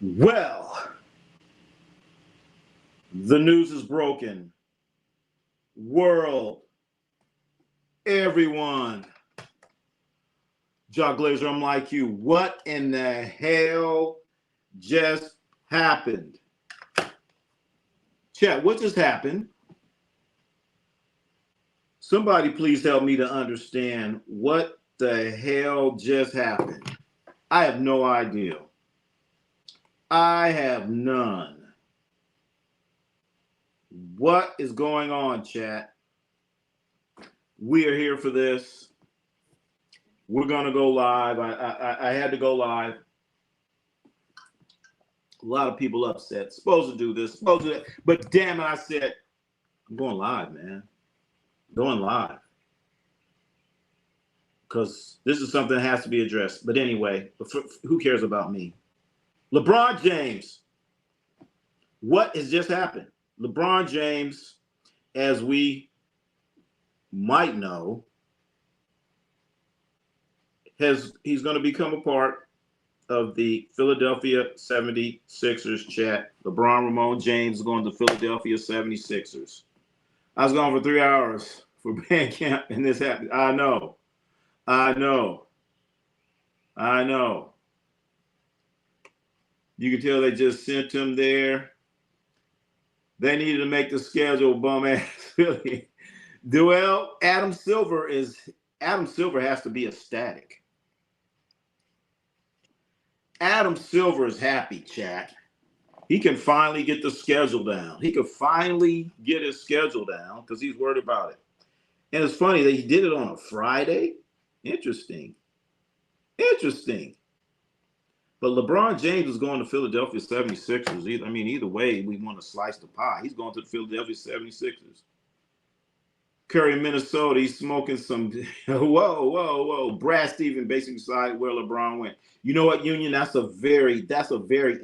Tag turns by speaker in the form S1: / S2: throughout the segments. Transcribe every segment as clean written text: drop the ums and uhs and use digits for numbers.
S1: Well, the news is broken. World, everyone. Jock Glazer, I'm like you. What in the hell just happened? Chat, what just happened? Somebody please help me to understand what the hell just happened. I have no idea. I have none. What is going on, chat? We are here for this. We're going to go live. I had to go live. A lot of people upset. Supposed to do this, supposed to do that. But damn it, I said, I'm going live, man. Going live. Because this is something that has to be addressed. But anyway, who cares about me? LeBron James. What has just happened? LeBron James, as we might know, he's going to become a part of the Philadelphia 76ers chat. LeBron Ramon James is going to Philadelphia 76ers. I was gone for 3 hours for band camp, and this happened. I know. You can tell they just sent him there. They needed to make the schedule, bum ass Philly. Well, Adam Silver has to be ecstatic. Adam Silver is happy, chat. He can finally get the schedule down. He could finally get his schedule down because he's worried about it. And it's funny that he did it on a Friday. Interesting. But LeBron James is going to Philadelphia 76ers. Either way, we want to slice the pie. He's going to the Philadelphia 76ers. Curry, Minnesota, he's smoking some, whoa. Brad Stevens basically decided where LeBron went. You know what, Union? That's a very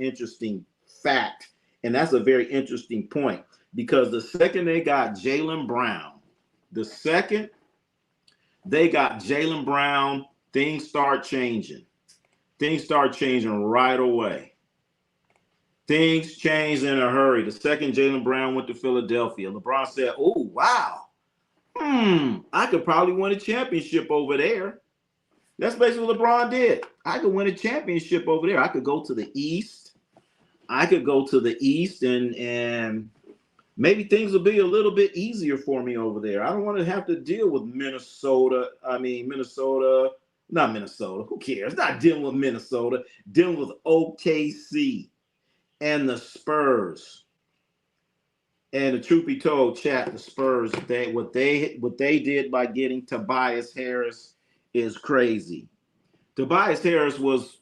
S1: interesting fact. And that's a very interesting point. Because the second they got Jaylen Brown, things start changing. Things start changing right away. Things changed in a hurry. The second Jaylen Brown went to Philadelphia, LeBron said, oh, wow. I could probably win a championship over there. That's basically what LeBron did. I could win a championship over there. I could go to the East. And maybe things will be a little bit easier for me over there. I don't want to have to deal with Minnesota. Not Minnesota. Who cares? Not dealing with Minnesota. Dealing with OKC and the Spurs. And the truth be told, chat, the Spurs, what they did by getting Tobias Harris is crazy. Tobias Harris wasn't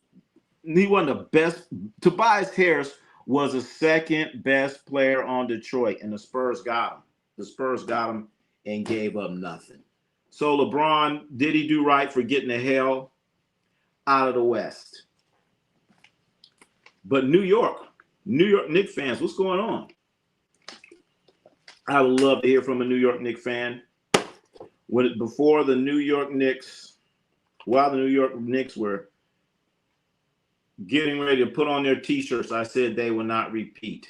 S1: the best. Tobias Harris was the second best player on Detroit, and the Spurs got him. The Spurs got him and gave up nothing. So LeBron, did he do right for getting the hell out of the West? But New York Knicks fans, what's going on? I would love to hear from a New York Knicks fan. While the New York Knicks were getting ready to put on their T-shirts, I said they would not repeat.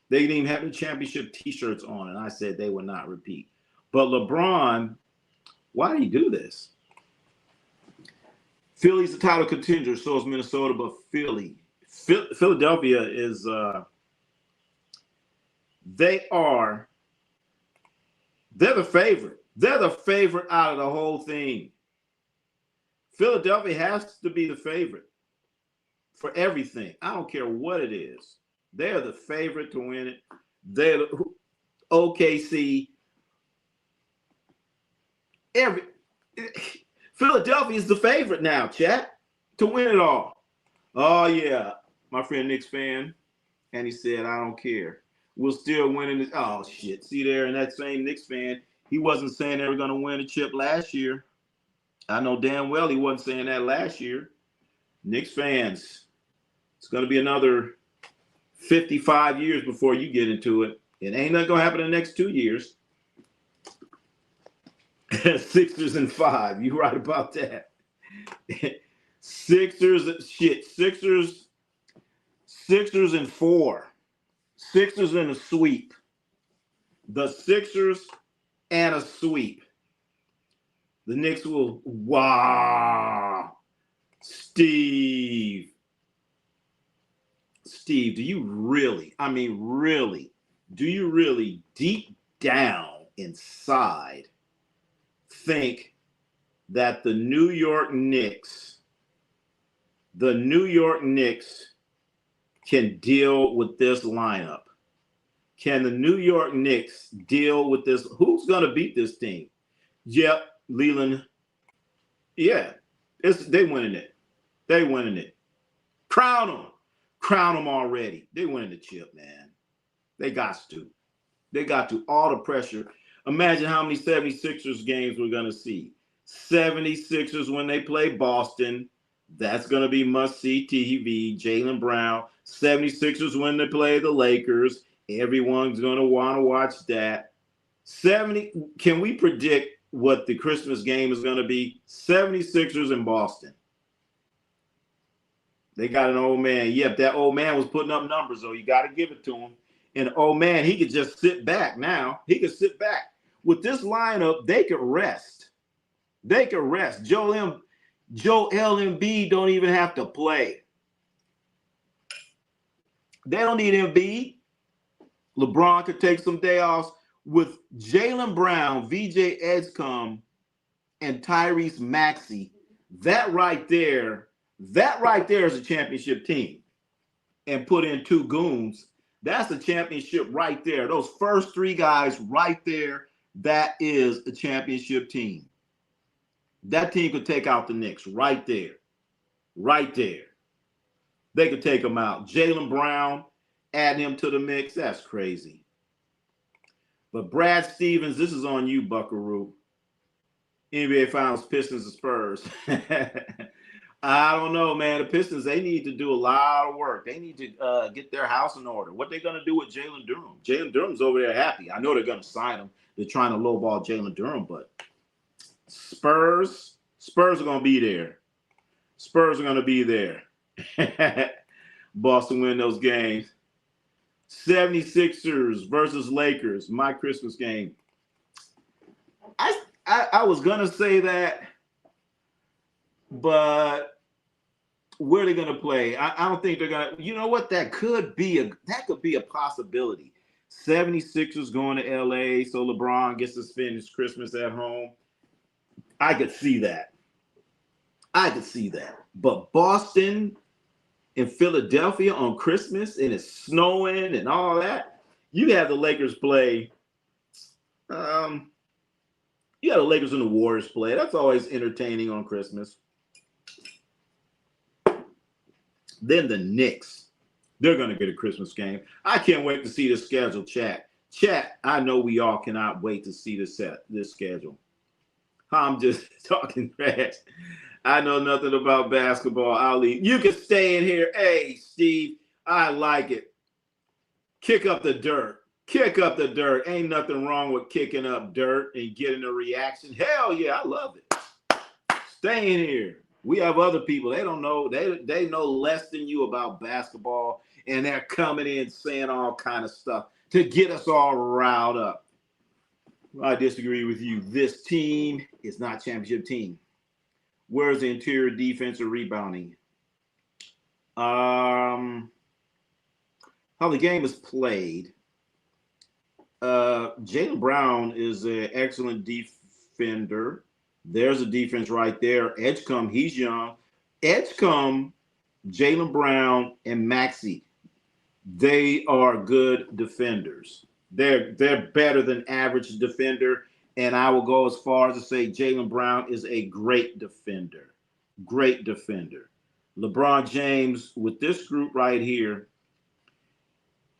S1: They didn't even have the championship T-shirts on, and I said they would not repeat. But LeBron, why did he do this? Philly's the title contender, so is Minnesota, but Philadelphia is they're the favorite. They're the favorite out of the whole thing. Philadelphia has to be the favorite for everything. I don't care what it is. They're the favorite to win it. They're the OKC. Philadelphia is the favorite now, chat, to win it all. Oh, yeah. My friend Knicks fan, and he said, I don't care. We'll still win this. Oh, shit. See there, and that same Knicks fan, he wasn't saying they were going to win a chip last year. I know damn well he wasn't saying that last year. Knicks fans, it's going to be another 55 years before you get into it. It ain't nothing going to happen in the next 2 years. Sixers and 5. You right about Sixers Sixers in 4. Sixers in a sweep. The Sixers and a sweep. The Knicks will, wow. Steve, do you really, do you really deep down inside think that the New York Knicks can deal with this lineup? Can the New York Knicks deal with this? Who's going to beat this team? Yep, Leland. Yeah, they winning it. They winning it. Crown them. Crown them already. They winning the chip, man. They got to. They got to. All the pressure. Imagine how many 76ers games we're going to see. 76ers when they play Boston. That's going to be must-see TV. Jaylen Brown. 76ers when they play the Lakers. Everyone's going to want to watch that. Can we predict what the Christmas game is going to be? 76ers in Boston. They got an old man. Yep, that old man was putting up numbers, though. You got to give it to him. And old man, he could just sit back now. He could sit back. With this lineup, they could rest. They could rest. Joel Embiid don't even have to play. They don't need Embiid. LeBron could take some day offs. With Jaylen Brown, VJ Edgecombe, and Tyrese Maxey, that right there is a championship team. And put in 2 goons, that's a championship right there. Those first 3 guys right there, that is a championship team. That team could take out the Knicks right there. Right there. They could take them out. Jaylen Brown, adding him to the mix, that's crazy. But Brad Stevens, this is on you, Buckaroo. NBA Finals, Pistons and Spurs. I don't know, man. The Pistons, they need to do a lot of work. They need to get their house in order. What they going to do with Jalen Durham? Jalen Durham's over there happy. I know they're going to sign him. They're trying to lowball Jalen Durham, but Spurs are going to be there. Spurs are going to be there. Boston win those games. 76ers versus Lakers, my Christmas game. I was going to say that, but where are they going to play? I don't think they're going to. You know what? That could be a possibility. 76ers going to LA, so LeBron gets to spend his Christmas at home. I could see that. But Boston and Philadelphia on Christmas, and it's snowing and all that. You have the Lakers play. You have the Lakers and the Warriors play. That's always entertaining on Christmas. Then the Knicks. They're going to get a Christmas game. I can't wait to see the schedule, chat. Chat, I know we all cannot wait to see this schedule. I'm just talking trash. I know nothing about basketball. I'll leave. You can stay in here. Hey, Steve, I like it. Kick up the dirt. Kick up the dirt. Ain't nothing wrong with kicking up dirt and getting a reaction. Hell yeah, I love it. Stay in here. We have other people. They don't know. They know less than you about basketball, and they're coming in saying all kind of stuff to get us all riled up. I disagree with you. This team is not a championship team. Where's the interior defense or rebounding? How the game is played. Jaylen Brown is an excellent defender. There's a defense right there. Edgecombe, he's young. Edgecombe, Jaylen Brown, and Maxey, they are good defenders. They're better than average defender. And I will go as far as to say Jaylen Brown is a great defender. Great defender. LeBron James, with this group right here,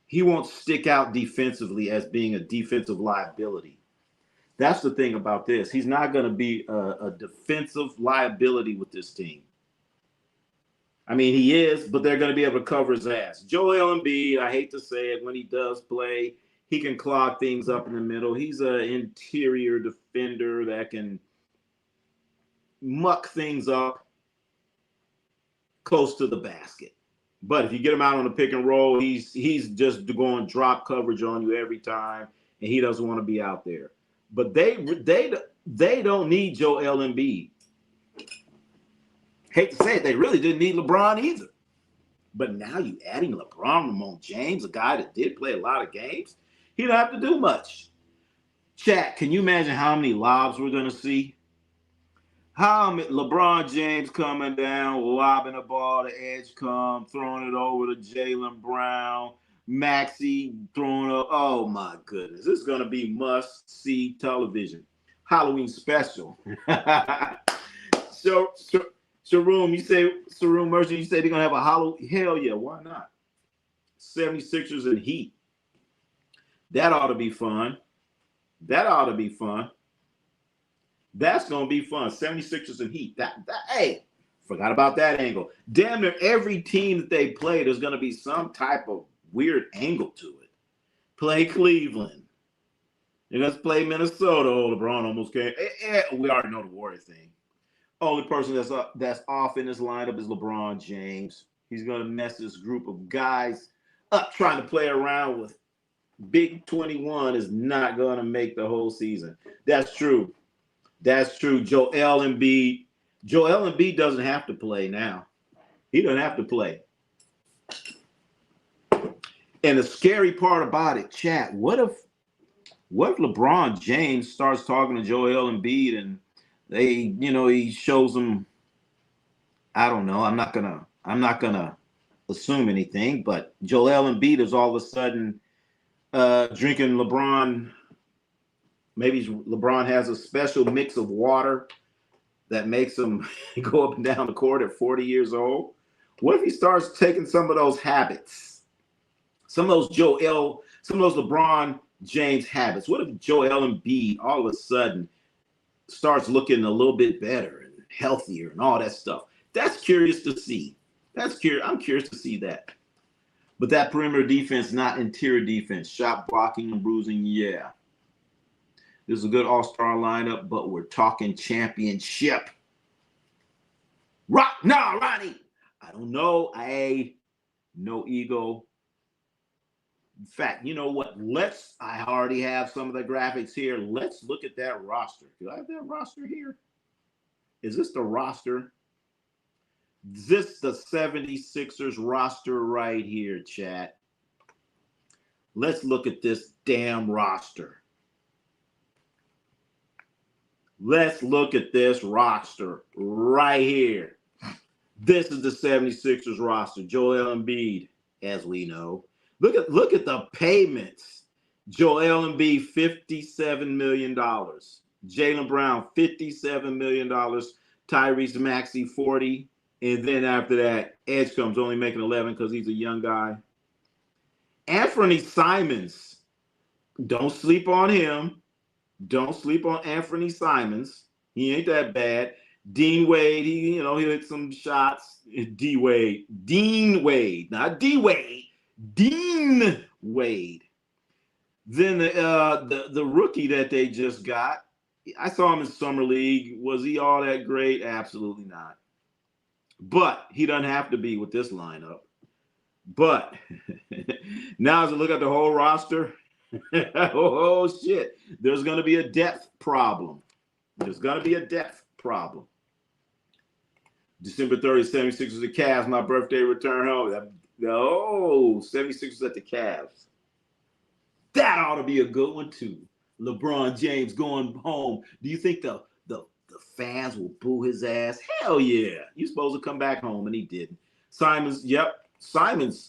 S1: he won't stick out defensively as being a defensive liability. That's the thing about this. He's not going to be a defensive liability with this team. I mean, he is, but they're going to be able to cover his ass. Joel Embiid, I hate to say it, when he does play, he can clog things up in the middle. He's an interior defender that can muck things up close to the basket. But if you get him out on the pick and roll, he's just going drop coverage on you every time, and he doesn't want to be out there. But they don't need Joel Embiid. Hate to say it, they really didn't need LeBron either. But now you adding LeBron, Ramon James, a guy that did play a lot of games, he don't have to do much. Chat, can you imagine how many lobs we're going to see? How many LeBron James coming down, lobbing the ball, the edge come, throwing it over to Jaylen Brown, Maxey throwing up. Oh my goodness, this is going to be must-see television. Halloween special. So Sharoom, Sharoom Merchant, you say they're going to have a Halloween. Hell yeah, why not? 76ers and Heat. That ought to be fun. That's going to be fun. 76ers and Heat. Hey, forgot about that angle. Damn near every team that they play, there's going to be some type of weird angle to it. Play Cleveland. They're going to play Minnesota. Oh, LeBron almost came. We already know the Warrior thing. Only person that's off in this lineup is LeBron James. He's going to mess this group of guys up trying to play around with Big 21 is not going to make the whole season. That's true. Joel Embiid doesn't have to play now. He doesn't have to play. And the scary part about it, chat, what if LeBron James starts talking to Joel Embiid and he shows him, I don't know, I'm not gonna assume anything, but Joel Embiid is all of a sudden drinking LeBron. Maybe LeBron has a special mix of water that makes him go up and down the court at 40 years old. What if he starts taking some of those habits, some of those LeBron James habits? What if Joel Embiid all of a sudden starts looking a little bit better and healthier and all that stuff? That's curious to see. I'm curious to see that. But that perimeter defense, not interior defense, shot blocking and bruising, yeah. This is a good all-star lineup, but we're talking championship. Ronnie. I don't know. No ego. In fact, you know what? I already have some of the graphics here. Let's look at that roster. Do I have that roster here? Is this the roster? This the 76ers roster right here, chat. Let's look at this damn roster. Let's look at this roster right here. This is the 76ers roster. Joel Embiid, as we know. Look at the payments. Joel Embiid, $57 million. Jaylen Brown, $57 million. Tyrese Maxey, 40. And then after that, Edge comes only making 11 because he's a young guy. Anthony Simons, don't sleep on him. Don't sleep on Anthony Simons. He ain't that bad. Dean Wade, he hit some shots. Dean Wade, not D-Wade. Dean Wade. Then the rookie that they just got, I saw him in Summer League. Was he all that great? Absolutely not. But he doesn't have to be with this lineup. But now as I look at the whole roster, oh shit, there's going to be a depth problem. December 30th, 76ers at Cavs, my birthday return home. 76ers at the Cavs. That ought to be a good one too. LeBron James going home. Do you think the fans will boo his ass? Hell yeah. You're supposed to come back home, and he didn't. Simons,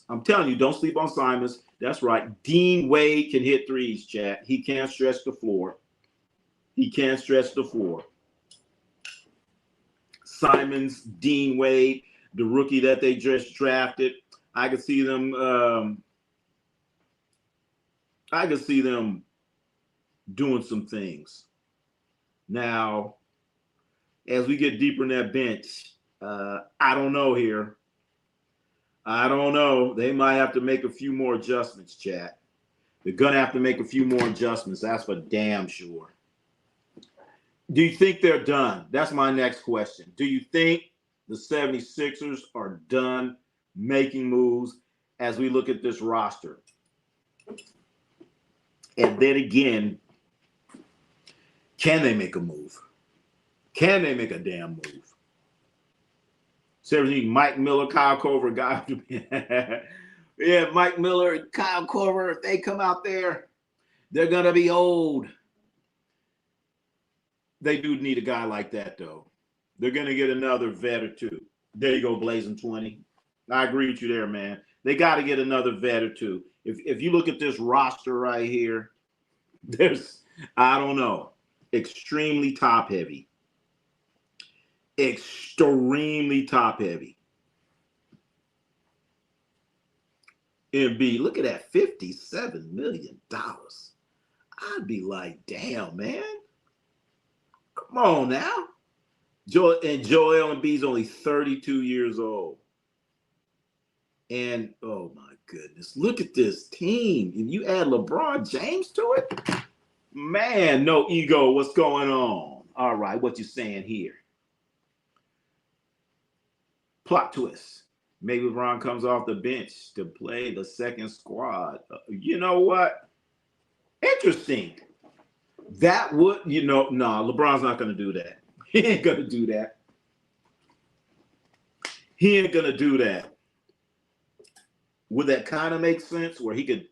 S1: I'm telling you, don't sleep on Simons. That's right. Dean Wade can hit threes, chat. He can't stretch the floor. Simons, Dean Wade, the rookie that they just drafted. I could see them doing some things. Now, as we get deeper in that bench, I don't know here. I don't know. They might have to make a few more adjustments, chat. They're going to have to make a few more adjustments. That's for damn sure. Do you think they're done? That's my next question. Do you think the 76ers are done making moves as we look at this roster. And then again, can they make a move? Can they make a damn move? Seriously, Mike Miller, Kyle Korver, guy. Yeah, Mike Miller and Kyle Korver, if they come out there, they're going to be old. They do need a guy like that, though. They're going to get another vet or two. There you go, Blazing 20. I agree with you there, man. They got to get another vet or two. If you look at this roster right here, there's, I don't know, extremely top heavy. Extremely top heavy. MB, look at that, $57 million. I'd be like, damn, man. Come on now. Joel Embiid's only 32 years old. And, oh, my goodness, look at this team. If you add LeBron James to it, man, no ego. What's going on? All right, what you saying here? Plot twist. Maybe LeBron comes off the bench to play the second squad. You know what? Interesting. That would, no, LeBron's not going to do that. He ain't going to do that. He ain't going to do that. Would that kind of make sense where he could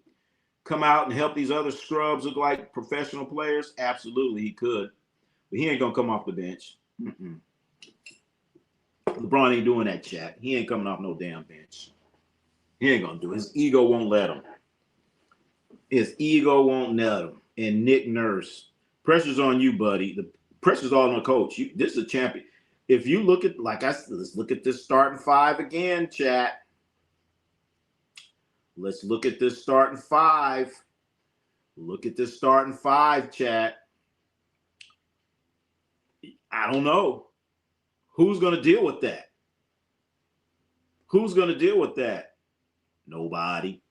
S1: come out and help these other scrubs look like professional players? Absolutely, he could. But he ain't going to come off the bench. LeBron ain't doing that, chat. He ain't coming off no damn bench. He ain't going to do it. His ego won't let him. His ego won't let him. And Nick Nurse, pressure's on you, buddy. The pressure's all on the coach. This is a champion. If you look at, like I said, let's look at this starting five again, chat. Let's look at this starting five. Look at this starting five, chat. I don't know. Who's going to deal with that? Who's going to deal with that? Nobody.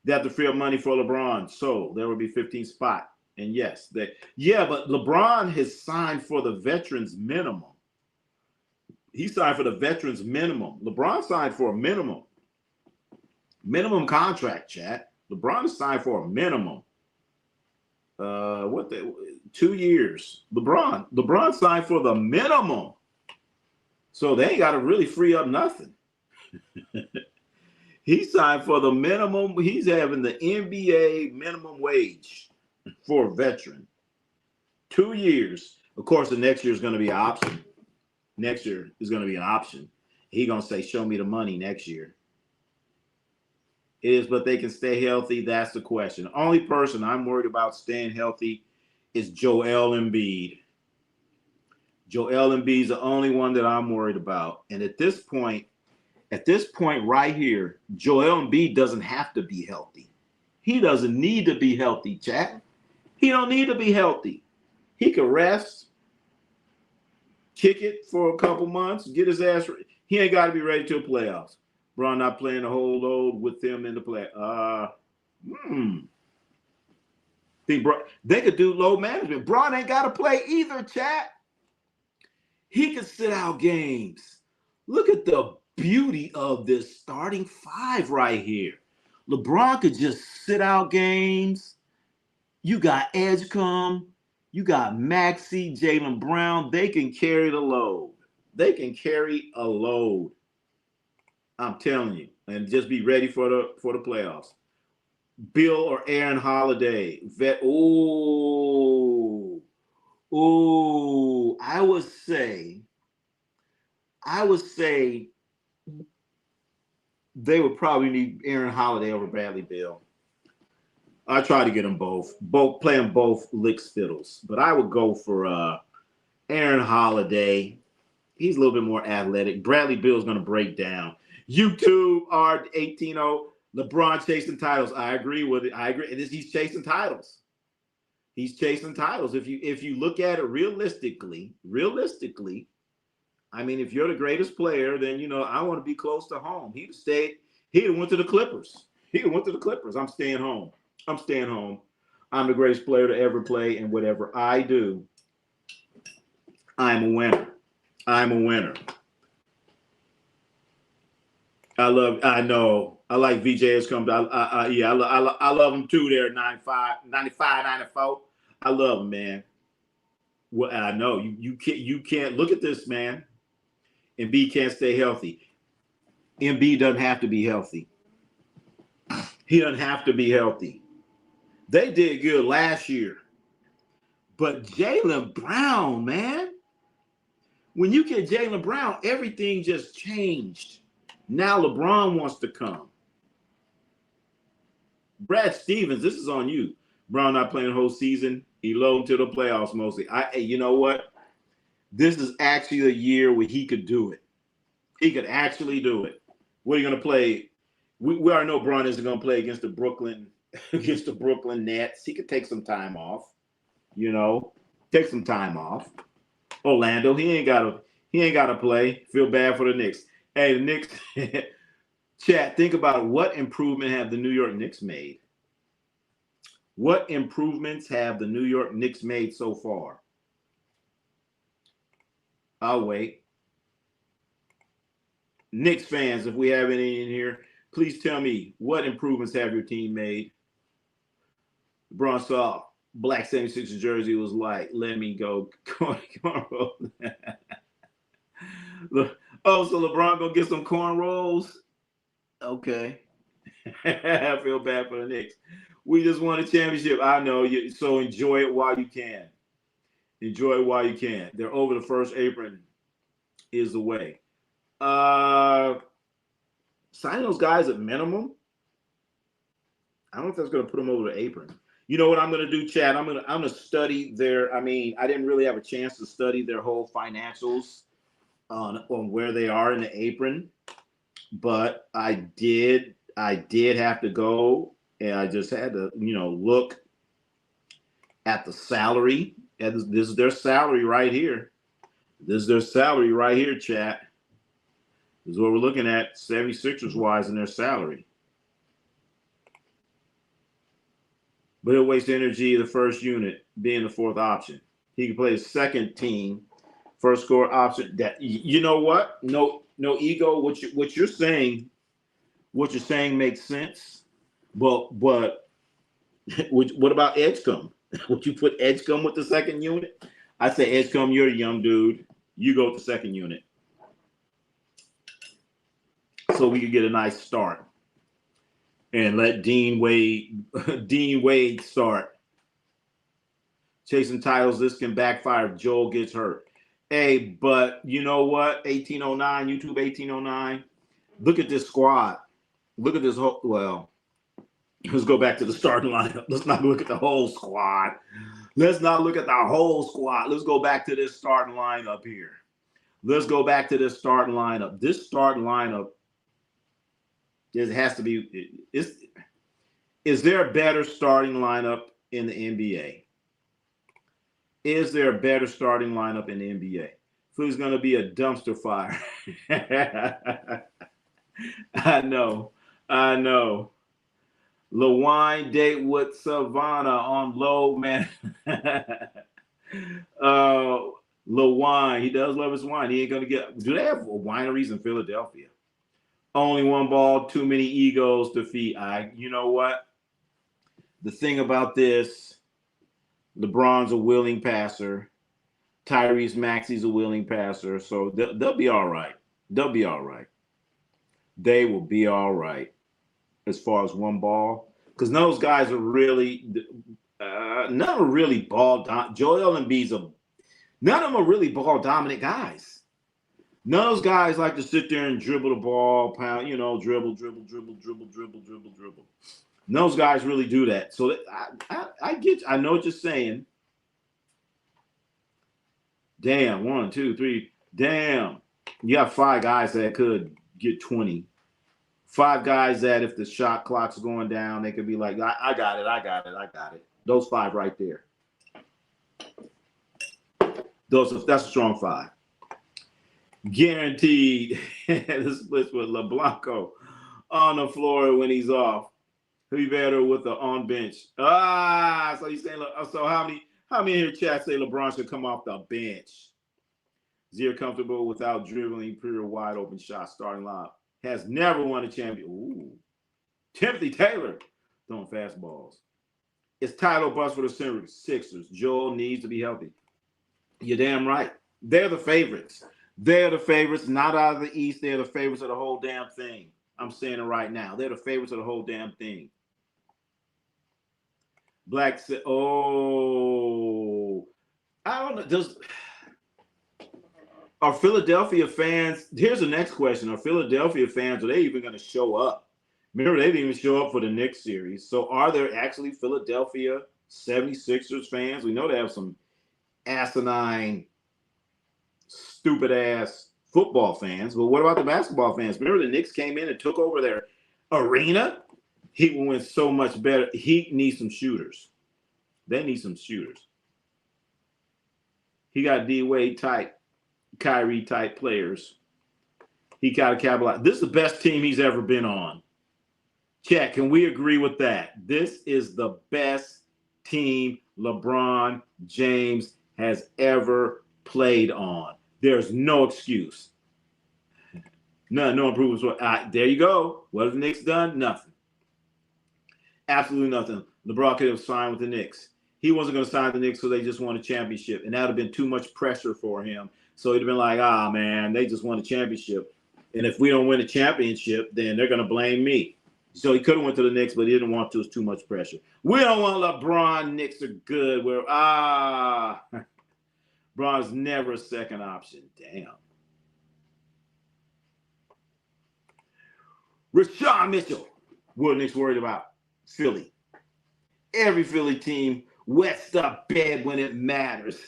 S1: They have to free up money for LeBron, so there will be 15th spot. And yes, but LeBron has signed for the veterans minimum. He signed for the veterans minimum. LeBron signed for a minimum contract, chat. LeBron signed for a minimum. 2 years. LeBron signed for the minimum. So they ain't got to really free up nothing. He signed for the minimum. He's having the NBA minimum wage for a veteran. 2 years. Of course, the next year is going to be an option. Next year is going to be an option. He's going to say, show me the money next year. It is, but they can stay healthy. That's the question. The only person I'm worried about staying healthy is Joel Embiid. Joel Embiid's the only one that I'm worried about. And at this point right here, Joel Embiid doesn't have to be healthy. He doesn't need to be healthy, chat. He don't need to be healthy. He can rest, kick it for a couple months, get his ass ready. He ain't got to be ready till playoffs. Bron not playing the whole load with them in the play. Think they could do load management. Bron ain't got to play either, chat. He could sit out games. Look at the beauty of this starting five right here. LeBron could just sit out games. You got Edgecombe. You got Maxey, Jaylen Brown. They can carry the load. They can carry a load. I'm telling you. And just be ready for the playoffs. Bill or Aaron Holiday. I would say they would probably need Aaron Holiday over Bradley Beal. I try to get them both playing both licks fiddles, but I would go for Aaron Holiday. He's a little bit more athletic. Bradley Beal's going to break down. YouTube R180 LeBron chasing titles. I agree with it. I agree. He's chasing titles. He's chasing titles. If you look at it realistically, I mean, if you're the greatest player, then I want to be close to home. He'd have went to the Clippers. I'm staying home. I'm the greatest player to ever play, and whatever I do, I'm a winner. I know. I like VJ's come. Yeah, I love him too. There, 95, 95, 94. I love him, man. Well, I know you can't look at this man. And B can't stay healthy. MB doesn't have to be healthy. He doesn't have to be healthy. They did good last year, but Jaylen Brown, man, when you get Jaylen Brown, everything just changed. Now LeBron wants to come. Brad Stevens, this is on you. Brown not playing the whole season. He low to the playoffs mostly. You know what? This is actually the year where he could do it. He could actually do it. What are you going to play? We already know Brown isn't going to play against the Brooklyn Nets. He could take some time off. Take some time off. Orlando, he ain't gotta play. Feel bad for the Knicks. Hey, the Knicks. Chat, think about what improvement have the New York Knicks made? What improvements have the New York Knicks made so far? I'll wait. Knicks fans, if we have any in here, please tell me what improvements have your team made? LeBron saw black 76 jersey was like, let me go. Cornroll. Oh, so LeBron gonna get some cornrows? Okay. I feel bad for the Knicks. We just won a championship. I know. So enjoy it while you can. Enjoy it while you can. They're over the first apron is the way. Signing those guys at minimum. I don't know if that's going to put them over the apron. You know what I'm going to do, Chad? I'm going to study their. I didn't really have a chance to study their whole financials on where they are in the apron, but I did have to go, and I just had to look at the salary. And this is their salary right here. This is their salary right here, chat. This is what we're looking at 76ers wise in their salary. But he'll waste energy the first unit being the fourth option. He can play his second team, first score option. That you know what? No ego. What you're saying makes sense. But what about Edgecombe? Would you put Edgecombe with the second unit? I say Edgecombe, you're a young dude. You go with the second unit. So we could get a nice start. And let Dean Wade start. Chasing titles, this can backfire if Joel gets hurt. Hey, but you know what? 1809, YouTube 1809. Look at this squad. Look at this whole, well, let's go back to the starting lineup. Let's not look at the whole squad. Let's not look at the whole squad. Let's go back to this starting lineup here. Let's go back to this starting lineup. This starting lineup, it has to be. Is there a better starting lineup in the NBA? Is there a better starting lineup in the NBA? Who's going to be a dumpster fire? I know. LaWine date with Savannah on low, man. LaWine, he does love his wine. He ain't going to get. Do they have wineries in Philadelphia? Only one ball, too many egos to feed. You know what? The thing about this, LeBron's a willing passer. Tyrese Maxey's a willing passer. So they'll be all right. They'll be all right. They will be all right as far as one ball. Because those guys are really, none are really ball dominant. Joel Embiid's none of them are really ball dominant guys. None of those guys like to sit there and dribble the ball, pound, dribble. None of those guys really do that. So I know what you're saying. Damn, 1, 2, 3. Damn. You have 5 guys that could get 20. 5 guys that if the shot clock's going down, they could be like, I got it. Those 5 right there. That's a strong 5. Guaranteed the splits with LeBlanco on the floor when he's off. Who better with the on bench? So you saying so how many in your chat say LeBron should come off the bench? Is he comfortable without dribbling pure wide open shot starting line? has never won a championship. Ooh. Timothy Taylor throwing fastballs. It's title bust for the Sixers. Joel needs to be healthy. You're damn right. They're the favorites. They're the favorites, not out of the East. They're the favorites of the whole damn thing. I'm saying it right now. They're the favorites of the whole damn thing. Black said, oh, I don't know. Are Philadelphia fans, here's the next question. Are Philadelphia fans, are they even going to show up? Remember, they didn't even show up for the Knicks series. So are there actually Philadelphia 76ers fans? We know they have some asinine, stupid-ass football fans. But what about the basketball fans? Remember the Knicks came in and took over their arena? Heat will win so much better. Heat needs some shooters. They need some shooters. He got D-Wade type, Kyrie type players. He got to capitalize. This is the best team he's ever been on. Chat, can we agree with that? This is the best team LeBron James has ever played on. There's no excuse. No improvements. There you go. What have the Knicks done? Nothing. Absolutely nothing. LeBron could have signed with the Knicks. He wasn't going to sign with the Knicks, so they just won a championship. And that would have been too much pressure for him. So he'd have been like, man, they just won a championship. And if we don't win a championship, then they're going to blame me. So he could have went to the Knicks, but he didn't want to. It's too much pressure. We don't want LeBron. Knicks are good. LeBron's never a second option. Damn. Rashawn Mitchell. What are Knicks worried about? Philly. Every Philly team wets the bed when it matters.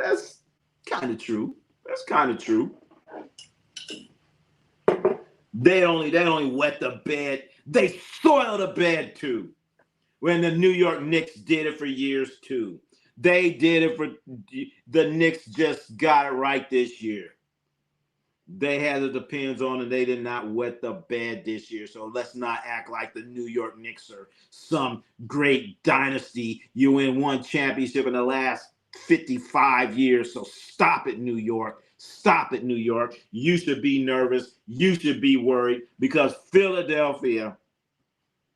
S1: That's kind of true. That's kind of true. They only wet the bed. They soil the bed too. When the New York Knicks did it for years too. They did it for the Knicks just got it right this year. They had the depends on and they did not wet the bed this year. So let's not act like the New York Knicks are some great dynasty. You win one championship in the last 55 years. So stop it, New York. Stop it, New York. You should be nervous. You should be worried because Philadelphia,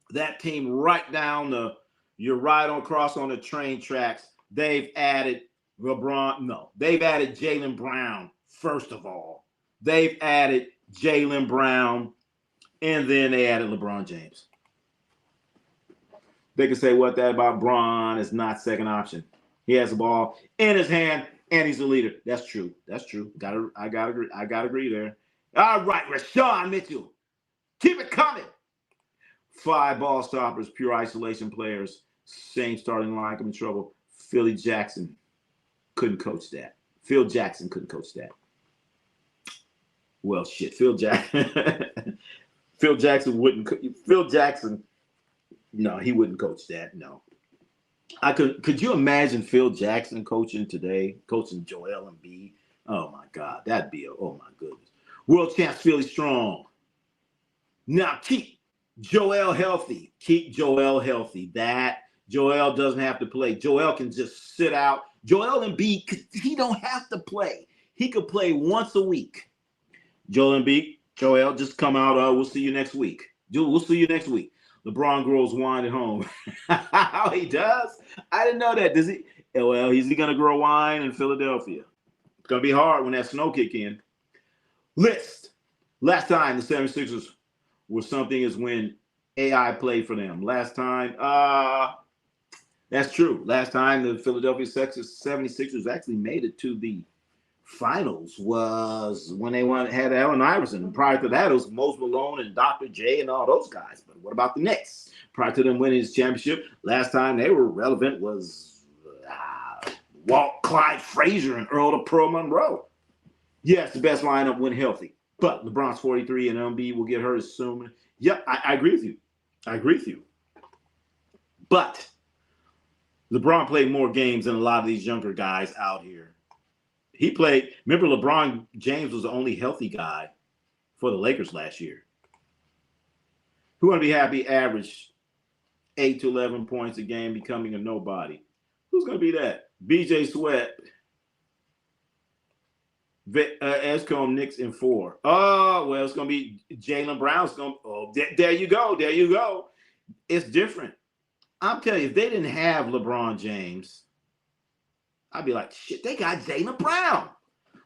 S1: that team right down you're right on across on the train tracks. They've added LeBron. No, they've added Jaylen Brown, first of all. They've added Jaylen Brown, and then they added LeBron James. They can say what that about Bron is not second option. He has the ball in his hand, and he's a leader. That's true. That's true. I gotta agree. I gotta agree there. All right, Rashawn Mitchell. Keep it coming. 5 ball stoppers, pure isolation players. Same starting line, I'm in trouble. Phil Jackson couldn't coach that. Phil Jackson couldn't coach that. Well, shit, Phil Jackson wouldn't. Phil Jackson, no, he wouldn't coach that. No, I could. Could you imagine Phil Jackson coaching today, coaching Joel Embiid? Oh my God, that'd be oh my goodness. World champs, Philly strong. Now keep Joel healthy. Keep Joel healthy. That Joel doesn't have to play. Joel can just sit out. Joel Embiid, he don't have to play. He could play once a week. Joel Embiid, Joel, just come out. We'll see you next week. We'll see you next week. LeBron grows wine at home. How he does? I didn't know that. Does he? Well, is he going to grow wine in Philadelphia? It's going to be hard when that snow kick in. List. Last time the 76ers were something is when AI played for them. Last time, that's true. Last time the Philadelphia 76ers actually made it to the finals was when they had Allen Iverson. And prior to that, it was Mose Malone and Dr. J and all those guys. But what about the Knicks? Prior to them winning his championship, last time they were relevant was Walt Clyde Frazier and Earl to Pearl Monroe. Yes, the best lineup when healthy. But LeBron's 43 and Embiid will get hurt soon. Yep, I agree with you. I agree with you. But LeBron played more games than a lot of these younger guys out here. He played, remember LeBron James was the only healthy guy for the Lakers last year. Who want to be happy average 8 to 11 points a game, becoming a nobody? Who's going to be that? BJ Sweat. Escom Knicks in 4. Oh, well, it's going to be Jaylen Brown's going to. Oh, there you go. There you go. It's different. I'm telling you, if they didn't have LeBron James, I'd be like, shit, they got Jaylen Brown.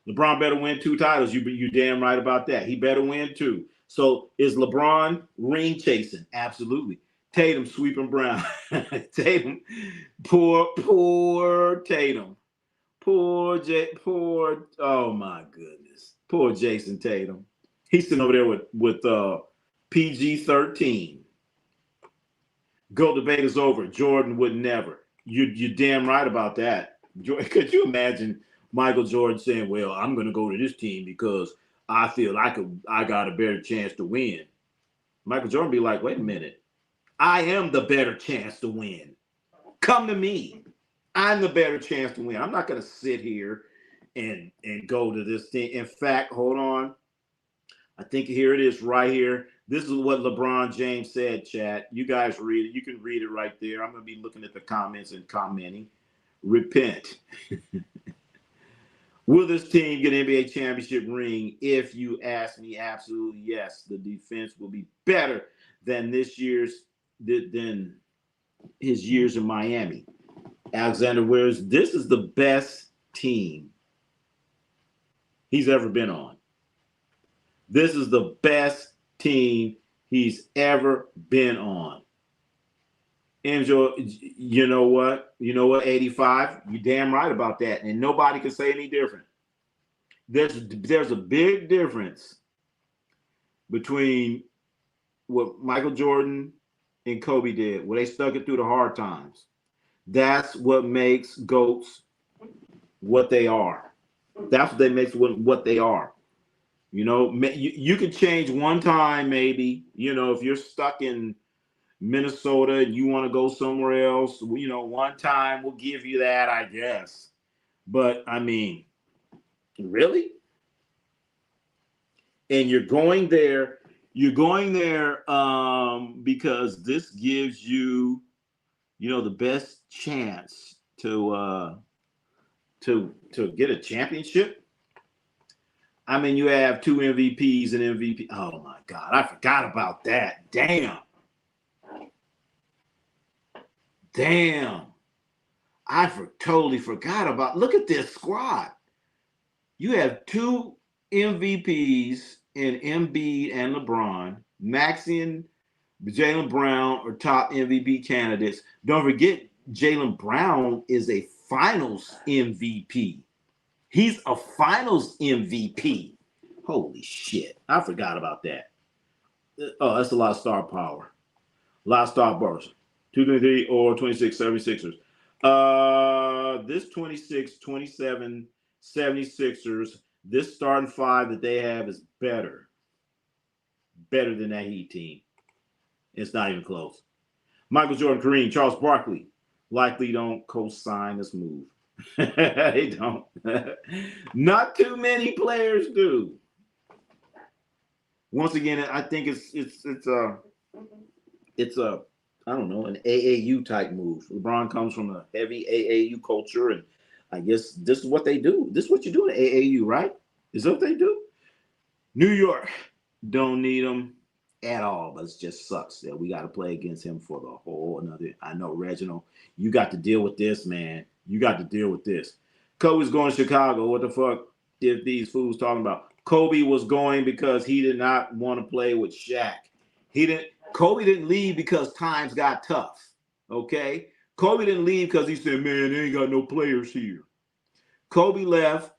S1: LeBron better win 2 titles. You damn right about that. He better win 2. So is LeBron ring chasing? Absolutely. Tatum sweeping Brown. Tatum, poor Tatum. Poor, oh my goodness. Poor Jason Tatum. He's sitting over there with PG-13. GOAT debate is over. Jordan would never. You're damn right about that. Could you imagine Michael Jordan saying, well, I'm going to go to this team because I feel I got a better chance to win. Michael Jordan be like, wait a minute. I am the better chance to win. Come to me. I'm the better chance to win. I'm not going to sit here and go to this thing. In fact, hold on. I think here it is right here. This is what LeBron James said, chat. You guys read it. You can read it right there. I'm going to be looking at the comments and commenting. Repent. Will this team get an NBA championship ring? If you ask me, absolutely yes. The defense will be better than his years in Miami. Alexander Williams, this is the best team he's ever been on. This is the best team he's ever been on. Enjoy, you know what? 85? You damn right about that. And nobody can say any different. There's a big difference between what Michael Jordan and Kobe did, where they stuck it through the hard times. That's what makes GOATs what they are. That's what they makes what they are. You can change one time maybe, if you're stuck in Minnesota and you want to go somewhere else, one time we'll give you that, I guess. But, I mean, really? And you're going there because this gives you, the best chance to get a championship. I mean, you have 2 MVPs and MVP. Oh my God, I forgot about that. Damn. I totally forgot about. Look at this squad. You have 2 MVPs in Embiid and LeBron. Maxey and Jaylen Brown are top MVP candidates. Don't forget, Jaylen Brown is a Finals MVP. He's a Finals MVP. Holy shit. I forgot about that. Oh, that's a lot of star power. A lot of star powers. 223 or 26 76ers. This 26, 27 76ers, this starting 5 that they have is better. Better than that Heat team. It's not even close. Michael Jordan, Kareem, Charles Barkley likely don't co-sign this move. They don't. Not too many players do. Once again, I think it's a I don't know, an AAU type move. LeBron comes from a heavy AAU culture, and I guess this is what they do. This is what you do in AAU, right? Is that what they do? New York don't need them at all, but it just sucks that we got to play against him for the whole another. I know, Reginald, you got to deal with this, man. You got to deal with this. Kobe's going to Chicago. What the fuck is these fools talking about? Kobe was going because he did not want to play with Shaq. Kobe didn't leave because times got tough. Okay? Kobe didn't leave because he said, man, they ain't got no players here. Kobe left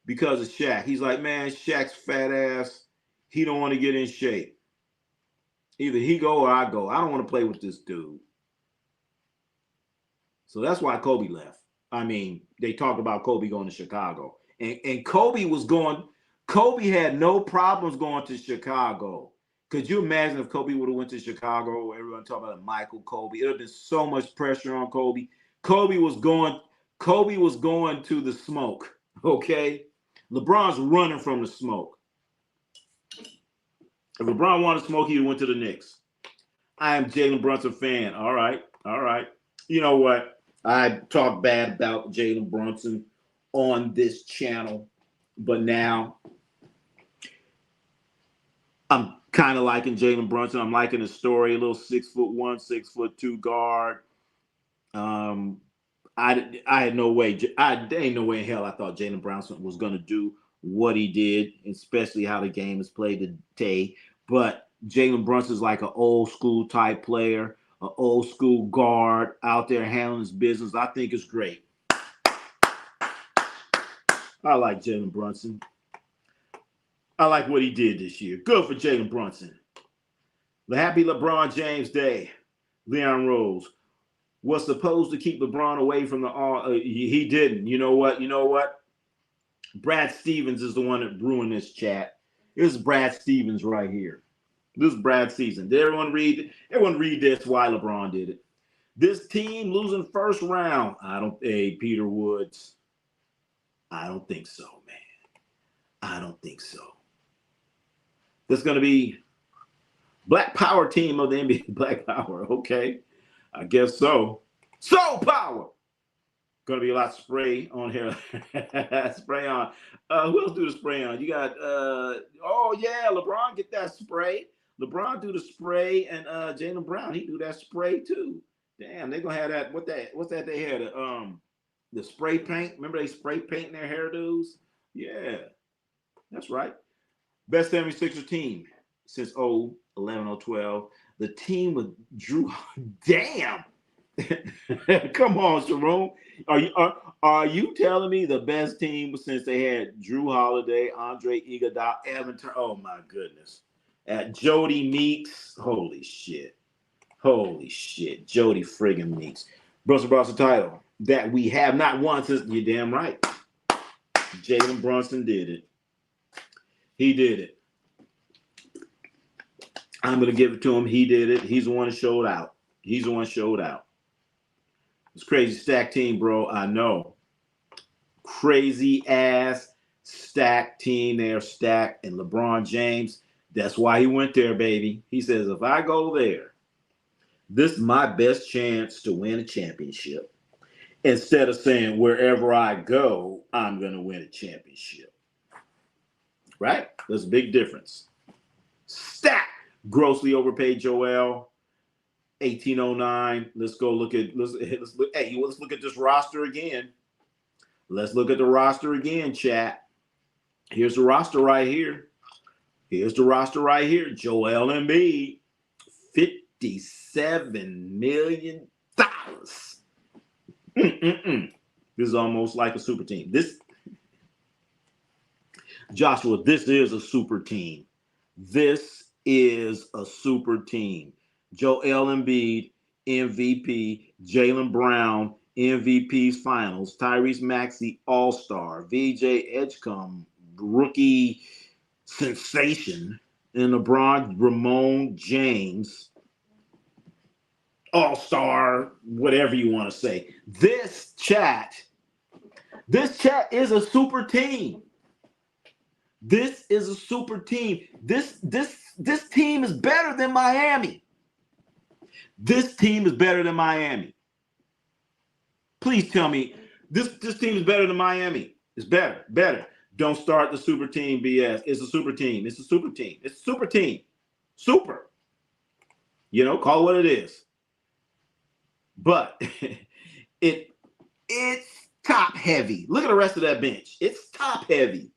S1: because of Shaq. He's like, man, Shaq's fat ass. He don't want to get in shape. Either he go or I go. I don't want to play with this dude. So that's why Kobe left. I mean, they talk about Kobe going to Chicago. And Kobe had no problems going to Chicago. Could you imagine if Kobe would have went to Chicago? Everyone talking about Michael Kobe. It would have been so much pressure on Kobe. Kobe was going to the smoke. Okay? LeBron's running from the smoke. If LeBron wanted smoke, he went to the Knicks. I am Jalen Brunson fan. All right. You know what? I talk bad about Jalen Brunson on this channel But now I'm kind of liking Jalen Brunson. I'm liking his story. A little 6'1", 6'2" guard. Um, I had no way. There ain't no way in hell I thought Jalen Brunson was going to do what he did, especially how the game is played today. But Jalen Brunson's like an old school type player, an old school guard out there handling his business. I think it's great. I like Jalen Brunson. I like what he did this year. Good for Jalen Brunson. The happy LeBron James Day. Leon Rose was supposed to keep LeBron away from the he didn't. You know what? Brad Stevens is the one that ruined this chat. This is Brad Stevens right here. This is Brad Stevens. Did everyone read this why LeBron did it? This team losing first round. Hey, Peter Woods. I don't think so, man. I don't think so. There's going to be Black Power team of the NBA. Black Power. Okay. I guess so. Soul Power. Going to be a lot of spray on here. Spray on. Who else do the spray on? You got, oh, yeah, LeBron get that spray. LeBron do the spray, and Jaylen Brown, he do that spray too. Damn, they're going to have that. What's that they had? The spray paint. Remember they spray paint their hairdos? Yeah, that's right. Best 76er team since 11, 012. The team with Drew. Damn. Come on, Sharon. Are you telling me the best team since they had Drew Holiday, Andre Iguodala, Evan Turner? Oh my goodness. At Jody Meeks. Holy shit. Jody friggin' Meeks. Brunson Brunson title that we have not won since. You're damn right. Jalen Brunson did it. He did it. I'm gonna give it to him. He did it. He's the one that showed out. It's crazy stacked team, bro. I know. Crazy ass stacked team. They're stacked. And LeBron James, that's why he went there, baby. He says, if I go there, this is my best chance to win a championship. Instead of saying, wherever I go, I'm going to win a championship. Right? There's a big difference. Stacked. Grossly overpaid Joel. 1809. Let's look at this roster again. Let's look at the roster again, chat. Here's the roster right here. Joel Embiid, $57 million. This is almost like a super team. Joshua, this is a super team. Joel Embiid, MVP. Jaylen Brown, MVP's finals. Tyrese Maxey, All-Star. VJ Edgecombe, rookie sensation. And LeBron Ramon James, All-Star, whatever you want to say. This chat is a super team. This is a super team. This team is better than Miami. This team is better than Miami. Please tell me this team is better than Miami. It's better. Don't start the super team BS. It's a super team. Super. You know, call it what it is. But it's top heavy. Look at the rest of that bench. It's top heavy.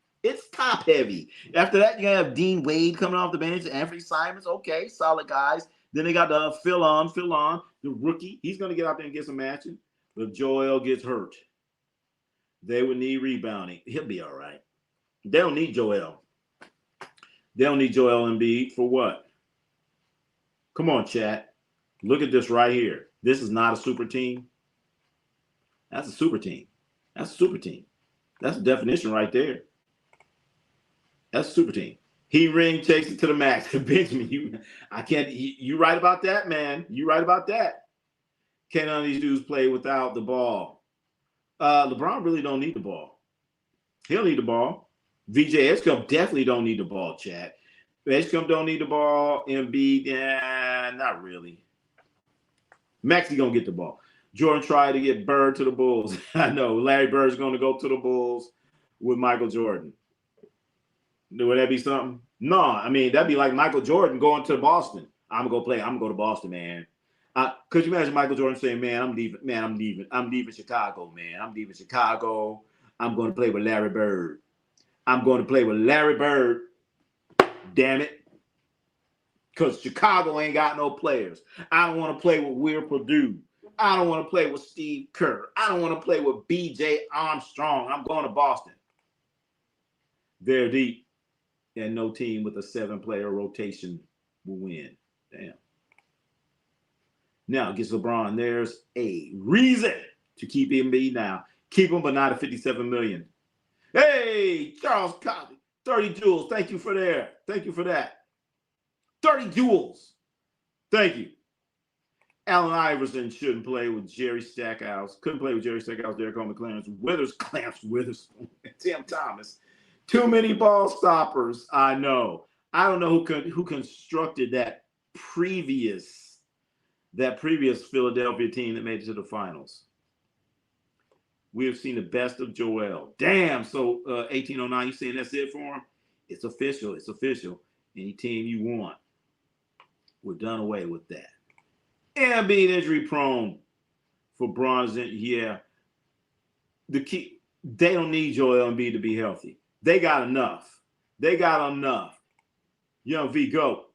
S1: After that, you have Dean Wade coming off the bench. Anthony Simons, okay, solid guys. Then they got the Phil on, the rookie. He's going to get out there and get some action. But if Joel gets hurt, they would need rebounding. He'll be all right. They don't need Joel. They don't need Joel Embiid for what? Come on, chat. Look at this right here. This is not a super team. That's a super team. That's the definition right there. That's a super team. He ring takes it to the max. Benjamin, you right about that, man. You right about that. Can none of these dudes play without the ball? LeBron really don't need the ball. He don't need the ball. VJ Edgecombe definitely don't need the ball, chat. Edgecombe don't need the ball. Embiid, not really. Maxey gonna get the ball. Jordan tried to get Bird to the Bulls. I know. Larry Bird's gonna go to the Bulls with Michael Jordan. Would that be something? No, I mean, that'd be like Michael Jordan going to Boston. I'm gonna go play. I'm gonna go to Boston, man. Could you imagine Michael Jordan saying, "Man, I'm leaving. Man, I'm leaving Chicago, man. I'm leaving Chicago. I'm going to play with Larry Bird. I'm going to play with Larry Bird. Damn it, because Chicago ain't got no players. I don't want to play with Will Purdue. I don't want to play with Steve Kerr. I don't want to play with B.J. Armstrong. I'm going to Boston. They're deep, and no team with a 7-player rotation will win. Damn. Now, against LeBron, there's a reason to keep Embiid now. Keep him, but not at $57 million. Hey, Charles Cosby, 30 jewels. Thank you for that. Thank you for that. 30 jewels. Thank you. Allen Iverson shouldn't play with Jerry Stackhouse. Couldn't play with Jerry Stackhouse, Derek Coleman, Clarence Witherspoon, Tim Thomas. Too many ball stoppers. I know. I don't know who constructed that previous Philadelphia team that made it to the finals. We have seen the best of Joel. Damn. So 1809, you saying that's it for him? It's official. It's official. Any team you want. We're done away with that. And being injury prone for Bronze. Yeah. The key, they don't need Joel Embiid to be healthy. They got enough. They got enough. Young V, go.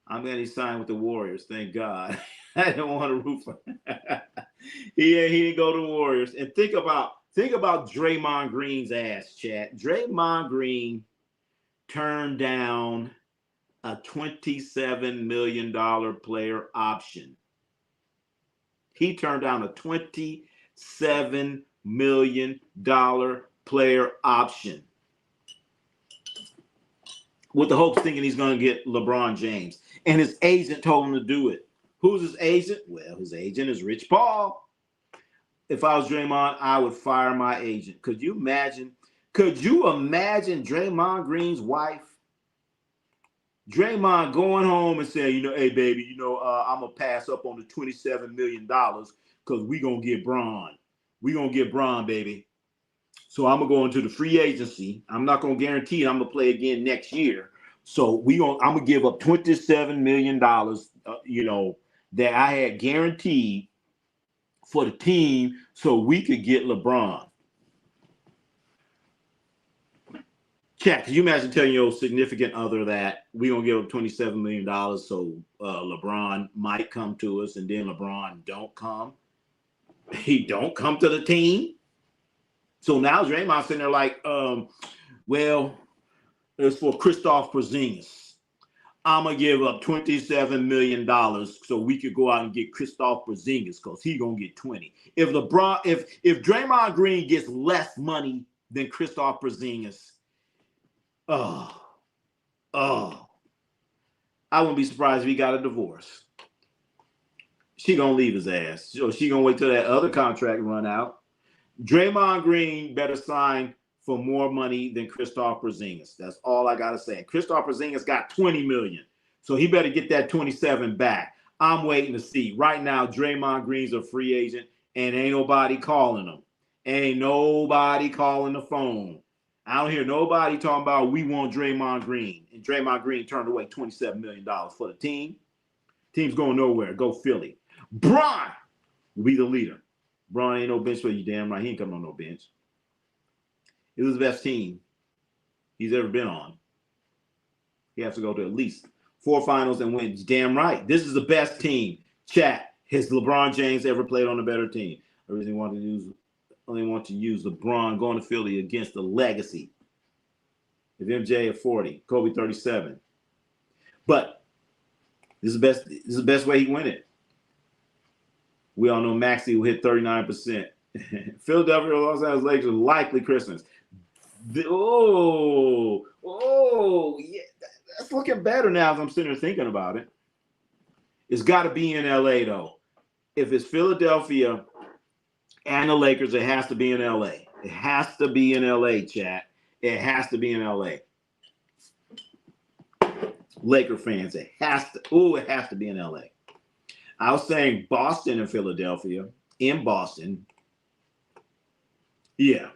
S1: I'm glad he signed with the Warriors. Thank God. I don't want to root for him. he didn't go to the Warriors. And think about Draymond Green's ass, chat. Draymond Green turned down a $27 million player option. He turned down a $27 million player option with the hopes thinking he's going to get LeBron James. And his agent told him to do it. Who's his agent? Well, his agent is Rich Paul. If I was Draymond, I would fire my agent. Could you imagine Draymond Green's wife? Draymond going home and saying, hey, baby, I'm going to pass up on the $27 million because we're going to get Bron. We're going to get Bron, baby. So I'm going to go into the free agency. I'm not going to guarantee it. I'm going to play again next year. So I'm going to give up $27 million, that I had guaranteed for the team so we could get LeBron. Chat, can you imagine telling your significant other that we're going to give up $27 million so LeBron might come to us, and then LeBron don't come? He don't come to the team? So now Draymond's sitting there like, well, it's for Kristaps Porzingis. I'm going to give up $27 million so we could go out and get Kristaps Porzingis because he's going to get 20. If Draymond Green gets less money than Kristaps Porzingis, I wouldn't be surprised if he got a divorce. She going to leave his ass. So she going to wait till that other contract run out. Draymond Green better sign for more money than Kristaps Porzingis. That's all I got to say. Kristaps Porzingis got $20 million. So he better get that 27 back. I'm waiting to see. Right now, Draymond Green's a free agent and ain't nobody calling him. Ain't nobody calling the phone. I don't hear nobody talking about we want Draymond Green. And Draymond Green turned away $27 million for the team. Team's going nowhere. Go Philly. Bron will be the leader. Bron ain't no bench for you, damn right. He ain't coming on no bench. It was the best team he's ever been on. He has to go to at least 4 finals and win. Damn right. This is the best team. Chat. Has LeBron James ever played on a better team? I really want to use LeBron going to Philly against the legacy of MJ at 40, Kobe 37. But this is the best way he win it. We all know Maxey will hit 39%. Philadelphia Los Angeles Lakers likely Christmas. Yeah, that's looking better now as I'm sitting there thinking about it. It's got to be in LA though. If it's Philadelphia and the Lakers, it has to be in LA. It has to be in LA, chat. It has to be in LA. Laker fans, it has to be in LA. I was saying Boston and Philadelphia. In Boston. Yeah.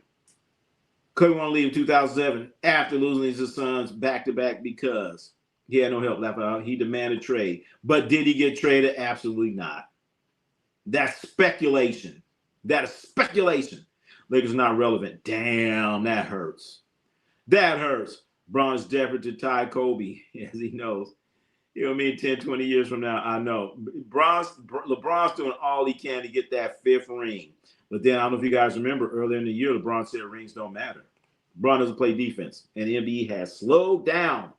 S1: Kobe wanted to leave in 2007 after losing his sons back-to-back because he had no help left out. He demanded trade. But did he get traded? Absolutely not. That's speculation. That is speculation. Lakers are not relevant. Damn, that hurts. That hurts. Bron's desperate to tie Kobe, as he knows. You know what I mean? 10, 20 years from now, I know. LeBron's doing all he can to get that fifth ring. But then I don't know if you guys remember earlier in the year, LeBron said rings don't matter. LeBron doesn't play defense. And the NBA has slowed down.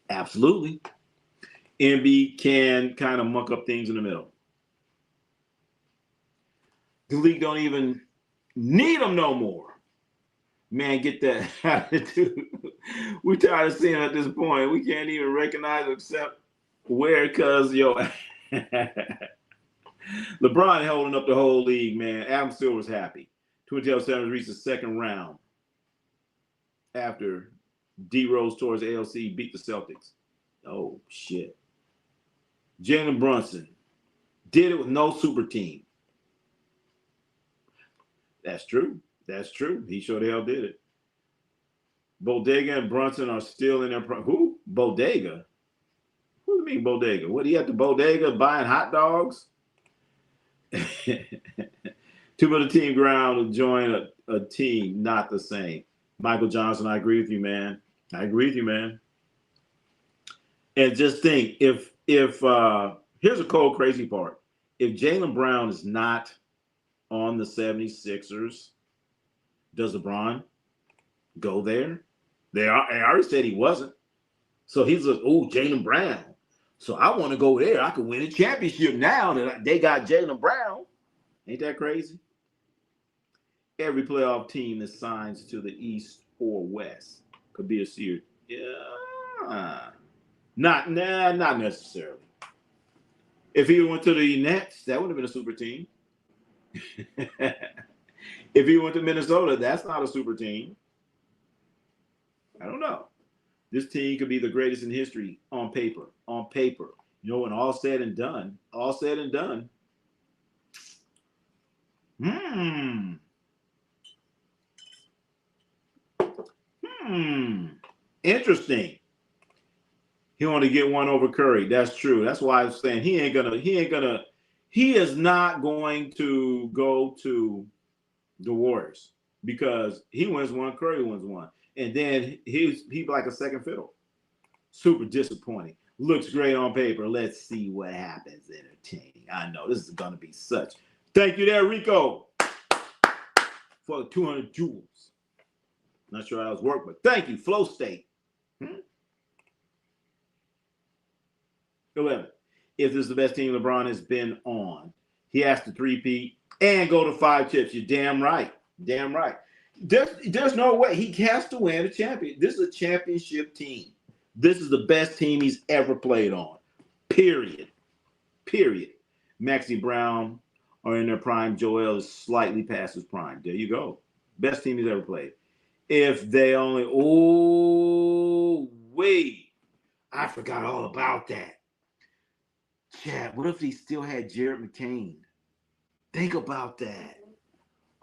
S1: Absolutely. NBA can kind of muck up things in the middle. The league don't even need them no more. Man, get that attitude. We're tired of seeing it at this point. We can't even recognize except where, because, LeBron holding up the whole league, man. Adam Silver's happy. 2007 reached the second round after D Rose towards ALC beat the Celtics. Oh, shit. Jalen Brunson did it with no super team. That's true. That's true. He sure the hell did it. Bodega and Brunson are still in their who? Bodega? What do you mean Bodega? What, he at the bodega buying hot dogs? Two of the team ground to join a team, not the same. Michael Johnson, I agree with you, man. I agree with you, man. And just think, if here's a cold, crazy part. If Jaylen Brown is not on the 76ers, does LeBron go there? They already said he wasn't. So he's like, oh, Jaylen Brown. So I want to go there. I could win a championship now that they got Jaylen Brown. Ain't that crazy? Every playoff team that signs to the East or West could be a series. Yeah. Not necessarily. If he went to the Nets, that would have been a super team. If he went to Minnesota, that's not a super team. I don't know. This team could be the greatest in history on paper. On paper. You know, when all said and done. Interesting. He want to get one over Curry. That's true. That's why I was saying he is not going to go to the Warriors because he wins one, Curry wins one. And then he's like a second fiddle. Super disappointing. Looks great on paper. Let's see what happens. Entertaining. I know this is going to be such. Thank you there, Rico, for the 200 joules. Not sure how it was worked, but thank you, Flow State. 11. If this is the best team LeBron has been on, he has to three-peat and go to 5 chips. You're damn right. Damn right. There's no way. He has to win a champion. This is a championship team. This is the best team he's ever played on. Period. Maxey Brown are in their prime. Joel is slightly past his prime. There you go. Best team he's ever played. If they only, I forgot all about that. Chad, what if he still had Jared McCain? Think about that.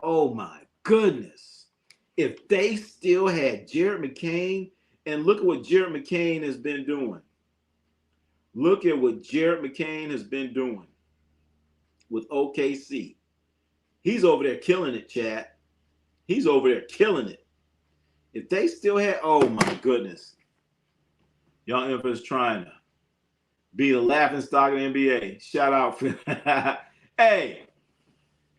S1: Oh my goodness. If they still had Jared McCain, and look at what Jared McCain has been doing. Look at what Jared McCain has been doing with OKC. He's over there killing it, Chad. He's over there killing it. If they still had, oh my goodness. Young Emperor's trying to be the laughing stock of the NBA. Shout out. Hey,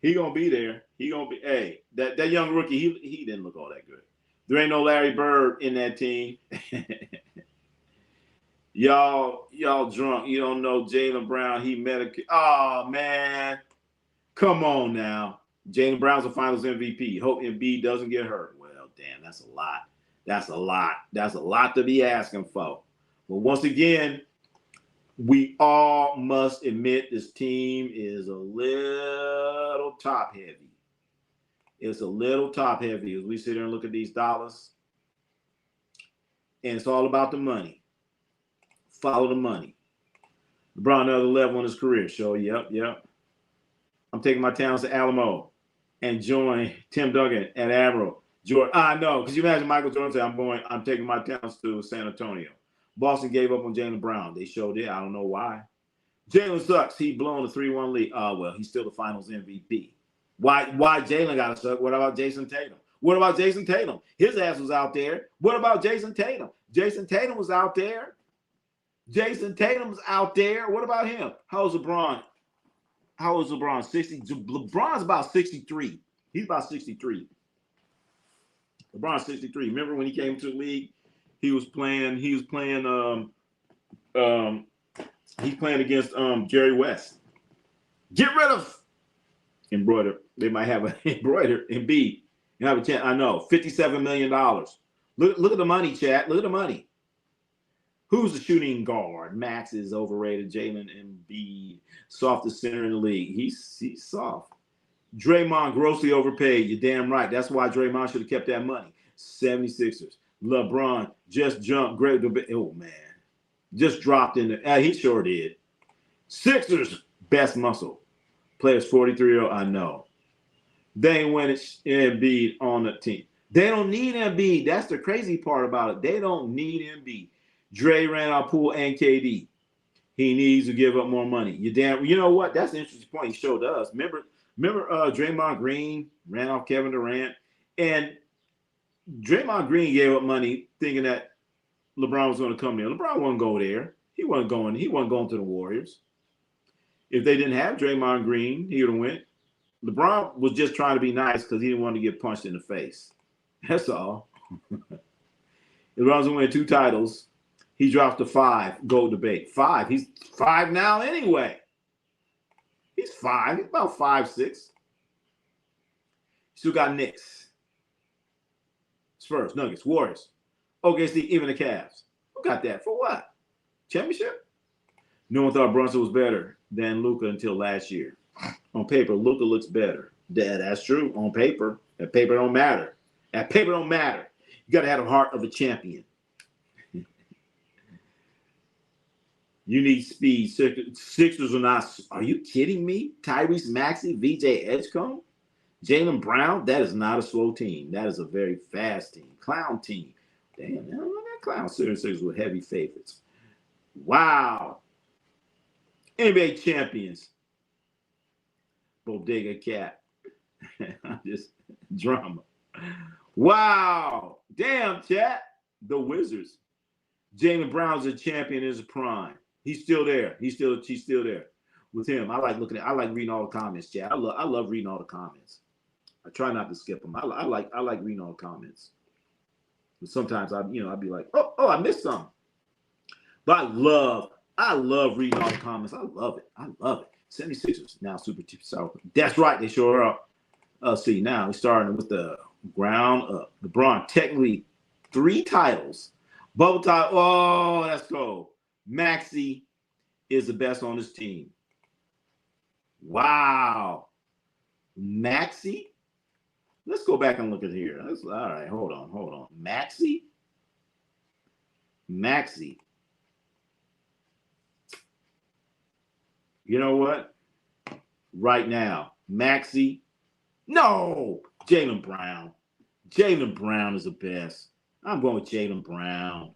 S1: he gonna be there. Hey, that young rookie, he didn't look all that good. There ain't no Larry Bird in that team. y'all drunk. You don't know Jaylen Brown. He oh man. Come on now. Jaylen Brown's a finals MVP. Hope Embiid doesn't get hurt. Well, damn, that's a lot. That's a lot to be asking for. But once again, we all must admit this team is a little top heavy. It's a little top heavy as we sit here and look at these dollars. And it's all about the money. Follow the money. LeBron another level in his career. So, yep. I'm taking my talents to Alamo. and join Tim Duncan at Admiral. Jordan, I know, because you imagine Michael Jordan say, I'm taking my talents to San Antonio. Boston gave up on Jaylen Brown. They showed it. I don't know why. Jalen sucks. He blown a 3-1 lead. Oh, well, he's still the finals MVP. Why Jalen got to suck? What about Jason Tatum? What about Jason Tatum? His ass was out there. What about Jason Tatum? Jason Tatum was out there. Jason Tatum's out there. What about him? How old is LeBron? 60. LeBron's about 63. He's about 63. LeBron's 63. Remember when he came to the league? He's playing against Jerry West. Get rid of embroider. They might have an embroider Embiid. You have a chance. I know. $57 million. Look at the money, chat. Look at the money. Who's the shooting guard? Max is overrated. Jalen Embiid, softest center in the league. He's soft. Draymond grossly overpaid. You're damn right. That's why Draymond should have kept that money. 76ers. LeBron just jumped. Great. Oh, man. Just dropped in there. He sure did. Sixers, best muscle. Players 43-year-old. I know. They ain't winning Embiid on the team. They don't need Embiid. That's the crazy part about it. They don't need Embiid. Dre ran our pool and KD. He needs to give up more money. You know what? That's an interesting point he showed us. Remember Draymond Green ran off Kevin Durant, and Draymond Green gave up money thinking that LeBron was going to come there. LeBron wouldn't go there. He wasn't going to the Warriors. If they didn't have Draymond Green, he would have went. LeBron was just trying to be nice because he didn't want to get punched in the face. That's all. LeBron's going to win 2 titles. He drops to 5. Go debate. 5. He's 5 now anyway. He's 5. He's about 5'6". Still got Knicks, Spurs, Nuggets, Warriors. OKC, even the Cavs. Who got that? For what? Championship? No one thought Brunson was better than Luka until last year. On paper, Luka looks better. That's true. On paper. That paper don't matter. That paper don't matter. You got to have the heart of a champion. You need speed. Sixers are not. Are you kidding me? Tyrese Maxey, VJ Edgecombe, Jaylen Brown. That is not a slow team. That is a very fast team. Clown team. Damn, man, look at Clown Sixers with heavy favorites. Wow. NBA champions. Bodega Cat. Just drama. Wow. Damn, chat. The Wizards. Jaylen Brown's a champion in his prime. He's still there. He's still there. With him, I like reading all the comments, chat. I love reading all the comments. I try not to skip them. I like reading all the comments. But sometimes I'd be like, oh, I missed some. But I love reading all the comments. I love it. 76ers now super cheap. So that's right. They sure are. See, now we're starting with the ground up. LeBron technically 3 titles. Bubble title. Oh, let's go. Maxey is the best on this team. Wow. Maxey? Let's go back and look at here. All right, hold on. Maxey? You know what? Right now, Maxey. No! Jaylen Brown. Jaylen Brown is the best. I'm going with Jaylen Brown.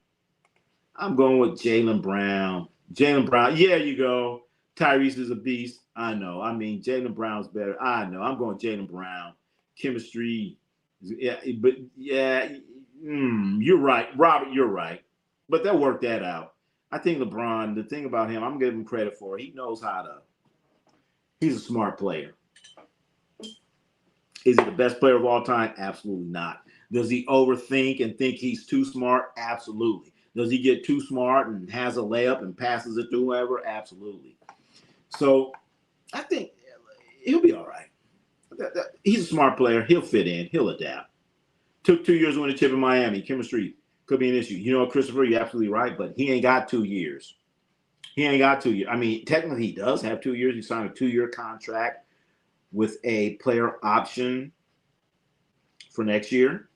S1: Jaylen Brown. Yeah, you go. Tyrese is a beast. I know. I mean, Jaylen Brown's better. I know. I'm going Jaylen Brown. Chemistry. Yeah, but yeah, you're right. Robert, you're right. But they'll work that out. I think LeBron, the thing about him, I'm giving him credit for, he knows he's a smart player. Is he the best player of all time? Absolutely not. Does he overthink and think he's too smart? Absolutely. Does he get too smart and has a layup and passes it to whoever? Absolutely. So I think he'll be all right. He's a smart player. He'll fit in. He'll adapt. Took 2 years to win a chip in Miami. Chemistry could be an issue. You know, Christopher, you're absolutely right, but he ain't got 2 years. I mean, technically he does have 2 years. He signed a 2-year contract with a player option for next year.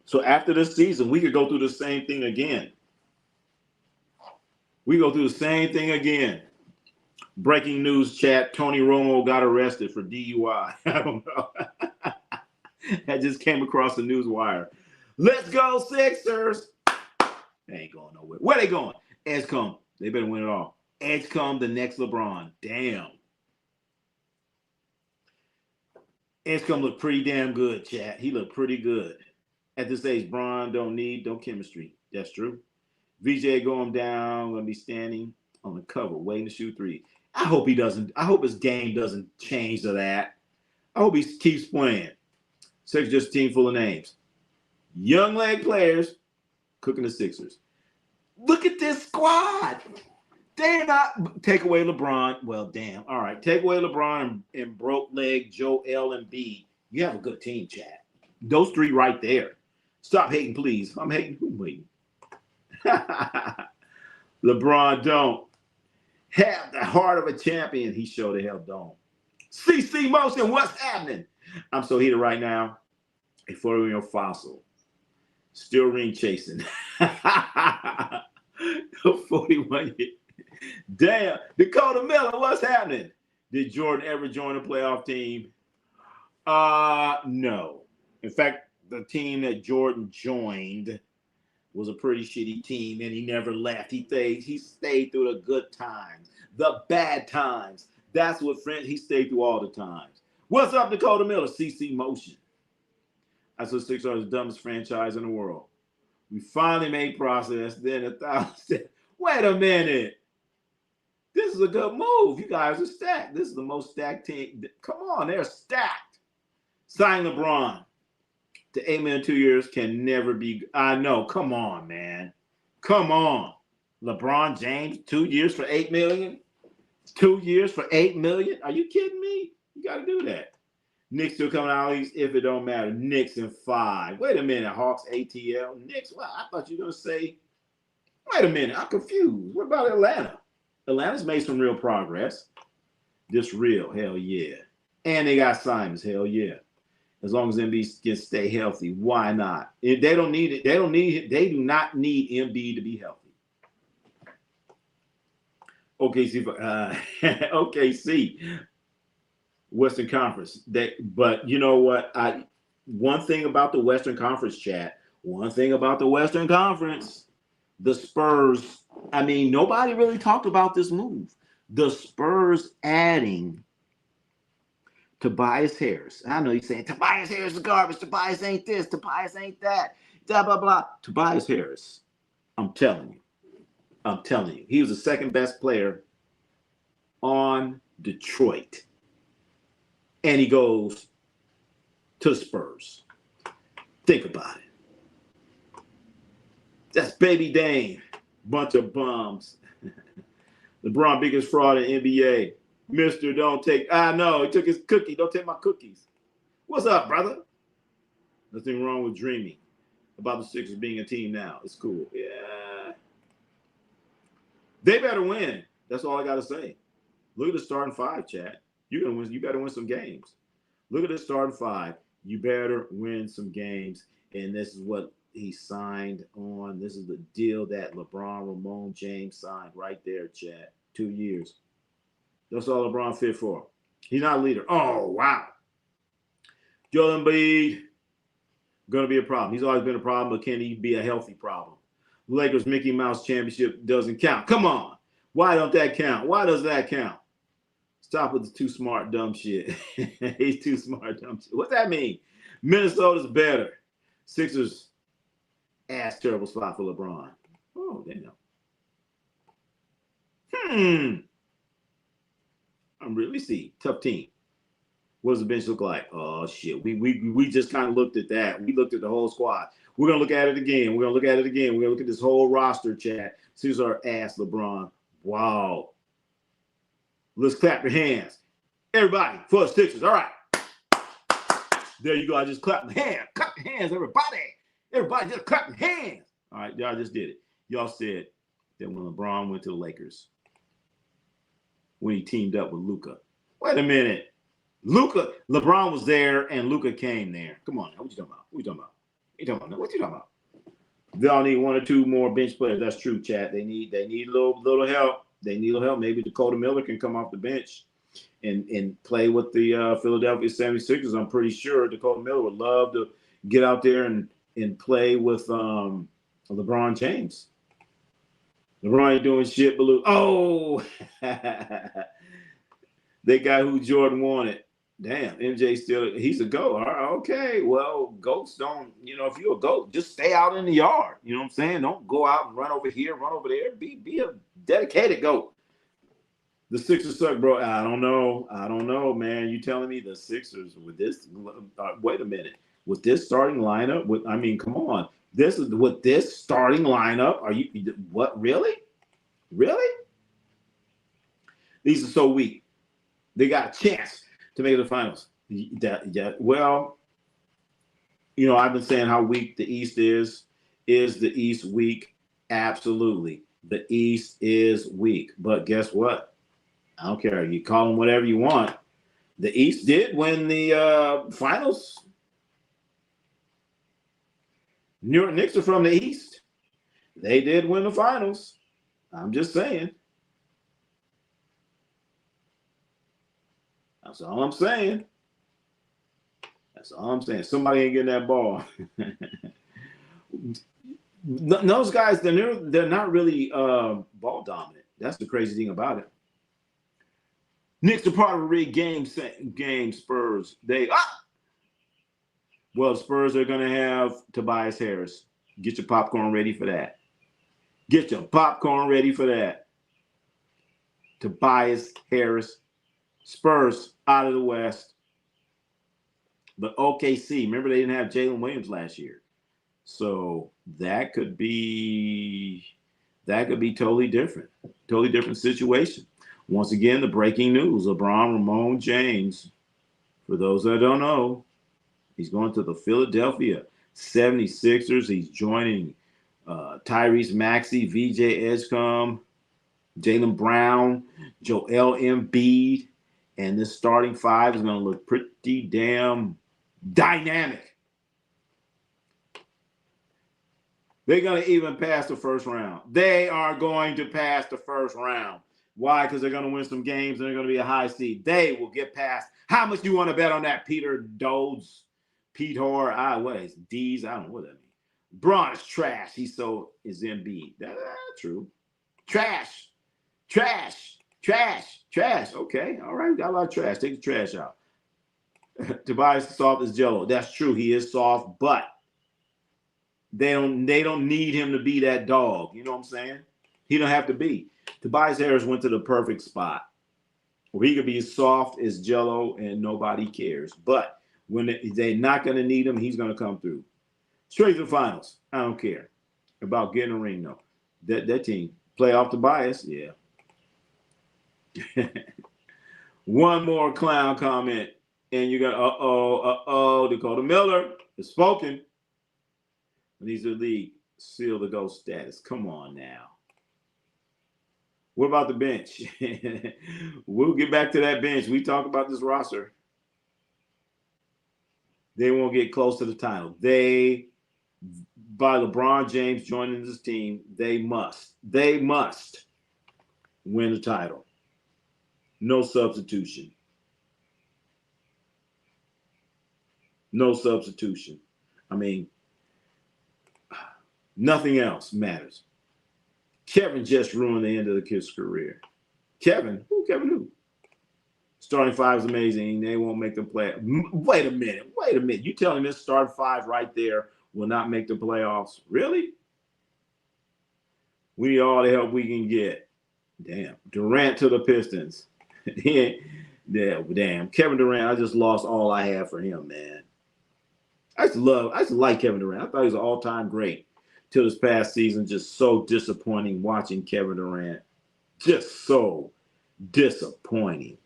S1: So after this season, we could go through the same thing again. Breaking news, chat. Tony Romo got arrested for DUI. I don't know. That just came across the news wire. Let's go, Sixers. They ain't going nowhere. Where they going? Edge come. They better win it all. Edge come, the next LeBron. Damn. Edge come look pretty damn good, chat. He looked pretty good. At this age, Bron don't need no chemistry. That's true. VJ going down, gonna be standing on the cover, waiting to shoot three. I hope he doesn't. I hope his game doesn't change to that. I hope he keeps playing. Sixers just a team full of names. Young leg players cooking the Sixers. Look at this squad. They're not take away LeBron. Well, damn. All right. Take away LeBron and broke leg Joel Embiid. You have a good team, Chad. Those three right there. Stop hating, please. I'm hating. Who's waiting? LeBron don't have the heart of a champion. He sure the hell don't. CC Motion, what's happening? I'm so heated right now. A 40-year-old fossil. Still ring chasing. 41 years. Damn. Dakota Miller, what's happening? Did Jordan ever join a playoff team? No. In fact, the team that Jordan joined was a pretty shitty team, and he never left. He stayed through the good times, the bad times. That's what he stayed through all the times. What's up, Dakota Miller? CC Motion. That's what Sixers are the dumbest franchise in the world. We finally made process. Then 1,000. Wait a minute. This is a good move. You guys are stacked. This is the most stacked team. Come on, they're stacked. Sign LeBron to $8 million 2 years can never be. I know. Come on, man. Come on. LeBron James, 2 years for $8 million? 2 years for $8 million? Are you kidding me? You got to do that. Knicks still coming out if it don't matter. Knicks in 5. Wait a minute. Hawks ATL. Knicks. Well, I thought you were going to say. Wait a minute. I'm confused. What about Atlanta? Atlanta's made some real progress. This real. Hell yeah. And they got Simons. Hell yeah. As long as Embiid can stay healthy, why not? If they don't need it. They do not need Embiid to be healthy. OKC. Western Conference. But you know what? One thing about the Western Conference, chat. One thing about the Western Conference, the Spurs. I mean, nobody really talked about this move. The Spurs adding Tobias Harris. I know you're saying Tobias Harris is garbage. Tobias ain't this. Tobias ain't that. Blah blah blah. Tobias Harris. I'm telling you. He was the second best player on Detroit. And he goes to the Spurs. Think about it. That's baby Dame. Bunch of bums. LeBron, biggest fraud in NBA. Mister, don't take. I know, he took his cookie. Don't take my cookies. What's up, brother? Nothing wrong with dreaming about the Sixers being a team now. It's cool. Yeah. They better win. That's all I got to say. Look at the starting 5, Chad. You're gonna win. You better win some games. Look at the starting 5. You better win some games. And this is what he signed on. This is the deal that Ramon James signed right there, Chad. 2 years. That's all LeBron fit for. He's not a leader. Oh, wow. Joel Embiid, going to be a problem. He's always been a problem, but can he be a healthy problem? Lakers Mickey Mouse championship doesn't count. Come on. Why don't that count? Why does that count? Stop with the too smart, dumb shit. He's too smart, dumb shit. What's that mean? Minnesota's better. Sixers, terrible spot for LeBron. Oh, they know. I'm really see. Tough team. What does the bench look like? Oh, shit. We just kind of looked at that. We looked at the whole squad. We're going to look at it again. We're going to look at this whole roster, chat. Sixers are ass, LeBron. Wow. Let's clap your hands. Everybody for the Sixers. All right. There you go. I just clapped my hands. Clap your hands, everybody. Everybody just clap your hands. All right. Y'all just did it. Y'all said that when LeBron went to the Lakers, when he teamed up with Luka. Wait a minute. LeBron was there and Luka came there. Come on now. What you talking about? What you talking about? They all need 1 or 2 more bench players. That's true, chat. They need a little help. Maybe Dakota Miller can come off the bench. and play with the Philadelphia 76ers. I'm pretty sure Dakota Miller would love to get out there and play with LeBron James. LeBron ain't doing shit, Baloo. Oh, that guy who Jordan wanted. Damn, MJ he's a GOAT. All right, okay, well, GOATs don't, if you're a GOAT, just stay out in the yard. You know what I'm saying? Don't go out and run over here, run over there. Be a dedicated GOAT. The Sixers suck, bro. I don't know, man. You telling me the Sixers with this? Wait a minute. With this starting lineup, come on. With this starting lineup. Are you what? Really? These are so weak. They got a chance to make the finals. Well, I've been saying how weak the East is. Is the East weak? Absolutely. The East is weak. But guess what? I don't care. You call them whatever you want. The East did win the finals. New York Knicks are from the East. They did win the finals. I'm just saying. That's all I'm saying. Somebody ain't getting that ball. Those guys, they're not really ball dominant. That's the crazy thing about it. Knicks are part of a rigged game. Spurs. Well, Spurs are going to have Tobias Harris. Get your popcorn ready for that. Tobias Harris. Spurs out of the West. But OKC, remember they didn't have Jalen Williams last year. So that could be totally different. Totally different situation. Once again, the breaking news, Ramon James, for those that don't know, he's going to the Philadelphia 76ers. He's joining Tyrese Maxey, VJ Edgecombe, Jaylen Brown, Joel Embiid, and this starting five is going to look pretty damn dynamic. They're going to even pass the first round. They are going to pass the first round. Why? Because they're going to win some games and they're going to be a high seed. They will get past. How much you want to bet on that, Peter Dodes? Pete Hoare, what is D's? I don't know what that means. Braun is trash. Is Embiid. That's true. Trash. Okay, all right. Got a lot of trash. Take the trash out. Tobias is soft as Jello. That's true. He is soft, but they don't need him to be that dog. You know what I'm saying? He don't have to be. Tobias Harris went to the perfect spot where he could be as soft as Jello and nobody cares. But when they're not going to need him, he's going to come through. Straight to the finals. I don't care about getting a ring, though. That team. Playoff Tobias, yeah. One more clown comment, and you got, Dakota Miller is spoken. Needs the league seal the GOAT status. Come on now. What about the bench? We'll get back to that bench. We talk about this roster. They won't get close to the title. By LeBron James joining this team, they must win the title. No substitution. Nothing else matters. Kevin just ruined the end of the kid's career. Kevin who? Starting five is amazing. They won't make the play. Wait a minute. You telling me this starting five right there will not make the playoffs? Really? We need all the help we can get. Damn. Durant to the Pistons. Damn. Kevin Durant, I just lost all I had for him, man. I used to like Kevin Durant. I thought he was an all-time great. Till this past season, just so disappointing watching Kevin Durant. Just so disappointing.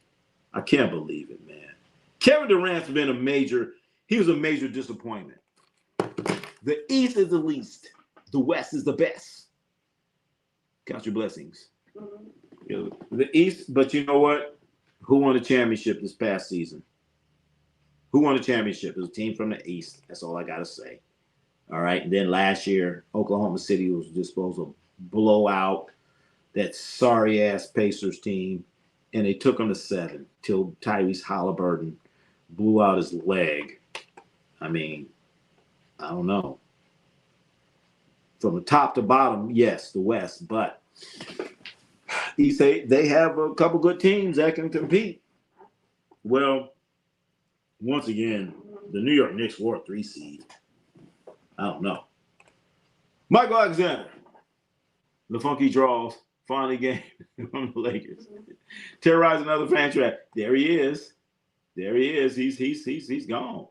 S1: I can't believe it, man. Kevin Durant's been a major disappointment. The East is the least. The West is the best. Count your blessings. The East, but you know what? Who won the championship this past season? Who won the championship? It was a team from the East. That's all I got to say. All right. And then last year, Oklahoma City was just supposed to blow out that sorry-ass Pacers team. and they took him to 7 till Tyrese Halliburton blew out his leg. I mean, I don't know. From the top to bottom, yes, the West, but he say they have a couple good teams that can compete. Well, once again, the New York Knicks were a 3 seed. I don't know. Michael Alexander, the funky draws, finally game from the Lakers. Terrorizing another fan trap. There he is. There he is. He's gone.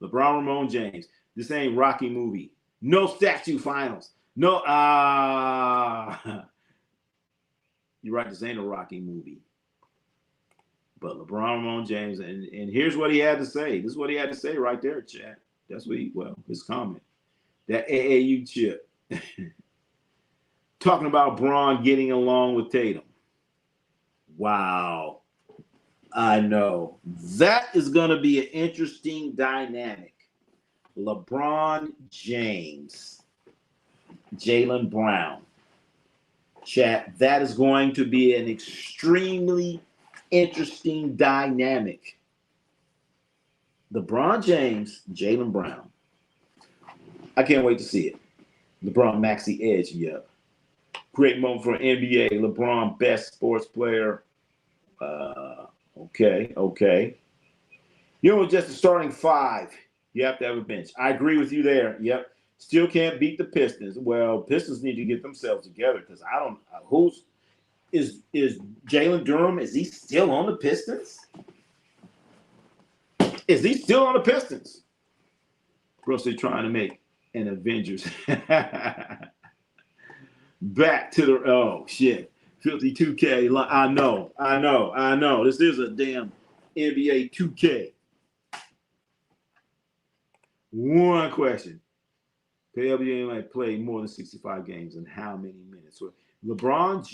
S1: LeBron Ramon James. This ain't Rocky movie. No statue finals. No, you're right, this ain't a Rocky movie. But LeBron Ramon James, and here's what he had to say. This is what he had to say right there, chat. That's what his comment. That AAU chip. Talking about Bron getting along with Tatum. Wow. I know. That is going to be an interesting dynamic. LeBron James, Jaylen Brown. Chat, that is going to be an extremely interesting dynamic. LeBron James, Jaylen Brown. I can't wait to see it. LeBron Maxey Edge, yeah. Great moment for NBA. LeBron, best sports player. Okay. You know, just the starting 5. You have to have a bench. I agree with you there. Yep. Still can't beat the Pistons. Well, Pistons need to get themselves together because I don't. Is Jalen Durham? Is he still on the Pistons? Is he still on the Pistons? Grossly trying to make an Avengers. Back to the shit. 52K. I know. This is a damn NBA 2K. One question. WNBA played more than 65 games and how many minutes? LeBron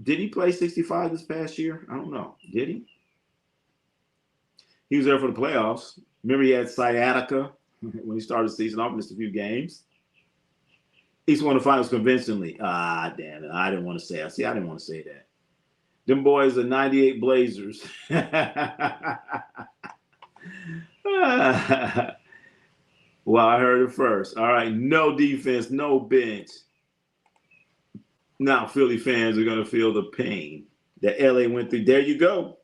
S1: did he play 65 this past year? I don't know. Did he? He was there for the playoffs. Remember he had sciatica when he started the season off, missed a few games. He's won the finals convincingly. Damn it. I didn't want to say it. See, I didn't want to say that. Them boys are 98 Blazers. Well, I heard it first. All right, no defense, no bench. Now Philly fans are going to feel the pain that LA went through. There you go.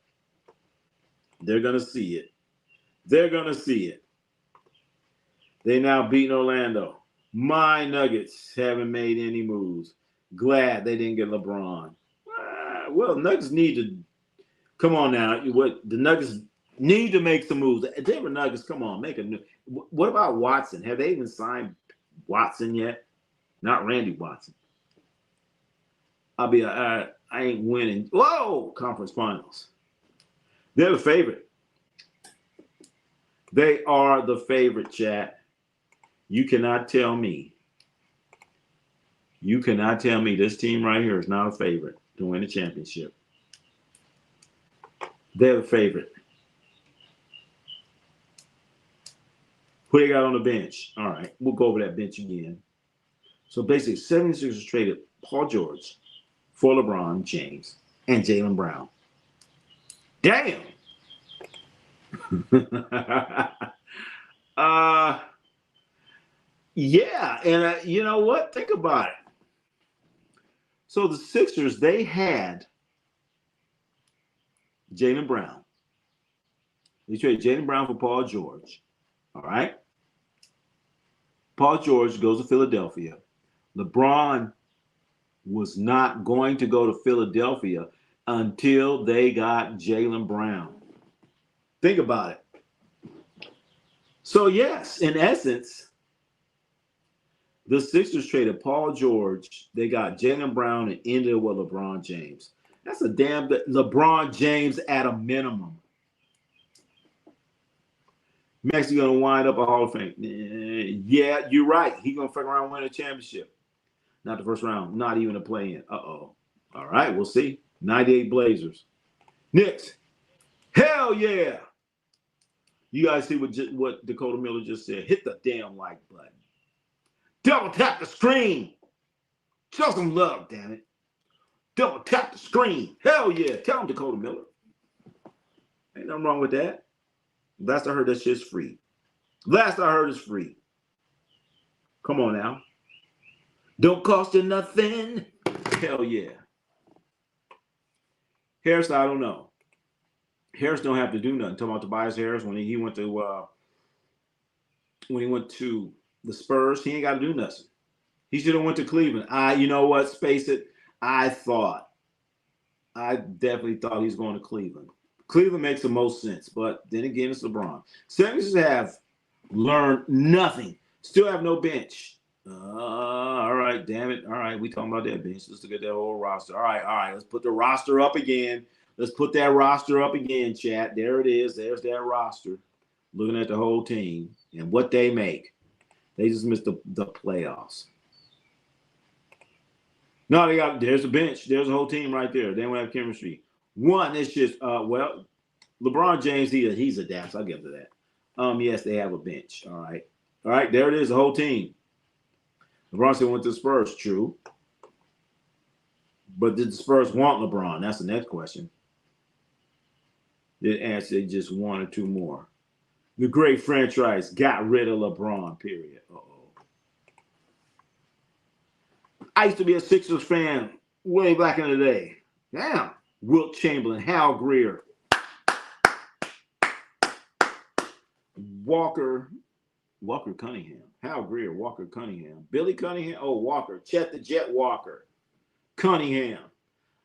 S1: They're going to see it. They now beating Orlando. My Nuggets haven't made any moves. Glad they didn't get LeBron. Well, Nuggets need to come on now. The Nuggets need to make some moves. Denver Nuggets, come on, make a new. What about Watson? Have they even signed Watson yet? Not Randy Watson. I ain't winning. Whoa, conference finals. They're the favorite. They are the favorite, chat. You cannot tell me this team right here is not a favorite to win the championship. They're the favorite. Who they got on the bench? All right, we'll go over that bench again. So basically, 76ers traded Paul George for LeBron James and Jaylen Brown. Damn. Yeah, and you know what? Think about it. So the Sixers, they had Jaylen Brown. They traded Jaylen Brown for Paul George. All right. Paul George goes to Philadelphia. LeBron was not going to go to Philadelphia until they got Jaylen Brown. Think about it. So, yes, in essence, the Sixers traded Paul George. They got Jaylen Brown and ended with LeBron James. That's a damn LeBron James at a minimum. Maxey going to wind up a Hall of Fame. Yeah, you're right. He's going to fuck around and win a championship. Not the first round. Not even a play-in. Uh-oh. All right, we'll see. 98 Blazers. Knicks. Hell yeah. You guys see what Dakota Miller just said. Hit the damn like button. Double tap the screen. Show some love, damn it. Double tap the screen. Hell yeah. Tell him, Dakota Miller. Ain't nothing wrong with that. Last I heard, that shit's free. Last I heard, it's free. Come on now. Don't cost you nothing. Hell yeah. Harris, I don't know. Harris don't have to do nothing. Talking about Tobias Harris when he went to the Spurs, he ain't got to do nothing. He should have went to Cleveland. You know what? Space it. I definitely thought he was going to Cleveland. Cleveland makes the most sense, but then again, it's LeBron. 76ers have learned nothing. Still have no bench. All right, damn it. All right, we talking about that bench. Let's look at that whole roster. All right. Let's put the roster up again. Let's put that roster up again, chat. There it is. There's that roster. Looking at the whole team and what they make. They just missed the playoffs. No, there's a bench. There's a whole team right there. They don't have chemistry. One, it's just, LeBron James, he's a dash. I'll give to that. Yes, they have a bench. All right, there it is, the whole team. LeBron still went to the Spurs, true. But did the Spurs want LeBron? That's the next question. The answer, they just one or two more. The great franchise got rid of LeBron, period. I used to be a Sixers fan way back in the day. Damn. Wilt Chamberlain, Hal Greer, Walker Cunningham, Hal Greer, Walker Cunningham, Billy Cunningham, Walker, Chet the Jet Walker, Cunningham.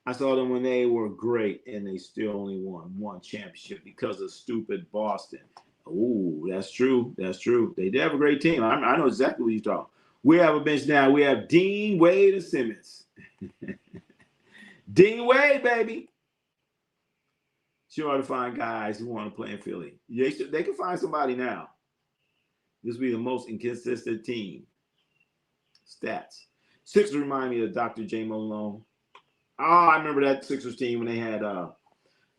S1: I saw them when they were great, and they still only won one championship because of stupid Boston. Oh, that's true. That's true. They did have a great team. I know exactly what you're talking. We have a bench now. We have Dean, Wade, and Simmons. Dean Wade, baby. Sure to find guys who want to play in Philly. They can find somebody now. This will be the most inconsistent team. Stats. Sixers remind me of Dr. J. Malone. I remember that Sixers team when they had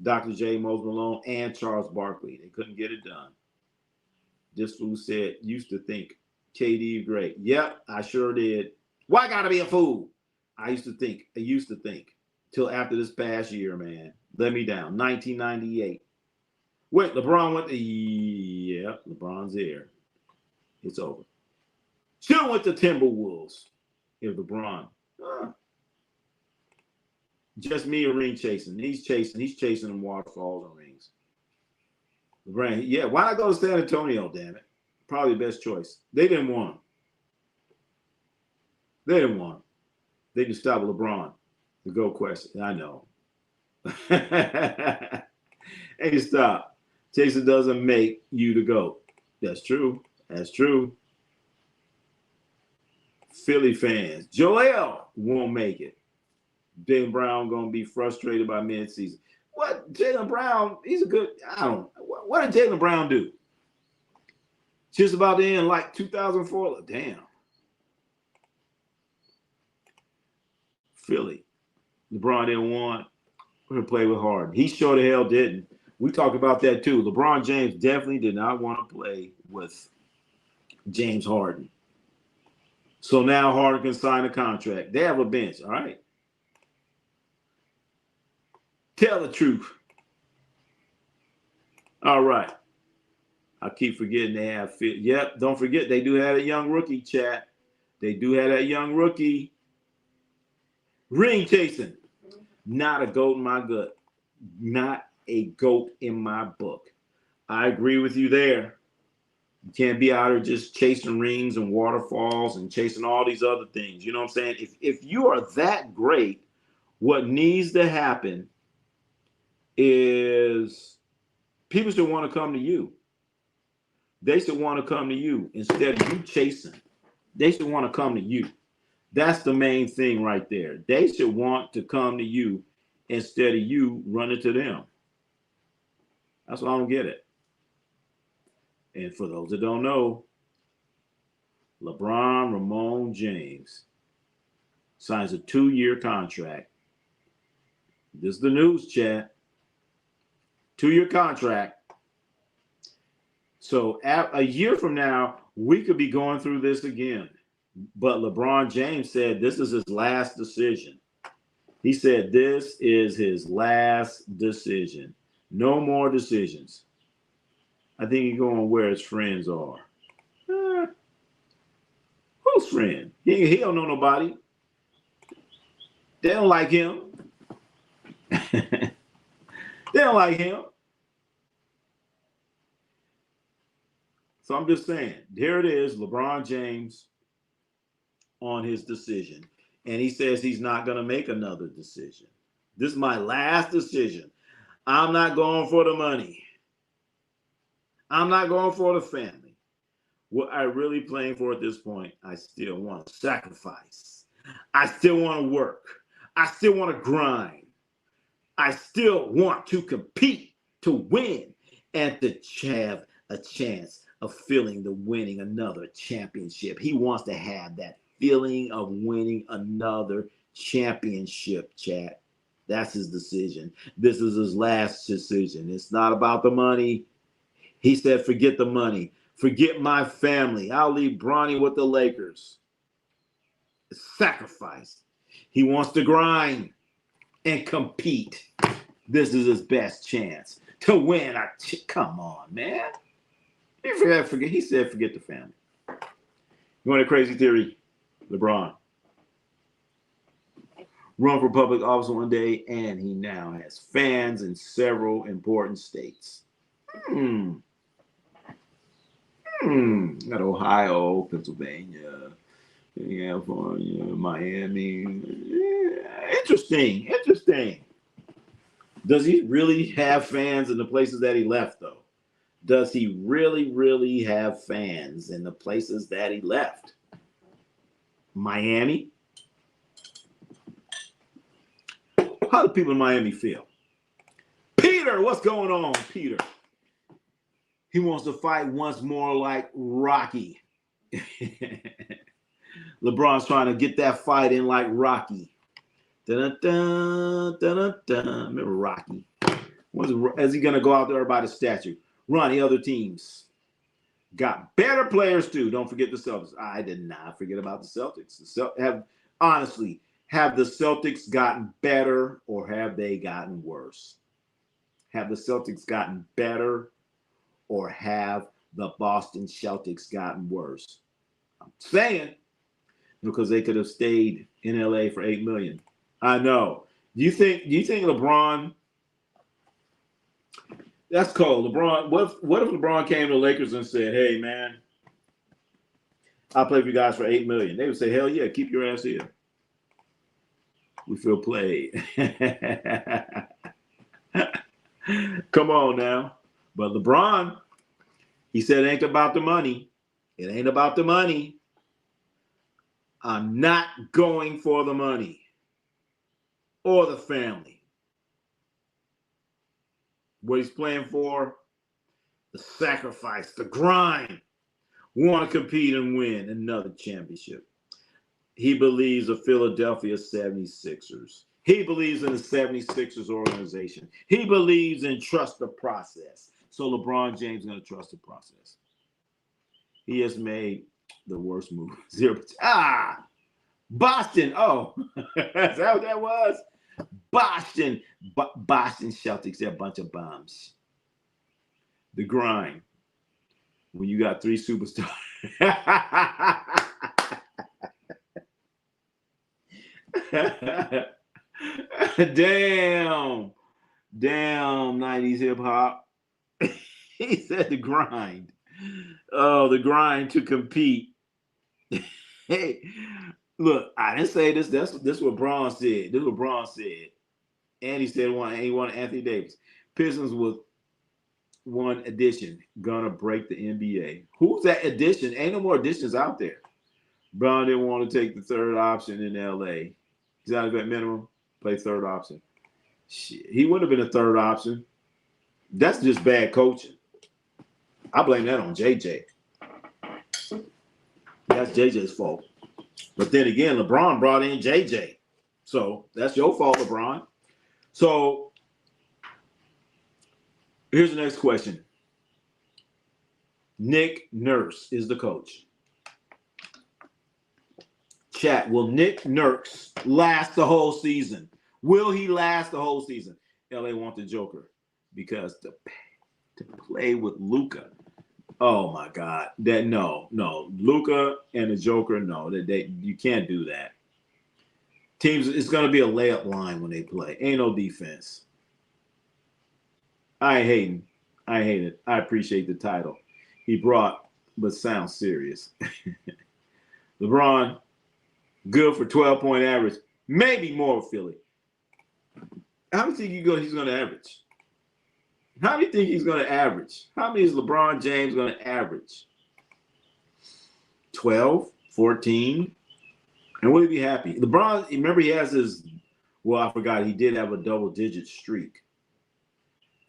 S1: Dr. J. Malone and Charles Barkley. They couldn't get it done. This fool said, used to think KD great. Yep, I sure did. Why gotta be a fool? I used to think. Till after this past year, man. Let me down. 1998. Wait, LeBron went to... Yeah, LeBron's there. It's over. Still went to Timberwolves. If LeBron... Just me a ring chasing. He's chasing them waterfalls and rings. LeBron, yeah, why not go to San Antonio, damn it? Probably the best choice. They didn't want him. They just stopped LeBron. The GOAT question. I know. Hey, stop. Jason doesn't make you the GOAT. That's true. Philly fans. Joel won't make it. Jaylen Brown going to be frustrated by mid-season. What? Jaylen Brown, he's a good, what did Jaylen Brown do? Just about to end like 2004. Damn. Philly. LeBron didn't want to play with Harden. He sure the hell didn't. We talked about that too. LeBron James definitely did not want to play with James Harden. So now Harden can sign a contract. They have a bench, all right? Tell the truth. All right. I keep forgetting they have fit. Yep, don't forget they do have a young rookie, chat. They do have that young rookie. Ring chasing. Not a GOAT in my gut. Not a GOAT in my book. I agree with you there. You can't be out there just chasing rings and waterfalls and chasing all these other things. You know what I'm saying? If you are that great, what needs to happen is people should want to come to you. They should want to come to you instead of you chasing. They should want to come to you. That's the main thing right there. They should want to come to you instead of you running to them. That's why I don't get it. And for those that don't know, LeBron Ramon James signs a 2-year contract. This is the news, chat. 2-year contract. So a year from now, we could be going through this again. But LeBron James said this is his last decision. He said this is his last decision. No more decisions. I think he's going where his friends are. Who's friend? He don't know nobody. They don't like him. They don't like him. So I'm just saying, here it is, LeBron James on his decision. And he says he's not going to make another decision. This is my last decision. I'm not going for the money. I'm not going for the family. What I really playing for at this point, I still want to sacrifice. I still want to work. I still want to grind. I still want to compete to win and to have a chance of feeling the winning another championship. He wants to have that feeling of winning another championship, chat. That's his decision. This is his last decision. It's not about the money. He said, forget the money. Forget my family. I'll leave Ronnie with the Lakers. Sacrifice. He wants to grind and compete. This is his best chance to win. Come on, man. He said, forget the family. You want a crazy theory? LeBron. Run for public office one day, and he now has fans in several important states. Got Ohio, Pennsylvania, California, Miami. Interesting. Does he really have fans in the places that he left, though? Does he really have fans in the places that he left? Miami? How do people in Miami feel? Peter, what's going on, Peter? He wants to fight once more like Rocky. LeBron's trying to get that fight in like Rocky. Dun-dun-dun, dun-dun-dun. Remember Rocky? Is he going to go out there by the statue? Ronnie, other teams got better players too. Don't forget the Celtics. I did not forget about the Celtics. Have the Celtics gotten better or have they gotten worse? Have the Celtics gotten better or have the Boston Celtics gotten worse? I'm saying because they could have stayed in LA for $8 million. I know. Do you think LeBron? That's cold. LeBron. What if LeBron came to the Lakers and said, "Hey, man, I'll play for you guys for $8 million"? They would say, "Hell yeah, keep your ass here. We feel played." Come on now. But LeBron, he said it ain't about the money. It ain't about the money. I'm not going for the money or the family. What he's playing for, the sacrifice, the grind. Want to compete and win another championship. He believes the Philadelphia 76ers. He believes in the 76ers organization. He believes in trust the process. So LeBron James is going to trust the process. He has made the worst move. Boston. Oh, is that what that was? Boston Celtics. They're a bunch of bums. The grind. When you got three superstars. Damn, 90s hip hop. He said the grind. Oh, the grind to compete. Hey, look, I didn't say this. This what Braun said. This is what Braun said. And he said he wanted Anthony Davis. Pistons with one addition gonna break the NBA. Who's that addition? Ain't no more additions out there. Braun didn't want to take the third option in LA. He's out of that minimum. Play third option. Shit, he wouldn't have been a third option. That's just bad coaching. I blame that on JJ. That's JJ's fault. But then again, LeBron brought in JJ. So that's your fault, LeBron. So here's the next question. Nick Nurse is the coach. Chat, will Nick Nurse last the whole season? Will he last the whole season? LA want the Joker because to play with Luka. Oh my God! No, Luka and the Joker. No, you can't do that. Teams, it's gonna be a layup line when they play. Ain't no defense. I ain't hating. I hate it. I appreciate the title he brought, but sounds serious. LeBron, good for 12-point average, maybe more with Philly. How many think he's going to average? How many think he's going to average? How many is LeBron James going to average? 12, 14. And would he be happy? LeBron, remember he has his, well, I forgot, he did have a double-digit streak.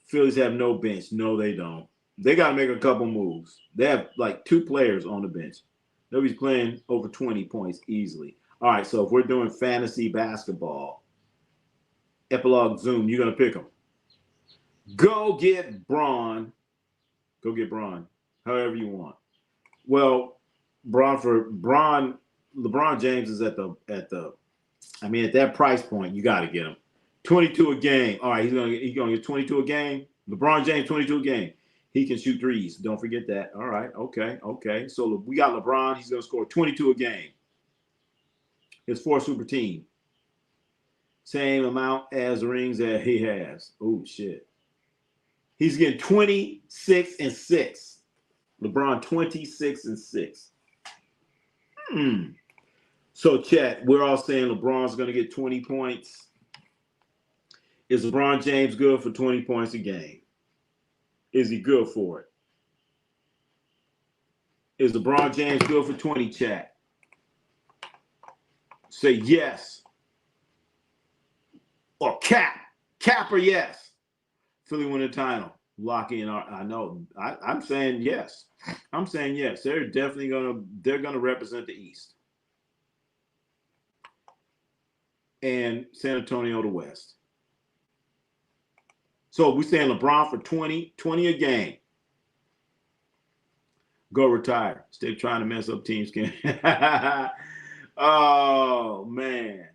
S1: Phillies have no bench. No, they don't. They got to make a couple moves. They have like 2 players on the bench. Nobody's playing over 20 points easily. All right, so if we're doing fantasy basketball, epilogue Zoom, you're going to pick them. Go get Braun. Go get Braun, however you want. Well, LeBron James is at that price point, you got to get him. 22 a game. All right, he's gonna get 22 a game. LeBron James, 22 a game. He can shoot threes. Don't forget that. All right, okay. So we got LeBron. He's gonna score 22 a game. His 4 super team. Same amount as rings that he has. Oh shit. He's getting 26 and 6. LeBron 26 and 6. So chat, we're all saying LeBron's gonna get 20 points. Is LeBron James good for 20 points a game? Is he good for it? Is LeBron James good for 20, chat? Say yes. Or cap. Cap or yes. Philly win the title. Lock in. I know. I'm saying yes. I'm saying yes. They're definitely gonna represent the East. And San Antonio the West. So we're saying LeBron for 20 a game. Go retire. Stay trying to mess up teams. Oh, man.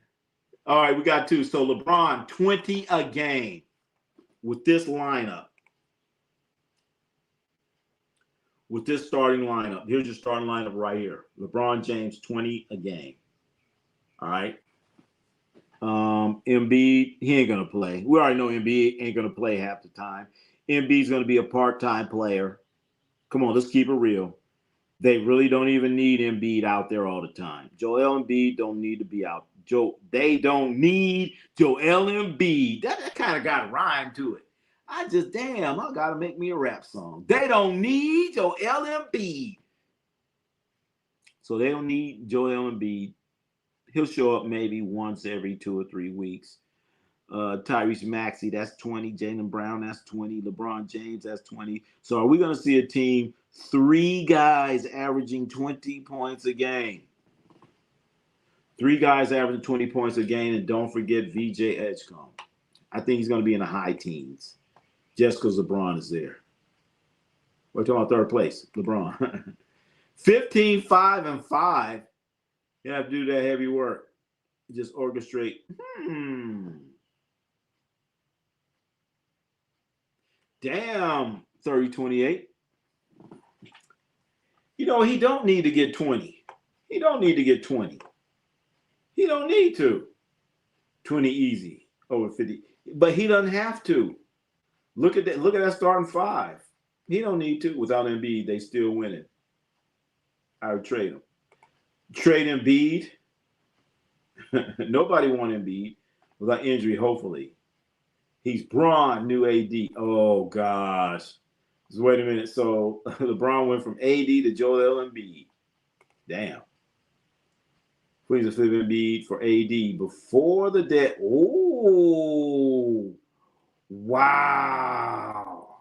S1: All right, we got 2. So LeBron, 20 a game with this lineup. With this starting lineup. Here's your starting lineup right here. LeBron James, 20 a game. All right. Embiid, he ain't going to play. We already know Embiid ain't going to play half the time. Embiid's going to be a part-time player. Come on, let's keep it real. They really don't even need Embiid out there all the time. Joel Embiid don't need to be out. They don't need Joel Embiid. That kind of got a rhyme to it. I got to make me a rap song. They don't need Joel Embiid. So they don't need Joel Embiid. He'll show up maybe once every 2 or 3 weeks. Tyrese Maxey, that's 20. Jaylen Brown, that's 20. LeBron James, that's 20. So are we going to see a team, 3 guys averaging 20 points a game? 3 guys averaging 20 points a game, and don't forget VJ Edgecombe. I think he's going to be in the high teens just because LeBron is there. We're talking about 3rd place, LeBron. 15, 5, and 5. You have to do that heavy work. Just orchestrate. Damn, 30-28. He don't need to get 20. He don't need to get 20. He don't need to. 20 easy, over 50. But he doesn't have to. Look at that starting 5. He don't need to. Without Embiid, they still winning. I would trade him. Trade Embiid. Nobody want Embiid without injury, hopefully. He's Braun, new AD. Oh, gosh. Just wait a minute. So LeBron went from AD to Joel Embiid. Damn. Queens of Flip Embiid for AD before the dead. Oh, wow.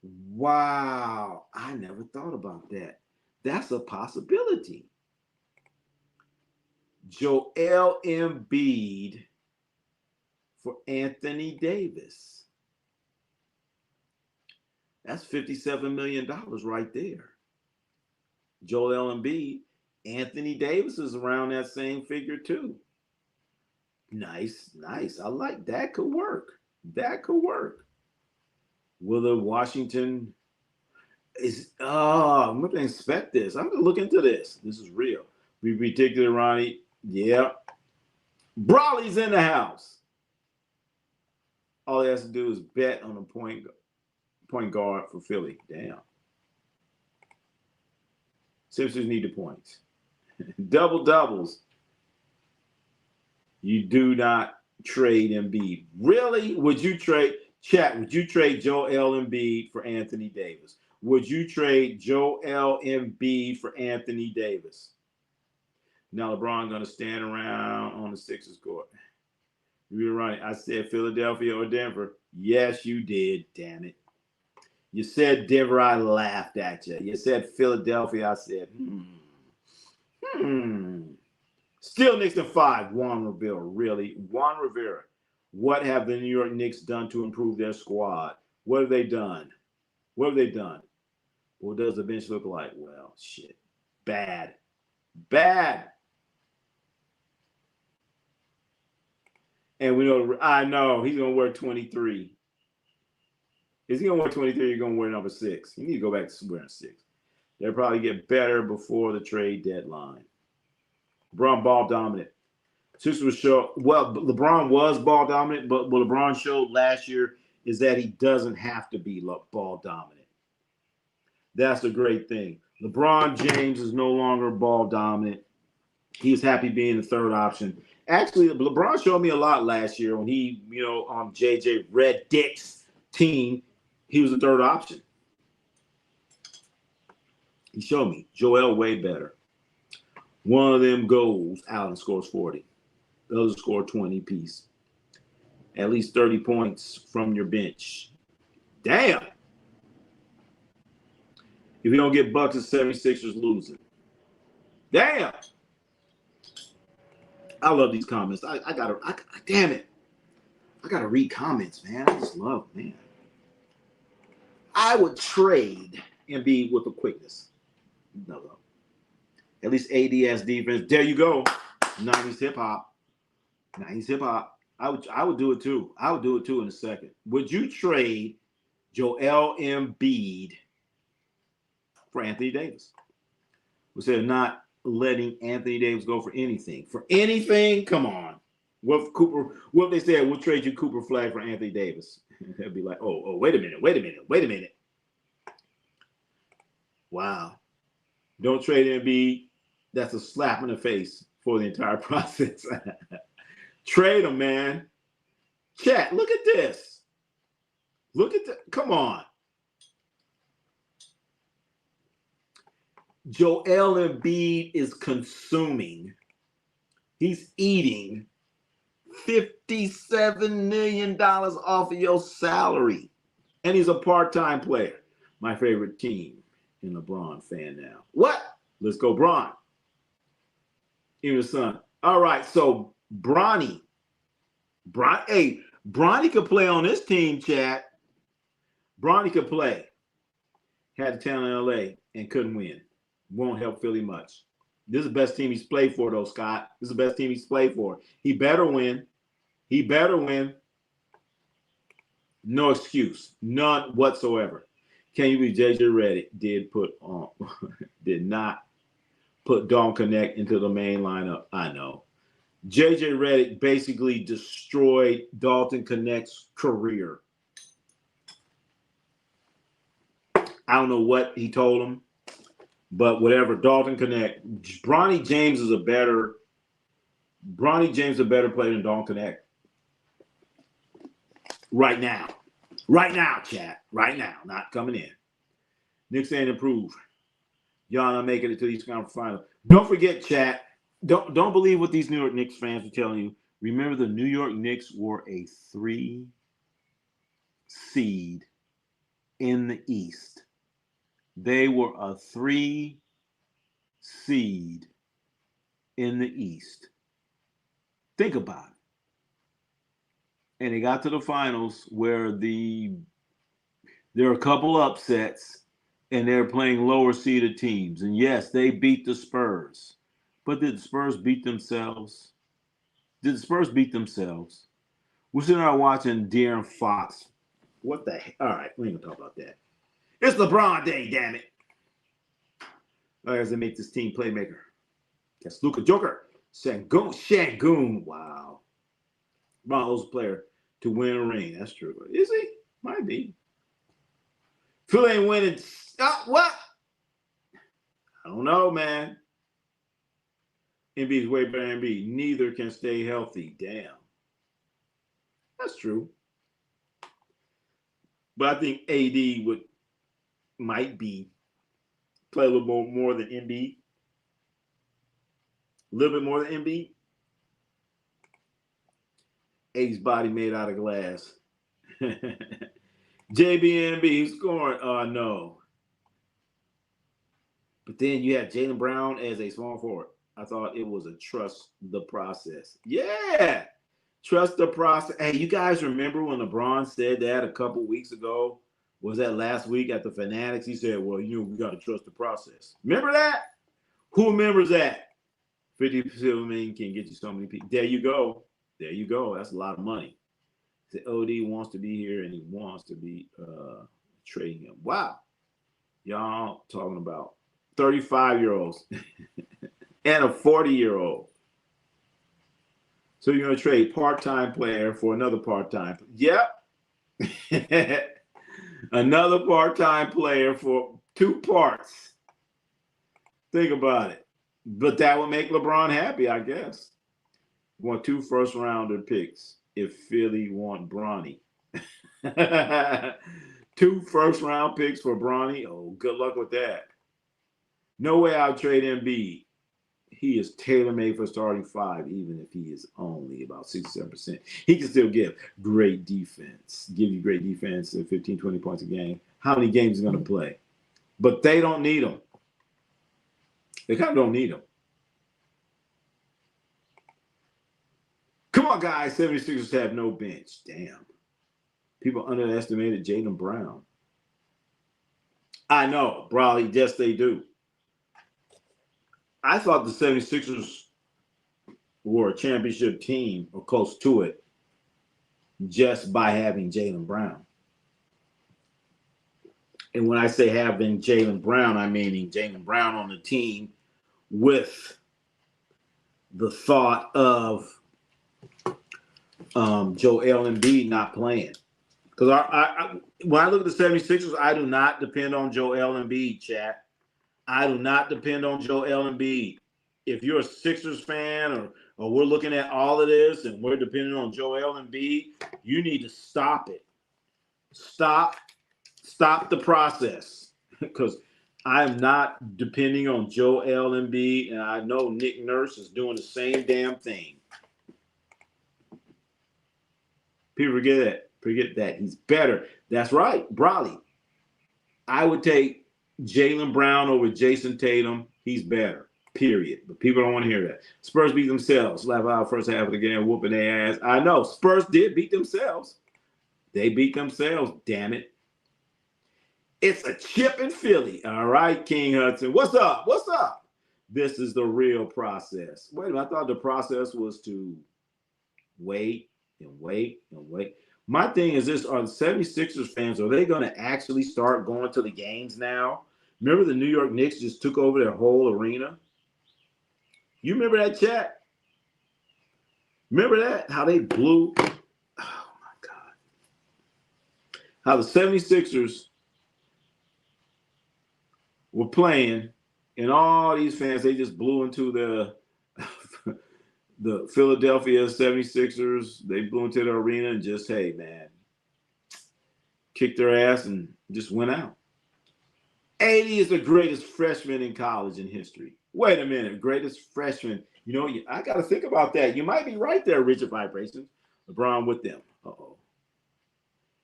S1: Wow. I never thought about that. That's a possibility. Joel Embiid for Anthony Davis. That's $57 million right there. Joel Embiid. Anthony Davis is around that same figure too. Nice, nice. I like that. Could work. That could work. Will the Washington is I'm gonna inspect this. I'm gonna look into this. This is real. We predicted Ronnie. Yeah. Brawley's in the house. All he has to do is bet on a point guard for Philly. Damn. Sixers need the points. Double doubles. You do not trade Embiid. Really? Would you trade chat? Would you trade Joel Embiid for Anthony Davis? Would you trade Joel Embiid for Anthony Davis? Now LeBron gonna stand around on the Sixers court. You're right. I said Philadelphia or Denver. Yes, you did. Damn it. You said Denver. I laughed at you. You said Philadelphia. I said, Still Knicks in 5. Juan Rivera. Really? Juan Rivera. What have the New York Knicks done to improve their squad? What have they done? What have they done? What does the bench look like? Well, shit. Bad. Bad. And we know, I know, he's going to wear 23. Is he going to wear 23 or you're going to wear number 6? You need to go back to wearing 6. They'll probably get better before the trade deadline. LeBron ball dominant. LeBron was ball dominant, but what LeBron showed last year is that he doesn't have to be ball dominant. That's a great thing. LeBron James is no longer ball dominant. He's happy being the third option. Actually, LeBron showed me a lot last year when he, on JJ Redick's team, he was the third option. He showed me. Joel way better. One of them goes out and scores 40. The other score 20 piece. At least 30 points from your bench. Damn. If you don't get Bucks, the 76ers losing. Damn. I love these comments. I damn it. I gotta read comments, man. I just love, man. I would trade Embiid with the quickness. No. At least AD has defense. There you go. 90s hip hop. 90s hip hop. I would do it too. I would do it too in a second. Would you trade Joel Embiid for Anthony Davis? We said not letting Anthony Davis go for anything. For anything? Come on. What if they said we'll trade you Cooper Flag for Anthony Davis? They'd be like, oh, wait a minute. Wow. Don't trade Embiid. That's a slap in the face for the entire process. Trade him, man. Chat, look at this. Come on. Joel Embiid is consuming. He's eating $57 million off of your salary. And he's a part-time player. My favorite team. And LeBron fan now. What? Let's go, Bron. Even the son. All right, so Bronny. Bronny could play on this team, chat. Bronny could play. Had the talent in LA and couldn't win. Won't help Philly much. This is the best team he's played for, though, Scott. This is the best team he's played for. He better win. No excuse. None whatsoever. Can you be JJ Redick did not put Dalton Connect into the main lineup? I know. JJ Redick basically destroyed Dalton Connect's career. I don't know what he told him, but whatever. Dalton Connect. Bronny James is a better player than Dalton Connect. Right now. Right now, chat. Right now. Not coming in. Knicks ain't improve. Y'all not making it to these conference finals. Don't forget, chat. Don't believe what these New York Knicks fans are telling you. Remember, the New York Knicks were a 3 seed in the East. They were a 3 seed in the East. Think about it. And they got to the finals where there are a couple upsets and they're playing lower seeded teams. And yes, they beat the Spurs. But did the Spurs beat themselves? Did the Spurs beat themselves? We're sitting there watching De'Aaron Fox. What the heck? All right, we ain't gonna talk about that. It's LeBron Day, damn it. All right, as they make this team playmaker. That's Luka Joker. Shangoon. Wow. LeBron's player to win a ring. That's true. Is he? Might be. Phil ain't winning. What? I don't know, man. Embiid's way better than Embiid. Neither can stay healthy. Damn. That's true. But I think AD might be play a little more than Embiid. A little bit more than Embiid. AD's body made out of glass. JBNB, he's scoring. No. But then you have Jaylen Brown as a small forward. I thought it was a trust the process. Yeah. Trust the process. Hey, you guys remember when LeBron said that a couple weeks ago? Was that last week at the Fanatics? He said, well, we got to trust the process. Remember that? Who remembers that? 50% million can get you so many people. There you go. There you go. That's a lot of money. The OD wants to be here and he wants to be trading him. Wow. Y'all talking about 35-year-olds and a 40-year-old. So you're going to trade part-time player for another part-time. Yep. Another part-time player for 2 parts. Think about it. But that would make LeBron happy, I guess. Want 2 first-rounder picks if Philly want Bronny. 2 first-round picks for Bronny. Oh, good luck with that. No way I'll trade Embiid. He is tailor-made for starting 5, even if he is only about 67%. He can still give great defense, give you great defense at 15, 20 points a game. How many games is he going to play? But they don't need him. They kind of don't need him. Come on, guys. 76ers have no bench. Damn. People underestimated Jaylen Brown. I know, probably. Yes, they do. I thought the 76ers were a championship team or close to it just by having Jaylen Brown. And when I say having Jaylen Brown, I mean Jaylen Brown on the team with the thought of Joel Embiid not playing. Because when I look at the 76ers, I do not depend on Joel Embiid, chat. I do not depend on Joel Embiid. If you're a Sixers fan or we're looking at all of this and we're depending on Joel Embiid, you need to stop it. Stop the process. Because I'm not depending on Joel Embiid, and I know Nick Nurse is doing the same damn thing. People forget that. He's better. That's right, Brawley. I would take Jaylen Brown over Jason Tatum. He's better, period. But people don't want to hear that. Spurs beat themselves. Laugh out first half of the game, whooping their ass. I know. Spurs did beat themselves. They beat themselves, damn it. It's a chip in Philly. All right, King Hudson. What's up? What's up? This is the real process. Wait a minute. I thought the process was to wait and wait and wait. My thing is this, are the 76ers fans, are they going to actually start going to the games now? Remember the New York Knicks just took over their whole arena? You remember that, chat? Remember that? How they blew? Oh, my God. How the 76ers were playing, and all these fans, they just blew into the Philadelphia 76ers. They blew into the arena and just, hey, man, kicked their ass and just went out. 80 is the greatest freshman in college in history. Wait a minute, greatest freshman. You know, I got to think about that. You might be right there, Richard Vibrations. LeBron with them. Uh-oh.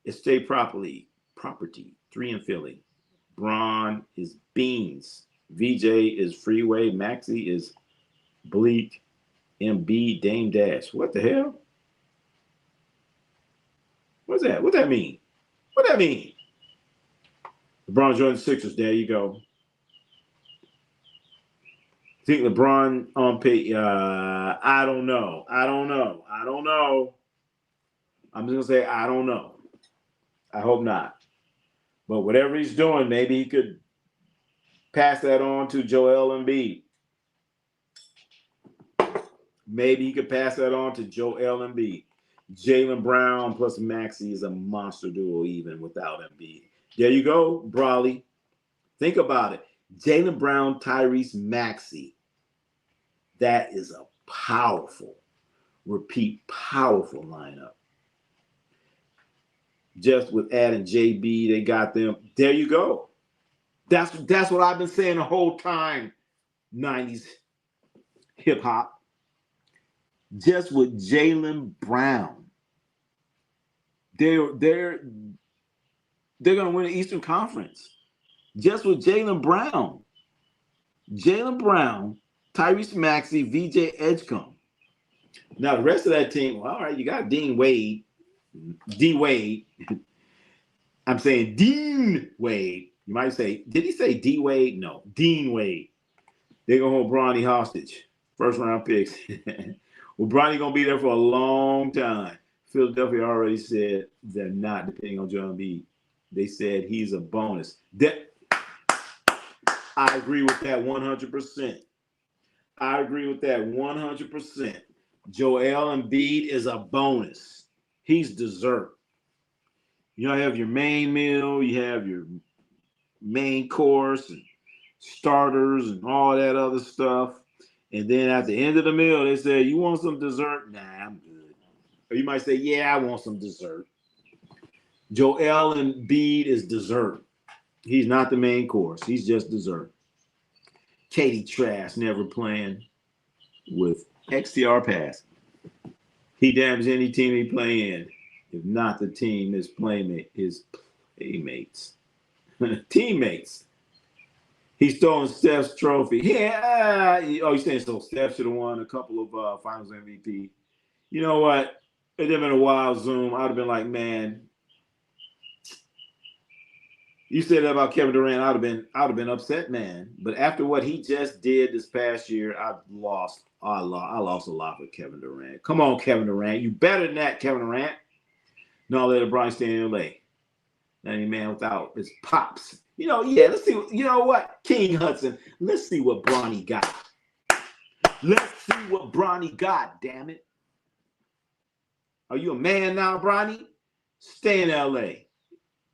S1: It's State Property. 3 in Philly. Bron is Beans. VJ is Freeway. Maxie is Bleak. MB Dame Dash. What the hell? What's that? What that mean? What that mean? LeBron joined the Sixers. There you go. Think LeBron on pay? I don't know. I don't know. I don't know. I'm just gonna say I don't know. I hope not. But whatever he's doing, maybe he could pass that on to Joel Embiid. Maybe he could pass that on to Joel Embiid. Jaylen Brown plus Maxey is a monster duo even without Embiid. There you go, Brawley. Think about it. Jaylen Brown, Tyrese Maxey. That is a powerful, powerful lineup. Just with adding JB, they got them. There you go. That's what I've been saying the whole time. 90s hip hop. Just with Jaylen Brown. They're going to win the Eastern Conference. Just with Jaylen Brown. Jaylen Brown, Tyrese Maxey, VJ Edgecombe. Now, the rest of that team, well, all right, you got D Wade. I'm saying Dean Wade. You might say, did he say D Wade? No, Dean Wade. They're going to hold Bronny hostage. First round picks. Well, Bronny going to be there for a long time. Philadelphia already said they're not depending on Joel Embiid. They said he's a bonus. I agree with that 100%. I agree with that 100%. Joel Embiid is a bonus. He's dessert. You have your main meal, you have your main course and starters and all that other stuff. And then at the end of the meal, they say, you want some dessert? Nah, I'm good. Or you might say, yeah, I want some dessert. Joel Embiid is dessert. He's not the main course. He's just dessert. Katie Trask never playing with XTR pass. He damns any team he play in. If not the team, his playmates. Teammates. He's throwing Steph's trophy. Yeah. He's saying so Steph should have won a couple of finals MVP. You know what? It'd have been a wild Zoom. I'd have been like, man, you said that about Kevin Durant, I'd have been upset, man. But after what he just did this past year, I lost a lot with Kevin Durant. Come on, Kevin Durant. You better than that, Kevin Durant. No, let LeBron stay in LA. Not any man without his pops. Let's see. You know what? King Hudson, let's see what Bronny got. Let's see what Bronny got, damn it. Are you a man now, Bronny? Stay in LA.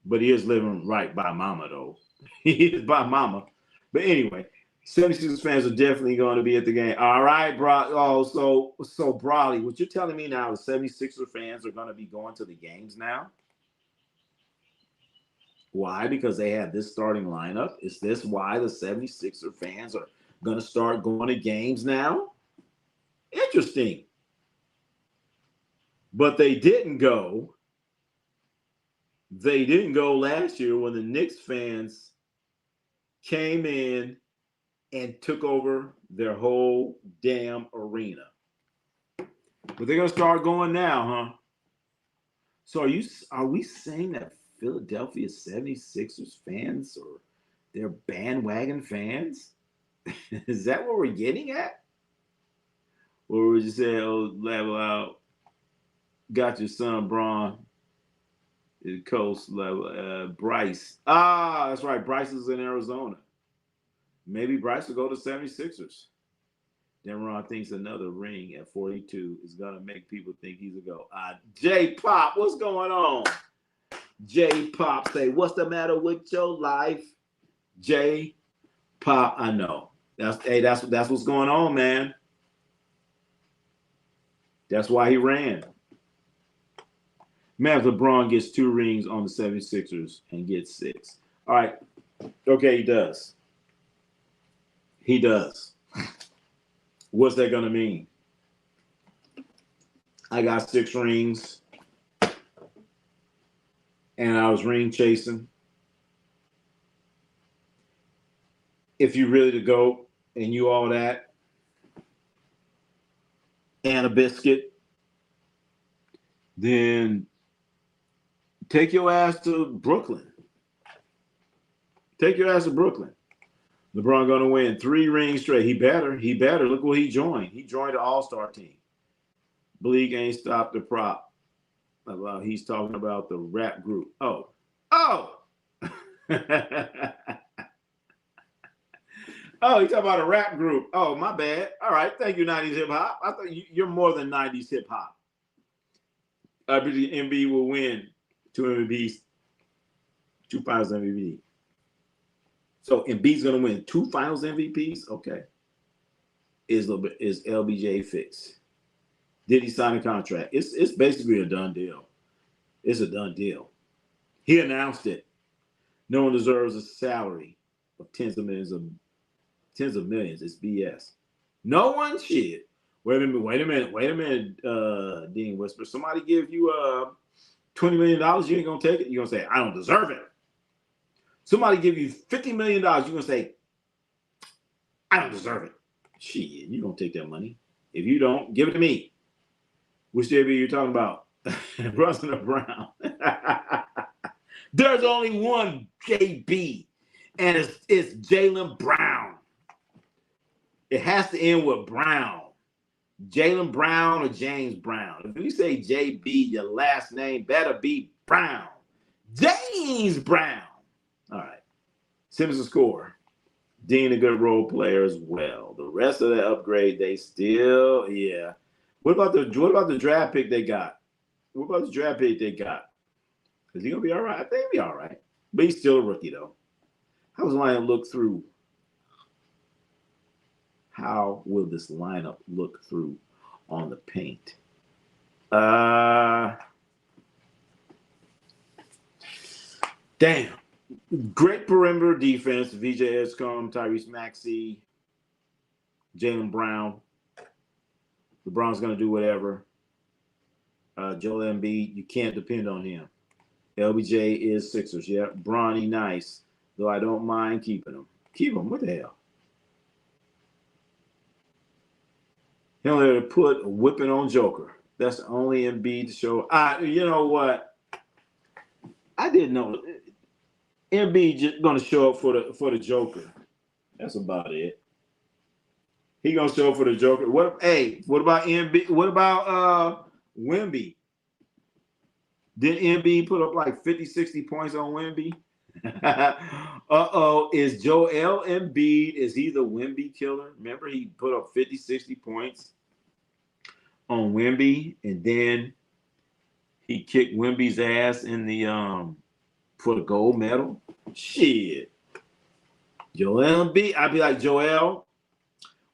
S1: But he is living right by mama, though. He is by mama. But anyway, 76ers fans are definitely going to be at the game. All right, bro. Oh, so Brawley, what you're telling me now is 76ers fans are going to be going to the games now? Why? Because they have this starting lineup? Is this why the 76er fans are going to start going to games now? Interesting. But they didn't go. They didn't go last year when the Knicks fans came in and took over their whole damn arena. But they're going to start going now, huh? So are we saying that Philadelphia 76ers fans or they're bandwagon fans? Is that what we're getting at? Or we just say, oh, level out, got your son, Braun. Coast level, Bryce. That's right. Bryce is in Arizona. Maybe Bryce will go to 76ers. Then Ron thinks another ring at 42 is going to make people think he's a go. J-Pop, what's going on? J-Pop say, what's the matter with your life? J-Pop, I know. That's what's going on, man. That's why he ran. Man, if LeBron gets 2 rings on the 76ers and gets 6. All right. Okay, he does. He does. What's that going to mean? I got 6 rings, and I was ring chasing. If you really the GOAT and you all that, and a biscuit, then take your ass to Brooklyn. Take your ass to Brooklyn. LeBron going to win 3 rings straight. He better. He better. Look what he joined. He joined the All-Star team. Bleak ain't stopped the prop. Well, he's talking about the rap group. Oh. Oh, he's talking about a rap group. Oh, my bad. All right. Thank you, 90s hip hop. I thought you're more than 90s hip hop. I believe MB will win 2 MVPs, 2 Finals MVP. So Embiid's going to win 2 Finals MVPs? Okay. Is LBJ fixed? Did he sign a contract? It's basically a done deal. It's a done deal. He announced it. No one deserves a salary of tens of millions. It's BS. No one shit. Wait a minute, Dean Whisper. Somebody give you $20 million, you ain't gonna take it? You're gonna say, I don't deserve it. Somebody give you $50 million, you're gonna say, I don't deserve it. Shit, you're gonna take that money. If you don't, give it to me. Which JB you're talking about? Brunson or Brown? There's only one JB, and it's Jaylen Brown. It has to end with Brown. Jaylen Brown or James Brown. If you say JB, your last name better be Brown. James Brown. All right. Simmons a score. Dean a good role player as well. The rest of the upgrade, they still, yeah. What about the draft pick they got? What about the draft pick they got? Is he gonna be all right? I think he'll be all right. But he's still a rookie though. How does Lion look through? How will this lineup look through on the paint? Damn. Great perimeter defense. VJ Escom, Tyrese Maxey, Jaylen Brown. LeBron's going to do whatever. Joel Embiid, you can't depend on him. LBJ is Sixers. Yeah. Bronny, nice. Though I don't mind keeping him. Keep him. What the hell? He only put a whipping on Joker. That's the only Embiid to show. You know what? I didn't know. Embiid just gonna show up for the Joker. That's about it. He gonna show up for the Joker. What about Embiid? What about Wemby? Did Embiid put up like 50, 60 points on Wemby? Is Joel Embiid, is he the Wemby killer? Remember he put up 50, 60 points on Wemby, and then he kicked Wemby's ass in the for the gold medal? Shit. Joel Embiid, I'd be like, Joel,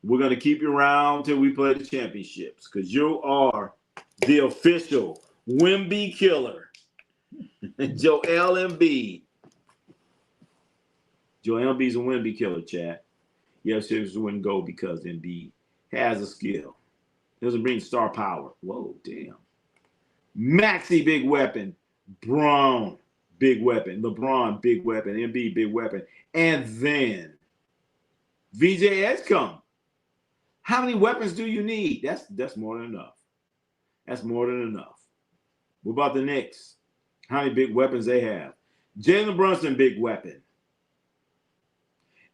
S1: we're gonna keep you around till we play the championships, because you are the official Wemby killer. Joel Embiid. Joel Embiid's a Wemby killer, Chad. Yes, Sixers wouldn't go because Embiid has a skill. Doesn't bring star power. Whoa, damn. Maxey, big weapon. Brown, big weapon. LeBron, big weapon. Embiid, big weapon. And then VJ has come. How many weapons do you need? That's more than enough. That's more than enough. What about the Knicks? How many big weapons they have? Jalen Brunson, big weapon.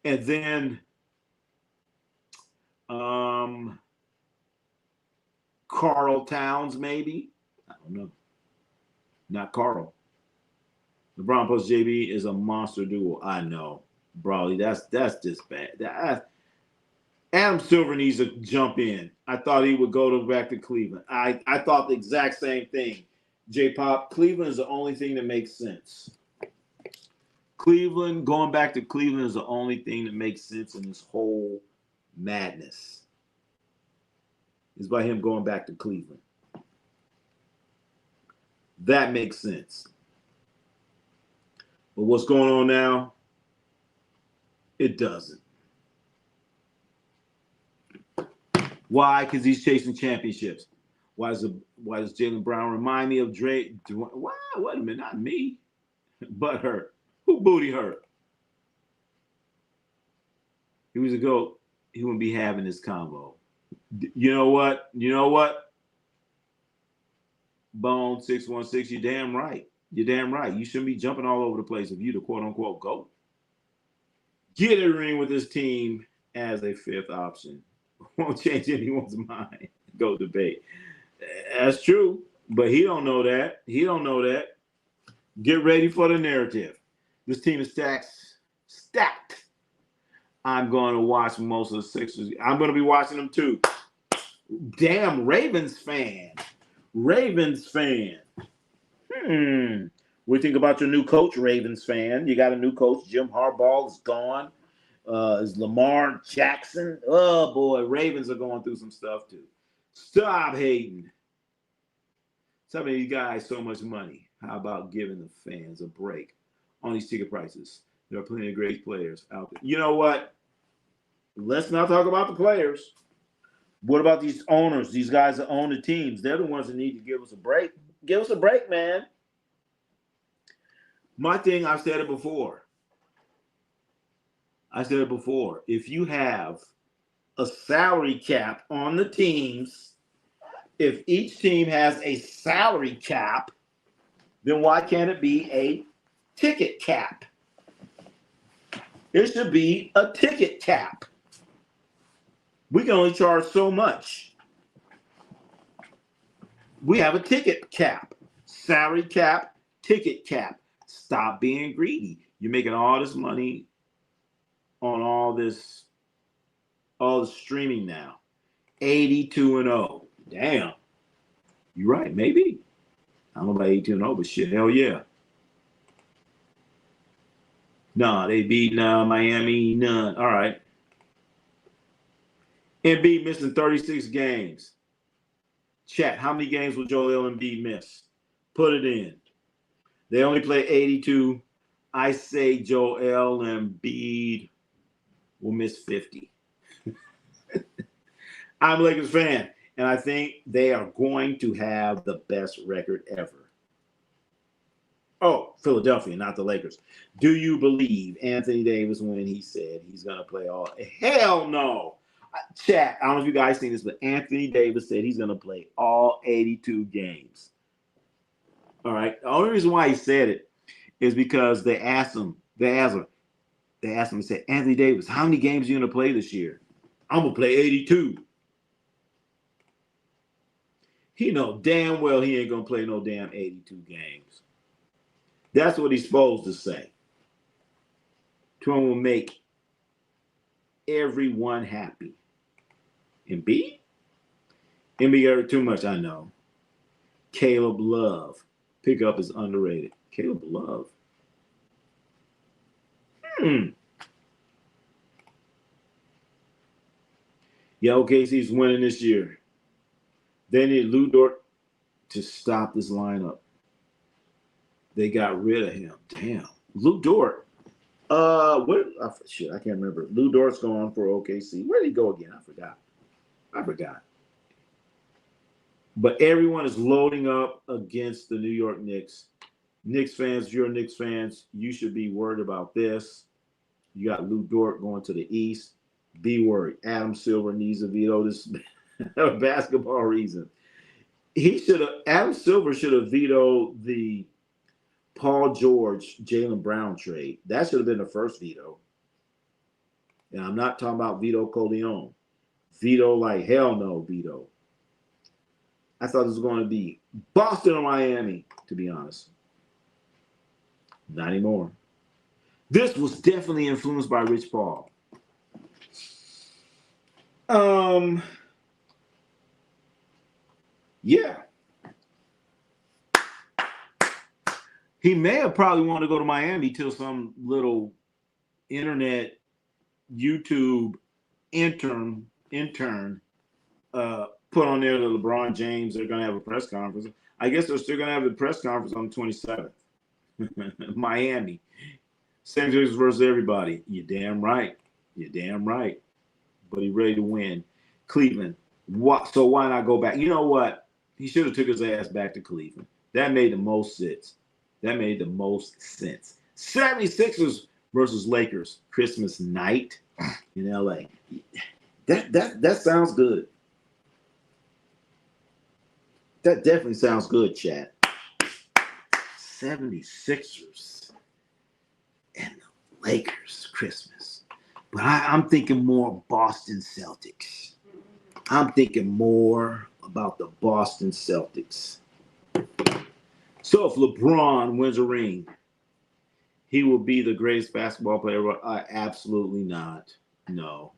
S1: And then Karl Towns, maybe. I don't know. Not Karl. LeBron plus JB is a monster duo. I know. Brawley, that's just bad. Adam Silver needs to jump in. I thought he would go back to Cleveland. I thought the exact same thing. J-Pop, Cleveland is the only thing that makes sense. Going back to Cleveland is the only thing that makes sense in this whole madness. It's by him going back to Cleveland. That makes sense. But what's going on now? It doesn't. Why? Because he's chasing championships. Why does Jaylen Brown remind me of Drake? Why? Wait a minute, not me. Butt hurt. Who booty hurt? He was a GOAT. He wouldn't be having this combo. You know what? Bone 616, you're damn right. You're damn right. You shouldn't be jumping all over the place if you're the quote-unquote GOAT. get a ring with this team as a fifth option. Won't change anyone's mind. Go debate. That's true, but he don't know that. He don't know that. Get ready for the narrative. This team is stacked. I'm going to watch most of the Sixers. I'm going to be watching them too. Damn, Ravens fan. Ravens fan. What do you think about your new coach, Ravens fan? You got a new coach. Jim Harbaugh is gone. Is Lamar Jackson? Oh, boy. Ravens are going through some stuff too. Stop hating. Some of these guys so much money. How about giving the fans a break on these ticket prices? There are plenty of great players out there. You know what? Let's not talk about the players. What about these owners, these guys that own the teams? They're the ones that need to give us a break. Give us a break, man. My thing, I've said it before. If you have a salary cap on the teams, if each team has a salary cap, then why can't it be a ticket cap? It should be a ticket cap. We can only charge so much. We have a ticket cap, salary cap, ticket cap. Stop being greedy. You're making all this money on all this streaming now. 82-0. Damn. You're right, maybe. I don't know about 82-0, but shit, hell yeah. Nah, they beat Miami, none. All right. Embiid missing 36 games. Chat, how many games will Joel Embiid miss? Put it in. They only play 82. I say Joel Embiid will miss 50. I'm a Lakers fan, and I think they are going to have the best record ever. Oh, Philadelphia, not the Lakers. Do you believe Anthony Davis when he said he's going to play all? Hell no. Chat, I don't know if you guys seen this, but Anthony Davis said he's going to play all 82 games. All right. The only reason why he said it is because they asked him, and said, Anthony Davis, how many games are you going to play this year? I'm going to play 82. He know damn well he ain't going to play no damn 82 games. That's what he's supposed to say. Trump will make everyone happy. Embiid hurt too much, I know. Caleb Love. Pickup is underrated. Caleb Love. Yeah, OKC's winning this year. They need Lou Dort to stop this lineup. They got rid of him. Damn. Lou Dort. I can't remember. Lou Dort's gone for OKC. Where did he go again? I forgot. But everyone is loading up against the New York Knicks. Knicks fans, if you're Knicks fans, you should be worried about this. You got Lou Dort going to the East. Be worried. Adam Silver needs to veto this for basketball reasons. Adam Silver should have vetoed the Paul George, Jaylen Brown trade. That should have been the first veto. And I'm not talking about Vito Corleone. Veto like hell no veto. I thought it was going to be Boston or Miami, to be honest. Not anymore. This was definitely influenced by Rich Paul. Yeah. He may have probably wanted to go to Miami till some little internet YouTube intern put on there that LeBron James are going to have a press conference. I guess they're still going to have the press conference on the 27th. Miami. St. Louis versus everybody. You're damn right. But he's ready to win. Cleveland. So why not go back? You know what? He should have took his ass back to Cleveland. That made the most sense. 76ers versus Lakers. Christmas night in LA. That sounds good. That definitely sounds good, chat. 76ers and the Lakers Christmas. But I'm thinking more Boston Celtics. I'm thinking more about the Boston Celtics. So if LeBron wins a ring, he will be the greatest basketball player. Absolutely not. No.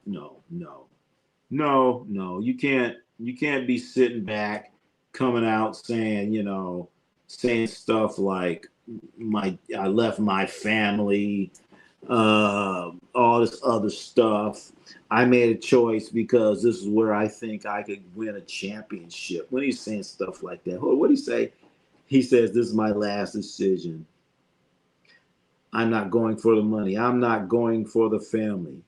S1: You can't be sitting back, coming out saying stuff like I left my family, all this other stuff. I made a choice because this is where I think I could win a championship. When he's saying stuff like that, what did he say? He says, "This is my last decision. I'm not going for the money. I'm not going for the family.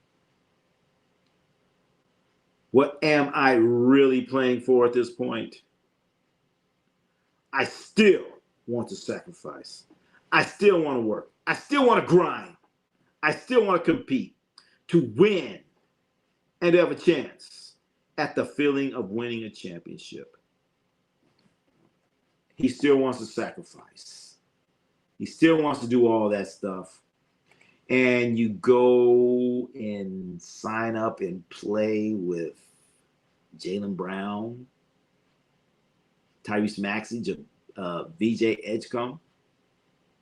S1: What am I really playing for at this point? I still want to sacrifice. I still want to work. I still want to grind. I still want to compete to win and have a chance at the feeling of winning a championship." He still wants to sacrifice. He still wants to do all that stuff. And you go and sign up and play with Jaylen Brown, Tyrese Maxey, VJ Edgecombe.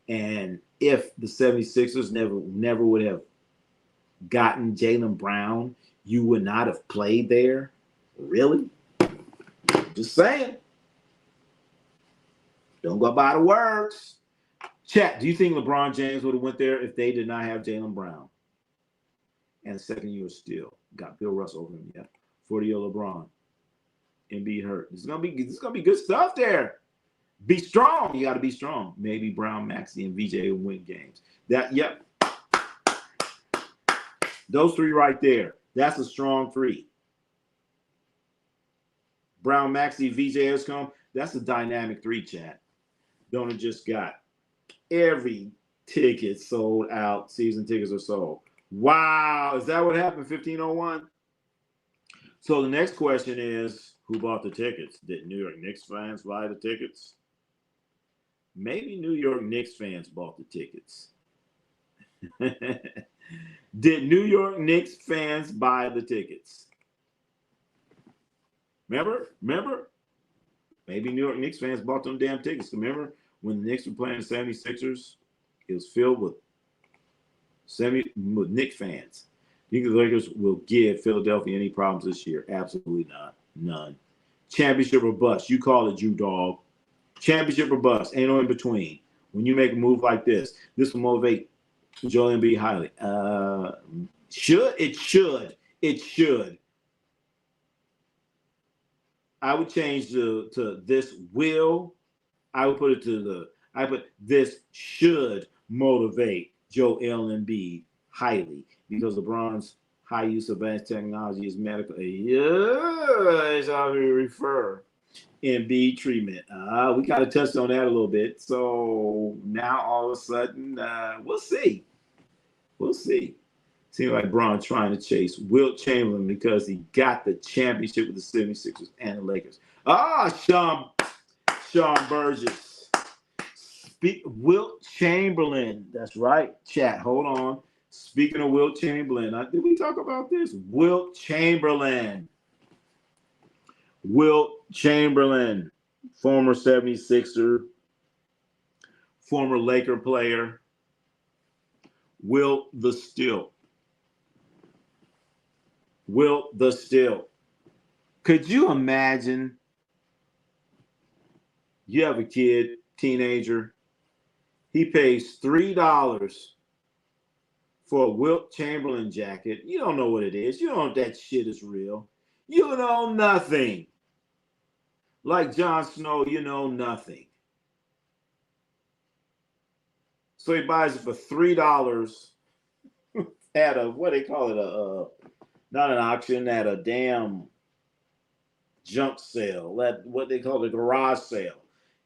S1: And if the 76ers never would have gotten Jaylen Brown, you would not have played there? Really? Just saying. Don't go by the words. Chat, do you think LeBron James would have went there if they did not have Jaylen Brown? And the second year still got Bill Russell over him. Yeah. 40-year LeBron. Embiid hurt. This is gonna be good stuff there. Be strong. You got to be strong. Maybe Brown, Maxey, and VJ will win games. Yep. Those three right there. That's a strong three. Brown, Maxey, VJ Edgecombe. That's a dynamic three, chat. Donut just got every ticket sold out. Season tickets are sold. Wow. Is that what happened? 1501? So the next question is, who bought the tickets? Did New York Knicks fans buy the tickets? Maybe New York Knicks fans bought the tickets. Did New York Knicks fans buy the tickets? Remember? Maybe New York Knicks fans bought them damn tickets. Remember when the Knicks were playing the 76ers? It was filled with Knicks fans. Do you think the Lakers will give Philadelphia any problems this year? Absolutely not. None. Championship or bust. You call it, you dog. Championship or bust. Ain't no in between. When you make a move like this will motivate Joel Embiid highly. It should. I would change to this will. I would put it this should motivate Joel Embiid highly because LeBron's high use of advanced technology is medical. Yes, I will refer Embiid treatment. We kind of touched on that a little bit. So now all of a sudden, we'll see. Seems like Bron trying to chase Wilt Chamberlain because he got the championship with the 76ers and the Lakers. Sean Burgess. Wilt Chamberlain. That's right. Chat, hold on. Speaking of Wilt Chamberlain, did we talk about this? Wilt Chamberlain, former 76er, former Laker player. Wilt the Still. Could you imagine you have a kid, teenager, he pays $3 for a Wilt Chamberlain jacket. You don't know what it is. You don't know if that shit is real. You know nothing. Like Jon Snow, you know nothing. So he buys it for $3 at a, what they call it, not an auction, at a damn junk sale, at what they call the garage sale.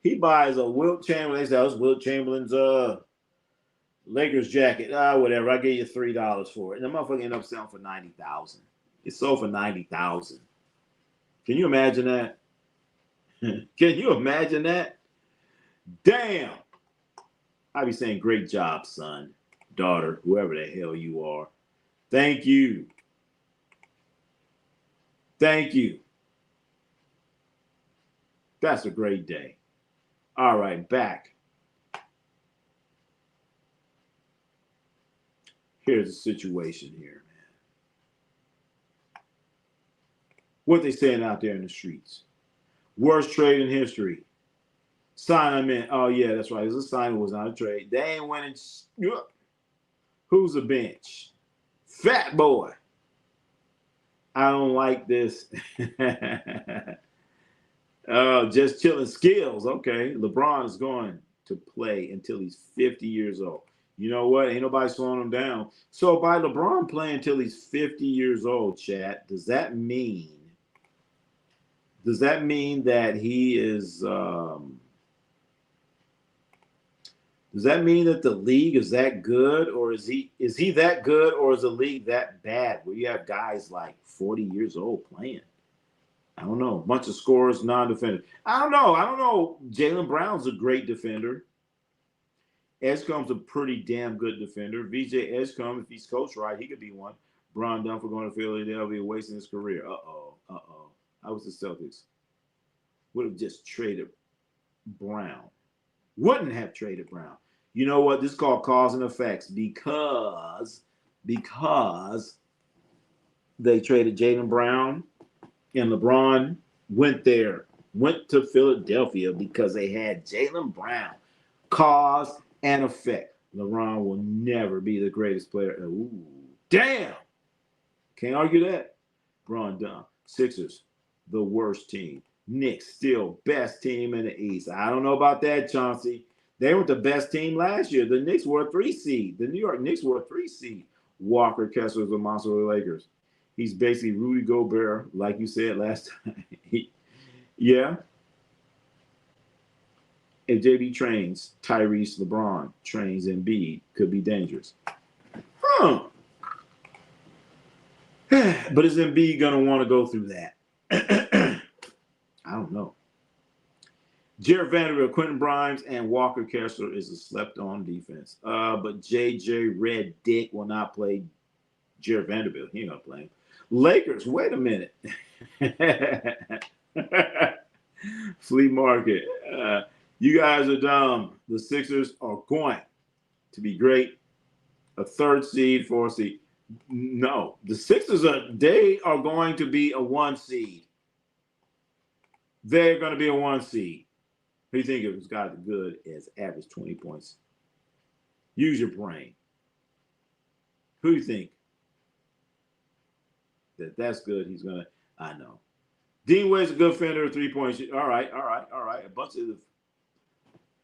S1: He buys a Wilt Chamberlain. They say, it's Wilt Chamberlain's Lakers jacket. Whatever. I gave you $3 for it. And the motherfucker ended up selling for $90,000. It sold for $90,000. Can you imagine that? Can you imagine that? Damn. I be saying, great job, son, daughter, whoever the hell you are. Thank you. Thank you. That's a great day. All right, back. Here's the situation here, man. What they saying out there in the streets? Worst trade in history. Sign them in. Oh, yeah, that's right. It was a sign. It was not a trade. They ain't winning. Who's the bench? Fat boy. I don't like this. Just chilling skills. Okay. LeBron is going to play until he's 50 years old. You know what? Ain't nobody slowing him down. So by LeBron playing until he's 50 years old, chat, does that mean that he is does that mean that the league is that good, or is he that good, or is the league that bad where you have guys like 40 years old playing? I don't know. A bunch of scorers, non-defenders. I don't know. Jaylen Brown's a great defender. Edgecombe's a pretty damn good defender. VJ Edgecombe, if he's coached right, he could be one. Bron Dunn for going to Philadelphia, wasting his career. I was the Celtics. Would have just traded Brown. Wouldn't have traded Brown. You know what? This is called cause and effects because they traded Jaylen Brown and LeBron went to Philadelphia because they had Jaylen Brown. Cause and effect. LeBron will never be the greatest player. Ooh, damn. Can't argue that. Bron Dunn. Sixers, the worst team. Knicks, still best team in the East. I don't know about that, Chauncey. They were the best team last year. The Knicks were a 3 seed. The New York Knicks were a 3 seed. Walker Kessler is a monster of the Lakers. He's basically Rudy Gobert, like you said last time. Yeah. If JB trains Tyrese, LeBron trains Embiid, could be dangerous. But is Embiid going to want to go through that? I don't know. Jared Vanderbilt, Quentin Grimes, and Walker Kessler is a slept-on defense. But JJ Red Dick will not play Jared Vanderbilt. He ain't going to play him. Lakers, wait a minute. Flea market. You guys are dumb. The Sixers are going to be great. A 3rd seed, 4th seed. No. The Sixers are going to be a 1 seed. They're going to be a 1 seed. Who do you think if it's got the good as average 20 points? Use your brain. Who do you think that's good? He's going to, I know. Dean Wade's a good fender, 3-point shooter. All right. A bunch of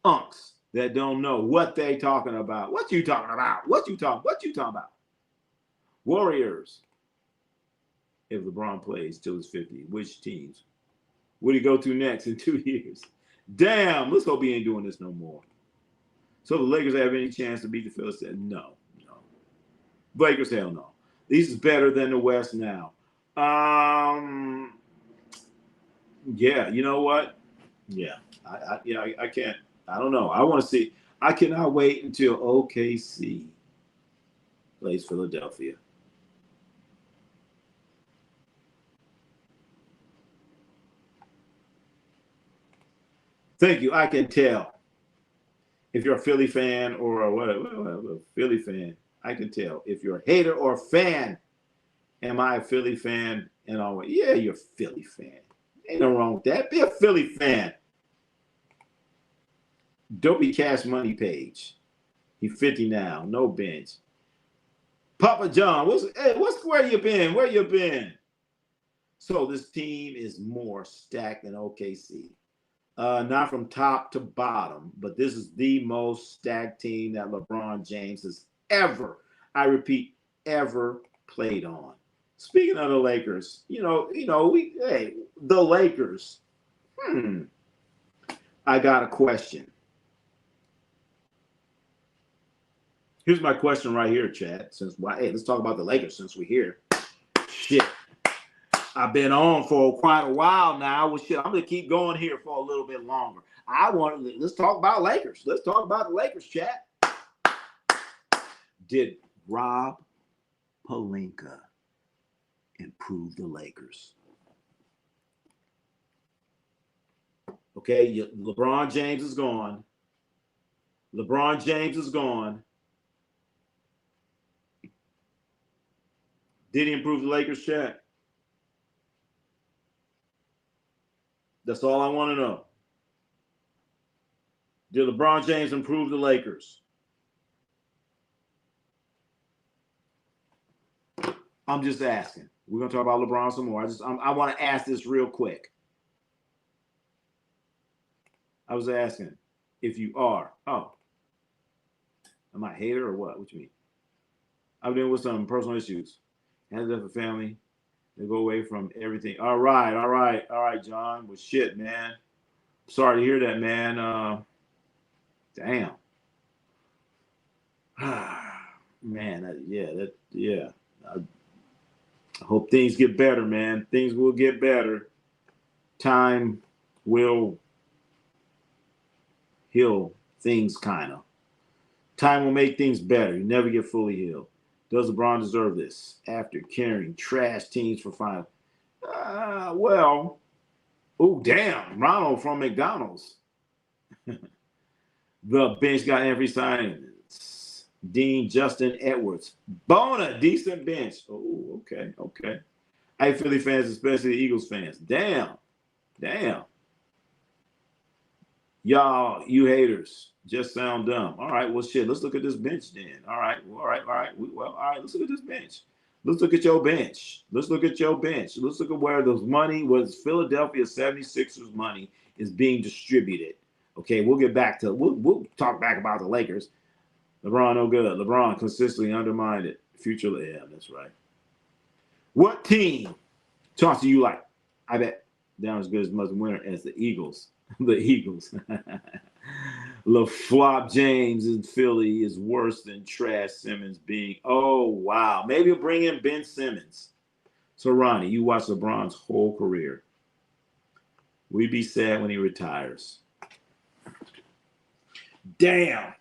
S1: unks that don't know what they talking about. What you talking about? What you talking about? Warriors. If LeBron plays till he's 50, which teams would he go to next in 2 years? Damn, let's hope he ain't doing this no more. So the Lakers have any chance to beat the Phillies? No. Lakers, hell no. These is better than the West now. Yeah, you know what? Yeah, I can't. I don't know. I want to see. I cannot wait until OKC plays Philadelphia. Thank you. I can tell. If you're a Philly fan or a Philly fan, I can tell. If you're a hater or a fan, am I a Philly fan? And all, yeah, you're a Philly fan. Ain't no wrong with that. Be a Philly fan. Dopey Cash Money page. He's 50 now. No bench. Papa John, where you been? Where you been? So this team is more stacked than OKC. Not from top to bottom, but this is the most stacked team that LeBron James has ever, I repeat, ever played on. Speaking of the Lakers, the Lakers. I got a question. Here's my question right here, Chad. Let's talk about the Lakers since we're here. Shit. I've been on for quite a while now. Well, shit, I'm going to keep going here for a little bit longer. Let's talk about Lakers. Let's talk about the Lakers, chat. Did Rob Pelinka improve the Lakers? Okay, LeBron James is gone. LeBron James is gone. Did he improve the Lakers, chat? That's all I want to know. Did LeBron James improve the Lakers? I'm just asking. We're going to talk about LeBron some more. I want to ask this real quick. I was asking if you are. Oh. Am I a hater or what? What you mean? I've been with some personal issues. Ended up a family. They go away from everything. All right, John. Well, shit, man. Sorry to hear that, man. Damn. Man, I hope things get better, man. Things will get better. Time will heal things, kind of. Time will make things better. You never get fully healed. Does LeBron deserve this after carrying trash teams for final? Well, oh, damn. Ronald from McDonald's. The bench got every signing. Dean Justin Edwards. Bona, decent bench. Oh, okay. Hey, Philly fans, especially the Eagles fans. Damn. Y'all, you haters, just sound dumb. All right, well, shit, let's look at this bench then. All right, let's look at this bench. Let's look at your bench. Let's look at where those money was. Philadelphia 76ers money is being distributed. Okay, we'll get back to, we'll talk back about the Lakers. LeBron, no good. LeBron consistently undermined. Future, yeah, that's right. What team talks to you like? I bet they're as good as much winner as the Eagles. The Eagles. LaFlop James in Philly is worse than Trash Simmons being. Oh, wow. Maybe we'll bring in Ben Simmons. So, Ronnie, you watch LeBron's whole career. We'd be sad when he retires. Damn.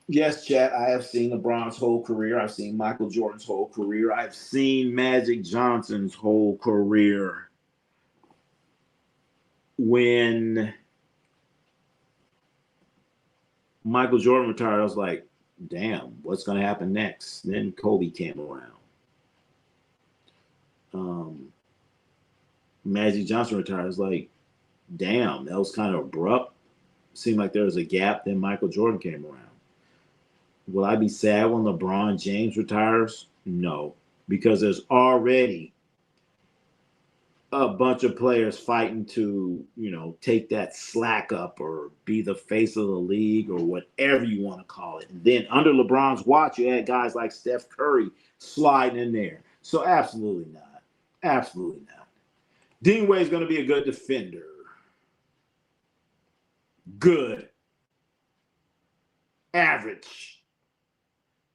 S1: Yes, chat, I have seen LeBron's whole career. I've seen Michael Jordan's whole career. I've seen Magic Johnson's whole career. When Michael Jordan retired, I was like, damn, what's going to happen next? Then Kobe came around. Magic Johnson retired. I was like, damn, that was kind of abrupt. Seemed like there was a gap. Then Michael Jordan came around. Will I be sad when LeBron James retires? No, because there's already a bunch of players fighting to, take that slack up or be the face of the league or whatever you want to call it. And then under LeBron's watch, you had guys like Steph Curry sliding in there. So absolutely not. Absolutely not. Dean Wade's going to be a good defender. Good. Average.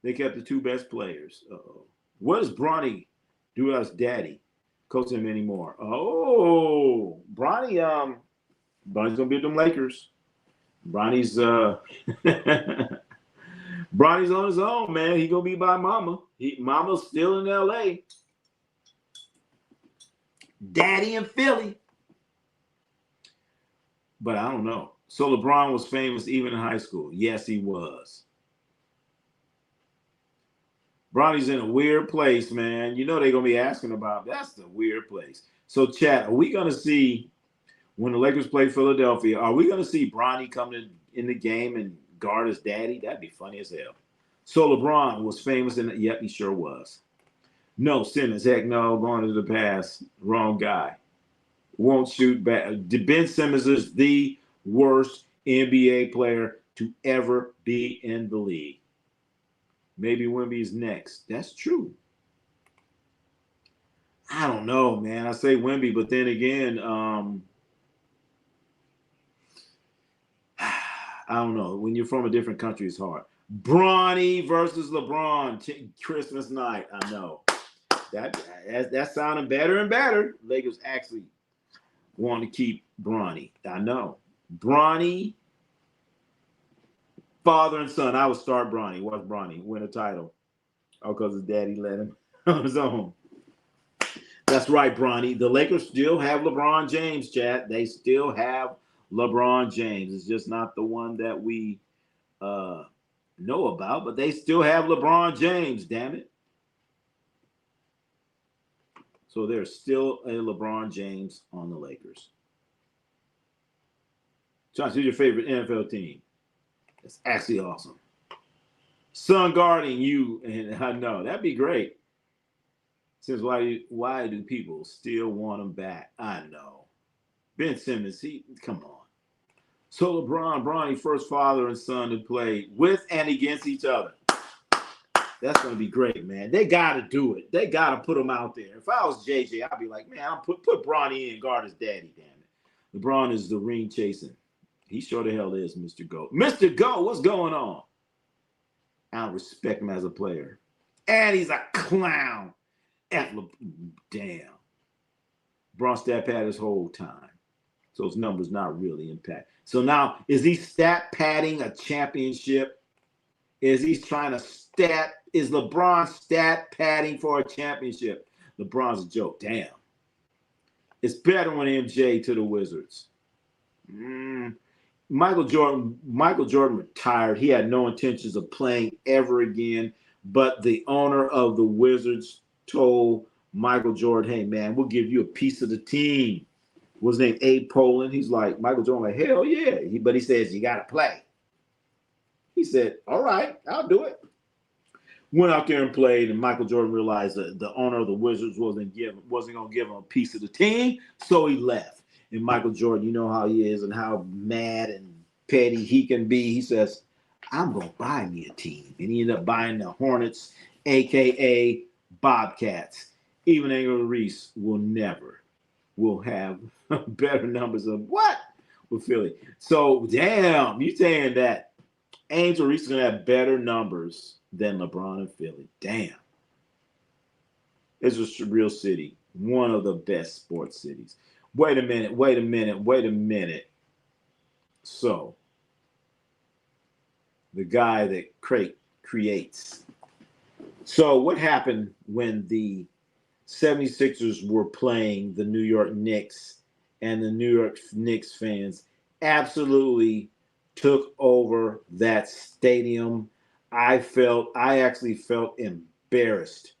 S1: They kept the two best players. Uh-oh. What does Bronny do as daddy? Coach him anymore. Oh, Bronny's gonna be with them Lakers. Bronny's Bronny's on his own, man. He gonna be by mama. Mama's still in LA. Daddy in Philly. But I don't know. So LeBron was famous even in high school. Yes, he was. Bronny's in a weird place, man. They're going to be asking about, that's the weird place. So, chat, are we going to see, when the Lakers play Philadelphia, are we going to see Bronny come in the game and guard his daddy? That'd be funny as hell. So, LeBron was famous, and yep, he sure was. No, Simmons, heck no, going to the pass. Wrong guy. Won't shoot back. Ben Simmons is the worst NBA player to ever be in the league. Maybe Wemby's next. That's true. I don't know, man. I say Wemby, but then again, I don't know. When you're from a different country, it's hard. Bronny versus LeBron, Christmas night. I know. That's sounding better and better. Lakers actually want to keep Bronny. I know. Bronny, father and son. I would start Bronny. Watch Bronny win a title. Oh, because his daddy let him on his own. That's right, Bronny. The Lakers still have LeBron James, chat. They still have LeBron James. It's just not the one that we know about, but they still have LeBron James, damn it. So there's still a LeBron James on the Lakers. Josh, who's your favorite NFL team? That's actually awesome. Sun guarding you, and I know that'd be great. Since why do people still want him back? I know. Ben Simmons, come on. So LeBron, Bronny, first father and son to play with and against each other. That's going to be great, man. They got to do it. They got to put him out there. If I was JJ, I'd be like, man, I'll put Bronny in and guard his daddy, damn it. LeBron is the ring chasing. He sure the hell is Mr. GOAT. Mr. GOAT, what's going on? I don't respect him as a player. And he's a clown. Damn. Bron stat pad his whole time. So his numbers not really impact. So now, is he stat padding a championship? Is LeBron stat padding for a championship? LeBron's a joke. Damn. It's better when MJ to the Wizards. Michael Jordan retired. He had no intentions of playing ever again, but the owner of the Wizards told Michael Jordan, hey, man, we'll give you a piece of the team. What's his name? Abe Poland. He's like, Michael Jordan, like, hell yeah. But he says, you got to play. He said, all right, I'll do it. Went out there and played, and Michael Jordan realized that the owner of the Wizards wasn't going to give him a piece of the team, so he left. And Michael Jordan, you know how he is and how mad and petty he can be. He says, I'm going to buy me a team. And he ended up buying the Hornets, a.k.a. Bobcats. Even Angel Reese will have better numbers of what? With Philly. So, damn, you saying that Angel Reese is going to have better numbers than LeBron and Philly. Damn. It's a real city. One of the best sports cities. Wait a minute. So, the guy that creates. So, what happened when the 76ers were playing the New York Knicks, and the New York Knicks fans absolutely took over that stadium? I actually felt embarrassed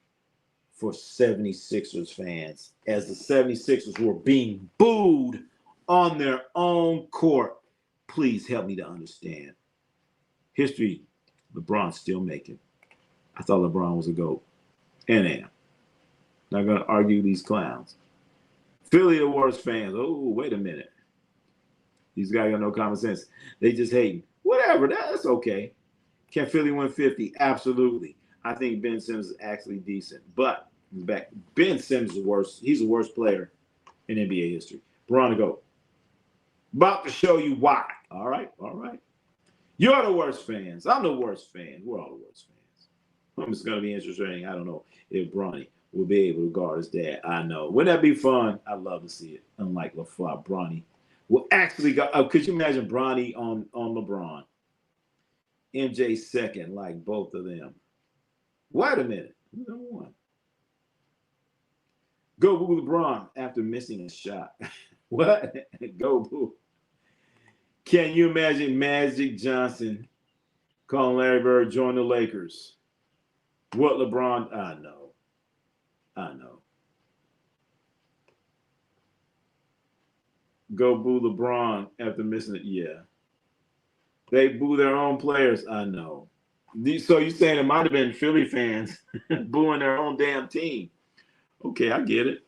S1: for 76ers fans as the 76ers were being booed on their own court. Please help me to understand. History, LeBron's still making. I thought LeBron was a GOAT. And am. Not going to argue these clowns. Philly, the worst fans. Oh, wait a minute. These guys got no common sense. They just hate. Whatever, that's okay. Can Philly win 50? Absolutely. I think Ben Simmons is actually decent. But Ben Simmons is worse. He's the worst player in NBA history. Bron to go. About to show you why. All right. You're the worst fans. I'm the worst fan. We're all the worst fans. It's going to be interesting. I don't know if Bronny will be able to guard his dad. I know. Wouldn't that be fun? I'd love to see it. Unlike LaFleur, Bronny will actually go. Could you imagine Bronny on LeBron? MJ second, like both of them. Wait a minute. Who's number one? Go boo LeBron after missing a shot. What? Go boo. Can you imagine Magic Johnson calling Larry Bird join the Lakers? What LeBron? I know. Go boo LeBron after missing it. Yeah. They boo their own players. I know. So you're saying it might have been Philly fans booing their own damn team. Okay, I get it.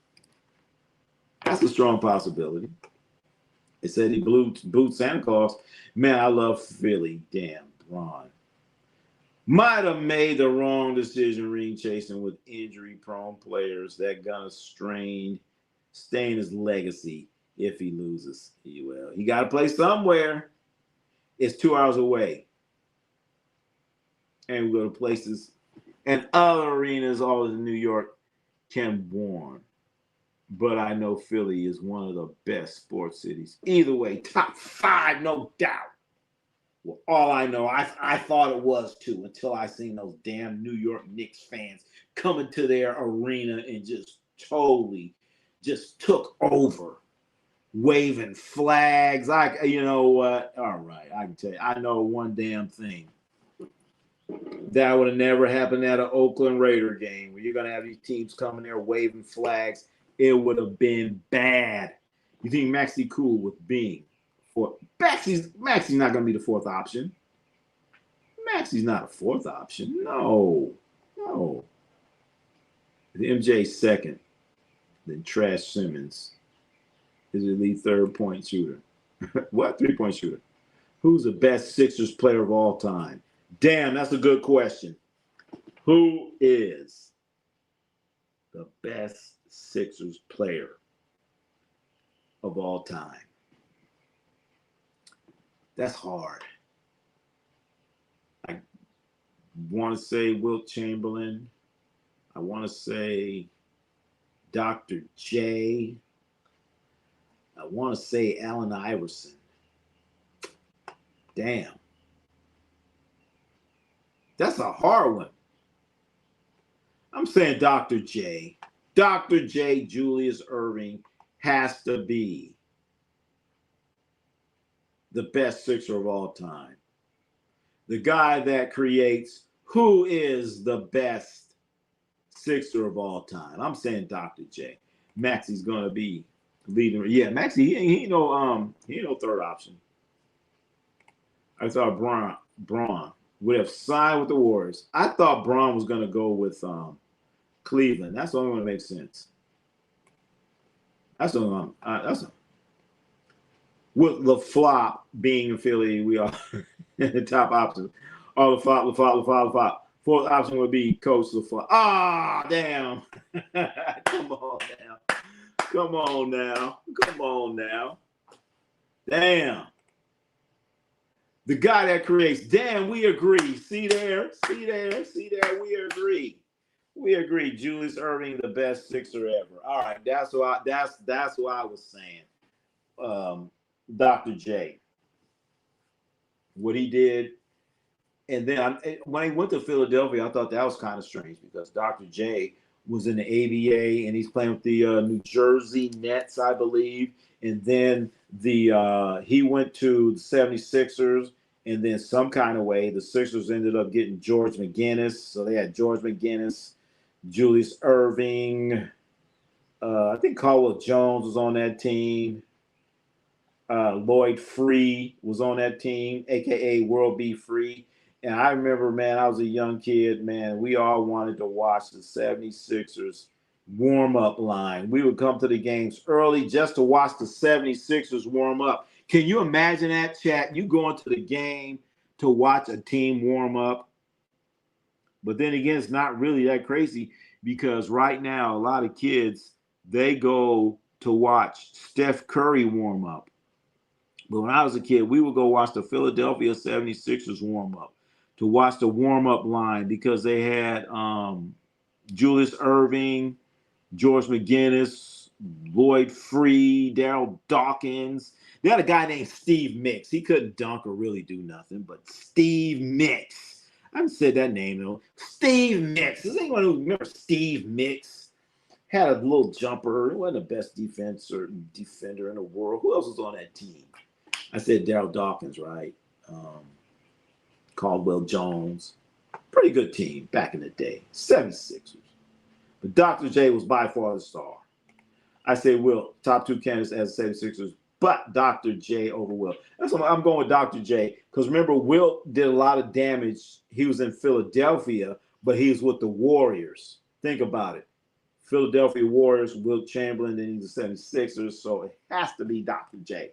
S1: That's a strong possibility. It said he booed Santa Claus. Man, I love Philly. Damn, Bron. Might have made the wrong decision ring chasing with injury-prone players that gonna stain his legacy if he loses. Well, he got to play somewhere. It's 2 hours away. And we go to places and other arenas all in New York can warm. But I know Philly is one of the best sports cities. Either way, top 5, no doubt. Well, all I know, I thought it was too until I seen those damn New York Knicks fans coming to their arena and just totally just took over, waving flags. You know what? All right, I can tell you, I know one damn thing. That would have never happened at an Oakland Raider game where you're gonna have these teams coming there waving flags. It would have been bad. You think Maxey cool with being for Maxey's not gonna be the fourth option. Maxey's not a fourth option. No. The MJ second, then Trash Simmons is the elite third-point shooter. What? Three-point shooter. Who's the best Sixers player of all time? Damn, that's a good question. Who is the best Sixers player of all time? That's hard. I want to say Wilt Chamberlain. I want to say Dr. J. I want to say Allen Iverson. Damn. That's a hard one. I'm saying Dr. J. Dr. J. Julius Erving has to be the best Sixer of all time. The guy that creates who is the best Sixer of all time. I'm saying Dr. J. Maxey's gonna be leading. Yeah, Maxey, he ain't no third option. I thought Braun would have signed with the Warriors. I thought Braun was gonna go with Cleveland. That's the only one that makes sense. That's the only one. With the flop being in Philly, we are the top option. Oh, the flop. Fourth option would be Coach LaFleur. Ah, damn. Come on now. Damn. The guy that creates. Damn, we agree. See there. We agree. Julius Erving, the best Sixer ever. All right, that's what I was saying. Dr. J. What he did. And then when he went to Philadelphia, I thought that was kind of strange because Dr. J was in the ABA and he's playing with the New Jersey Nets, I believe. And then he went to the 76ers, and then some kind of way the Sixers ended up getting George McGinnis. So they had George McGinnis, Julius Erving. I think Caldwell Jones was on that team. Lloyd Free was on that team, a.k.a. World B. Free. And I remember, man, I was a young kid, man. We all wanted to watch the 76ers warm-up line. We would come to the games early just to watch the 76ers warm up. Can you imagine that, chat? You going to the game to watch a team warm up? But then again, it's not really that crazy because right now, a lot of kids, they go to watch Steph Curry warm up. But when I was a kid, we would go watch the Philadelphia 76ers warm up, to watch the warm-up line because they had Julius Erving, George McGinnis, Lloyd Free, Daryl Dawkins. They had a guy named Steve Mix. He couldn't dunk or really do nothing, but Steve Mix. I haven't said that name, though. Steve Mix. Does anyone who remember Steve Mix? Had a little jumper. He wasn't the best defender in the world. Who else was on that team? I said Daryl Dawkins, right? Caldwell Jones. Pretty good team back in the day. 76ers. But Dr. J was by far the star. I say Wilt, top two candidates as 76ers, but Dr. J over Wilt. That's what I'm going with Dr. J because remember, Wilt did a lot of damage. He was in Philadelphia, but he was with the Warriors. Think about it. Philadelphia Warriors, Wilt Chamberlain, then he's the 76ers, so it has to be Dr. J.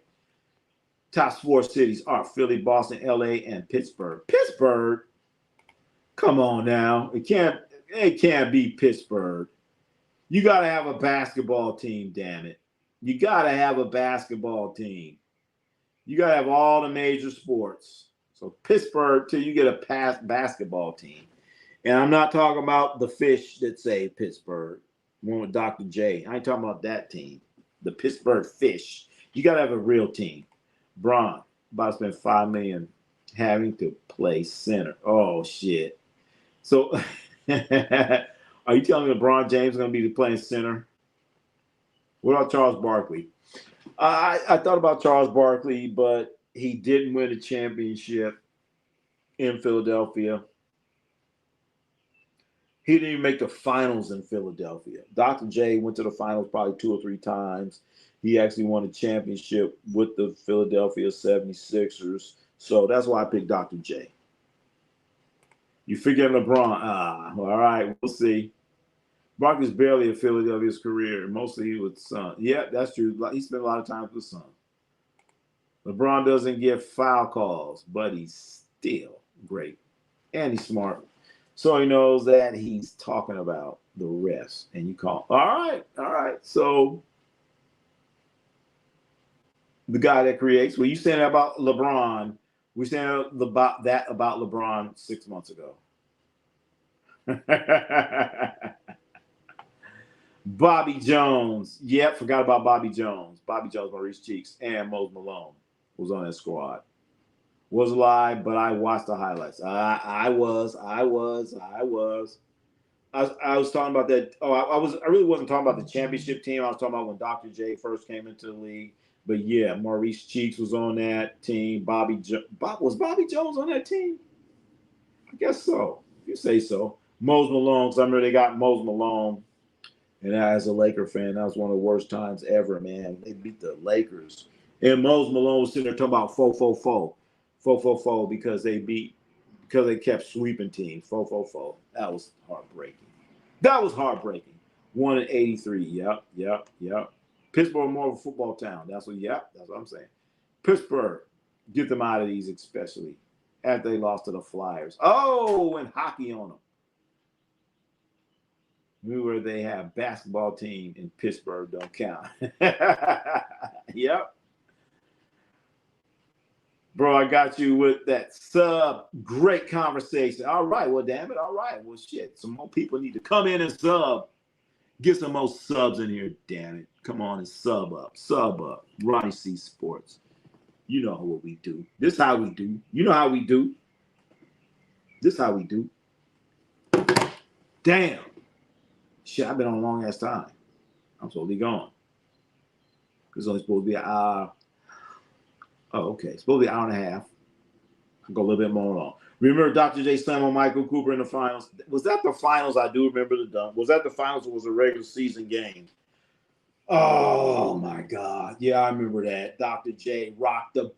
S1: Top four cities are Philly, Boston, LA, and Pittsburgh. Pittsburgh? Come on now. It can't be Pittsburgh. You got to have a basketball team, damn it. You got to have a basketball team. You got to have all the major sports. So Pittsburgh till you get a basketball team. And I'm not talking about the fish that say Pittsburgh. One with Dr. J. I ain't talking about that team. The Pittsburgh Fish. You got to have a real team. Braun, about to spend $5 million having to play center. Oh, shit. So, are you telling me LeBron James is going to be playing center? What about Charles Barkley? I thought about Charles Barkley, but he didn't win a championship in Philadelphia. He didn't even make the finals in Philadelphia. Dr. J went to the finals probably 2 or 3 times. He actually won a championship with the Philadelphia 76ers. So that's why I picked Dr. J. You figure LeBron. All right, we'll see. Barkley's barely in Philadelphia's career. Mostly with Son. Yeah, that's true. He spent a lot of time with Son. LeBron doesn't get foul calls, but he's still great. And he's smart. So he knows that he's talking about the refs. And you call, all right. So the guy that creates, well, you saying that about LeBron. We saying about that about LeBron 6 months ago. Bobby Jones. Yep, forgot about Bobby Jones. Bobby Jones, Maurice Cheeks, and Mose Malone was on that squad. Was live, but I watched the highlights. I was talking about that. Oh, I really wasn't talking about the championship team. I was talking about when Dr. J first came into the league. But yeah, Maurice Cheeks was on that team. Was Bobby Jones on that team? I guess so. If you say so. Mose Malone, because I remember they got Mose Malone. And as a Laker fan, that was one of the worst times ever, man. They beat the Lakers. And Mose Malone was sitting there talking about 4-4-4 because they kept sweeping teams. 4-4-4. That was heartbreaking. 1 in 83. Yep. Pittsburgh more of a football town. That's what I'm saying. Pittsburgh, get them out of these, especially after they lost to the Flyers. Oh, and hockey on them. Where they have basketball team in Pittsburgh don't count. Yep. Bro, I got you with that sub. Great conversation. All right. Well, damn it. All right. Well, shit. Some more people need to come in and sub. Get some more subs in here, damn it. Come on and sub up. Ronnie C Sports. You know what we do. This how we do. You know how we do. This how we do. Damn. Shit, I've been on a long ass time. I'm supposed to be gone. It's only supposed to be an hour. Oh, okay. It's supposed to be an hour and a half. I'll go a little bit more long. Remember Dr. J slammed on Michael Cooper in the finals? Was that the finals? I do remember the dunk. Was that the finals or was it a regular season game? Oh, my God. Yeah, I remember that. Dr. J rocked the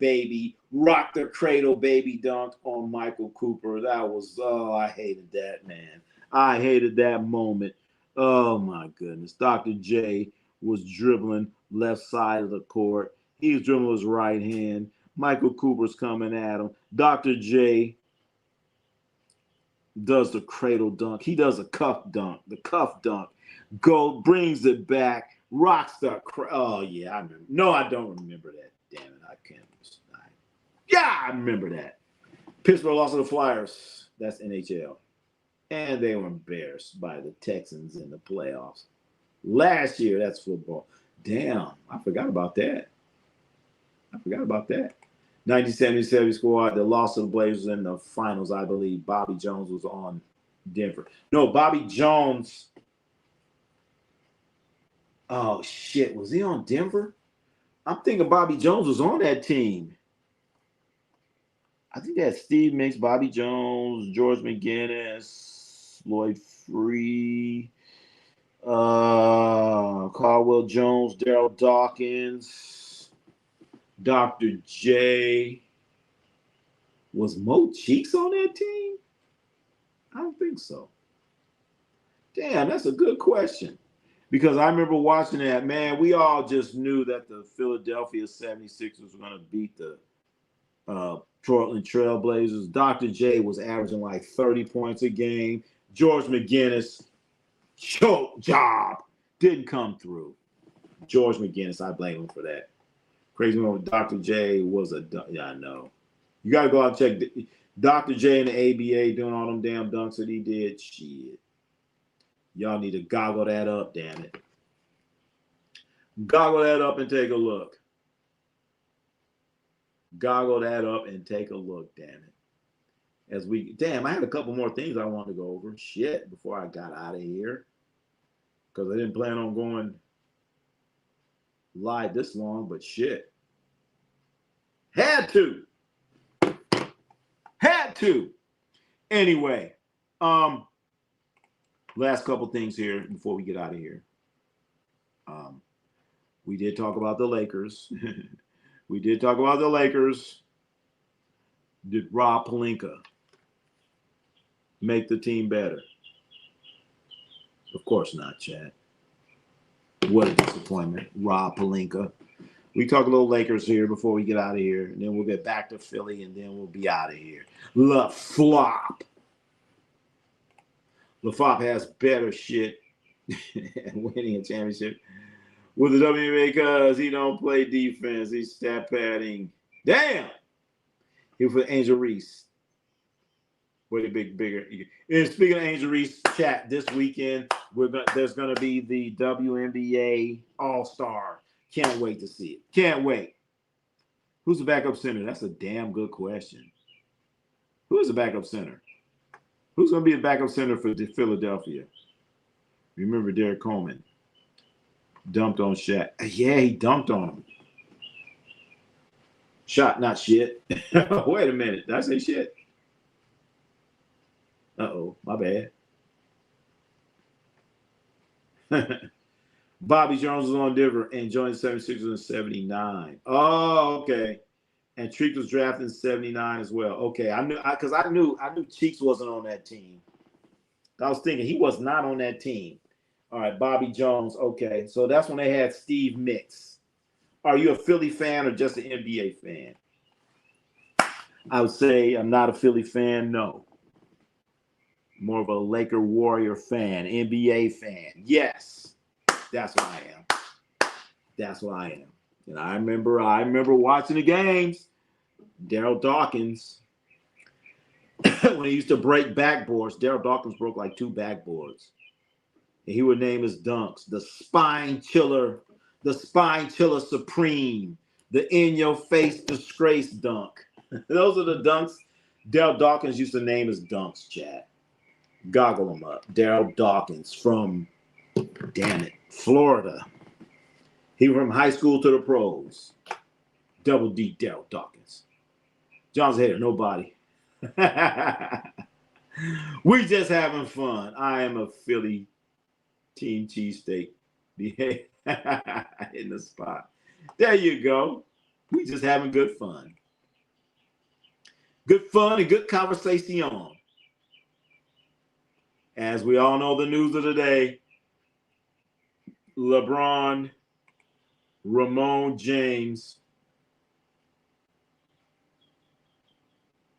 S1: cradle baby dunk on Michael Cooper. That was, I hated that, man. I hated that moment. Oh, my goodness. Dr. J was dribbling left side of the court. He was dribbling with his right hand. Michael Cooper's coming at him. Dr. J does the cradle dunk. He does a cuff dunk. The cuff dunk. Brings it back. Rocks the oh, yeah, I remember. No, I don't remember that. Damn it, I can't. Yeah, I remember that. Pittsburgh lost to the Flyers. That's NHL. And they were embarrassed by the Texans in the playoffs. Last year, that's football. Damn, I forgot about that. 1977 squad, the loss of the Blazers in the finals, I believe. Bobby Jones was on Denver. No, Bobby Jones. Oh, shit. Was he on Denver? I'm thinking Bobby Jones was on that team. I think that Steve Mix, Bobby Jones, George McGinnis, Lloyd Free, Caldwell Jones, Daryl Dawkins, Dr. J. Was Mo Cheeks on that team? I don't think so. Damn, that's a good question. Because I remember watching that, man, we all just knew that the Philadelphia 76ers were going to beat the Portland Trailblazers. Dr. J was averaging like 30 points a game. George McGinnis, choke job, didn't come through. George McGinnis, I blame him for that. Crazy one with Dr. J was yeah, I know. You got to go out and check Dr. J and the ABA doing all them damn dunks that he did. Shit. Y'all need to goggle that up, damn it. Goggle that up and take a look. Goggle that up and take a look, damn it. as we, damn, I had a couple more things I wanted to go over. Shit, before I got out of here. Because I didn't plan on going live this long, but shit. Had to. Anyway, last couple things here before we get out of here. We did talk about the Lakers. Did Rob Pelinka make the team better? Of course not, Chad. What a disappointment. Rob Pelinka. We talk a little Lakers here before we get out of here, and then we'll get back to Philly, and then we'll be out of here. LaFlop has better shit and winning a championship with the WNBA because he don't play defense. He's stat padding. Damn. He was with Angel Reese. Way bigger. And speaking of Angel Reese, chat this weekend, there's gonna be the WNBA All-Star. Can't wait to see it. Can't wait. Who's the backup center? That's a damn good question. Who is the backup center? Who's going to be the backup center for Philadelphia? Remember Derek Coleman dumped on Shaq. Yeah, he dumped on him. Shot, not shit. Wait a minute. Did I say shit? Uh-oh, my bad. Bobby Jones was on Denver and joined the 76ers in 79. Oh, okay. And Treek was drafted in 79 as well. Okay, I knew Cheeks wasn't on that team. I was thinking he was not on that team. All right, Bobby Jones. Okay, so that's when they had Steve Mix. Are you a Philly fan or just an NBA fan? I would say I'm not a Philly fan, no. More of a Laker Warrior fan, NBA fan. Yes, that's what I am. And I remember watching the games. Daryl Dawkins, when he used to break backboards, Daryl Dawkins broke like 2 backboards. And he would name his dunks the spine chiller supreme, the in-your-face disgrace dunk. Those are the dunks Daryl Dawkins used to name his dunks, chat. Goggle them up. Daryl Dawkins from, damn it, Florida. He went from high school to the pros. Double D Daryl Dawkins. John's a hater, nobody. We just having fun. I am a Philly team cheesesteak. In the spot. There you go. We just having good fun. Good fun and good conversation. As we all know, the news of the day, LeBron, Ramon James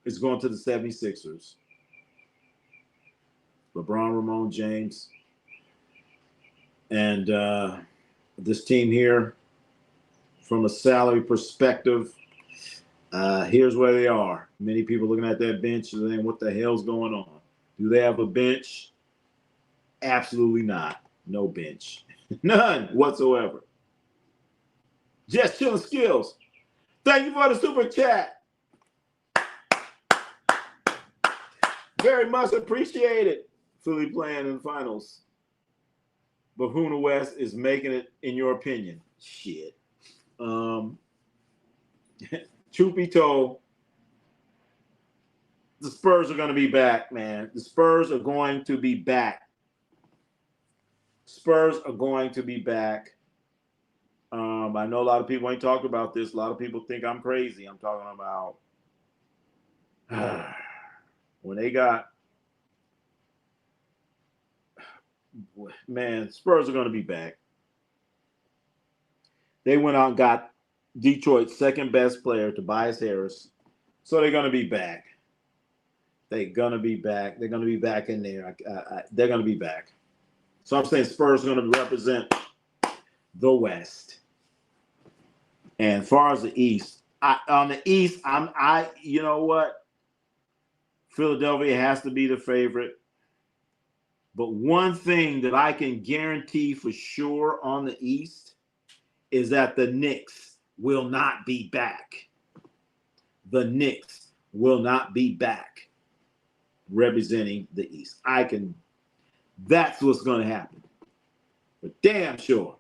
S1: is going to the 76ers. LeBron, Ramon James. And this team here, from a salary perspective, here's where they are. Many people looking at that bench and saying, what the hell's going on? Do they have a bench? Absolutely not. No bench. None whatsoever. Just chilling skills. Thank you for the super chat. Very much appreciated. Philly playing in the finals. But Huna West is making it, in your opinion. Shit. Truth be told, the Spurs are going to be back, man. The Spurs are going to be back. I know a lot of people ain't talked about this. A lot of people think I'm crazy. I'm talking about when they got, man, Spurs are going to be back. They went out and got Detroit's second best player, Tobias Harris. So they're going to be back. They're going to be back in there. They're going to be back. So I'm saying Spurs are going to represent the West. And as far as the East, on the East, you know what? Philadelphia has to be the favorite. But one thing that I can guarantee for sure on the East is that the Knicks will not be back. The Knicks will not be back. representing the East. That's what's going to happen. But damn sure.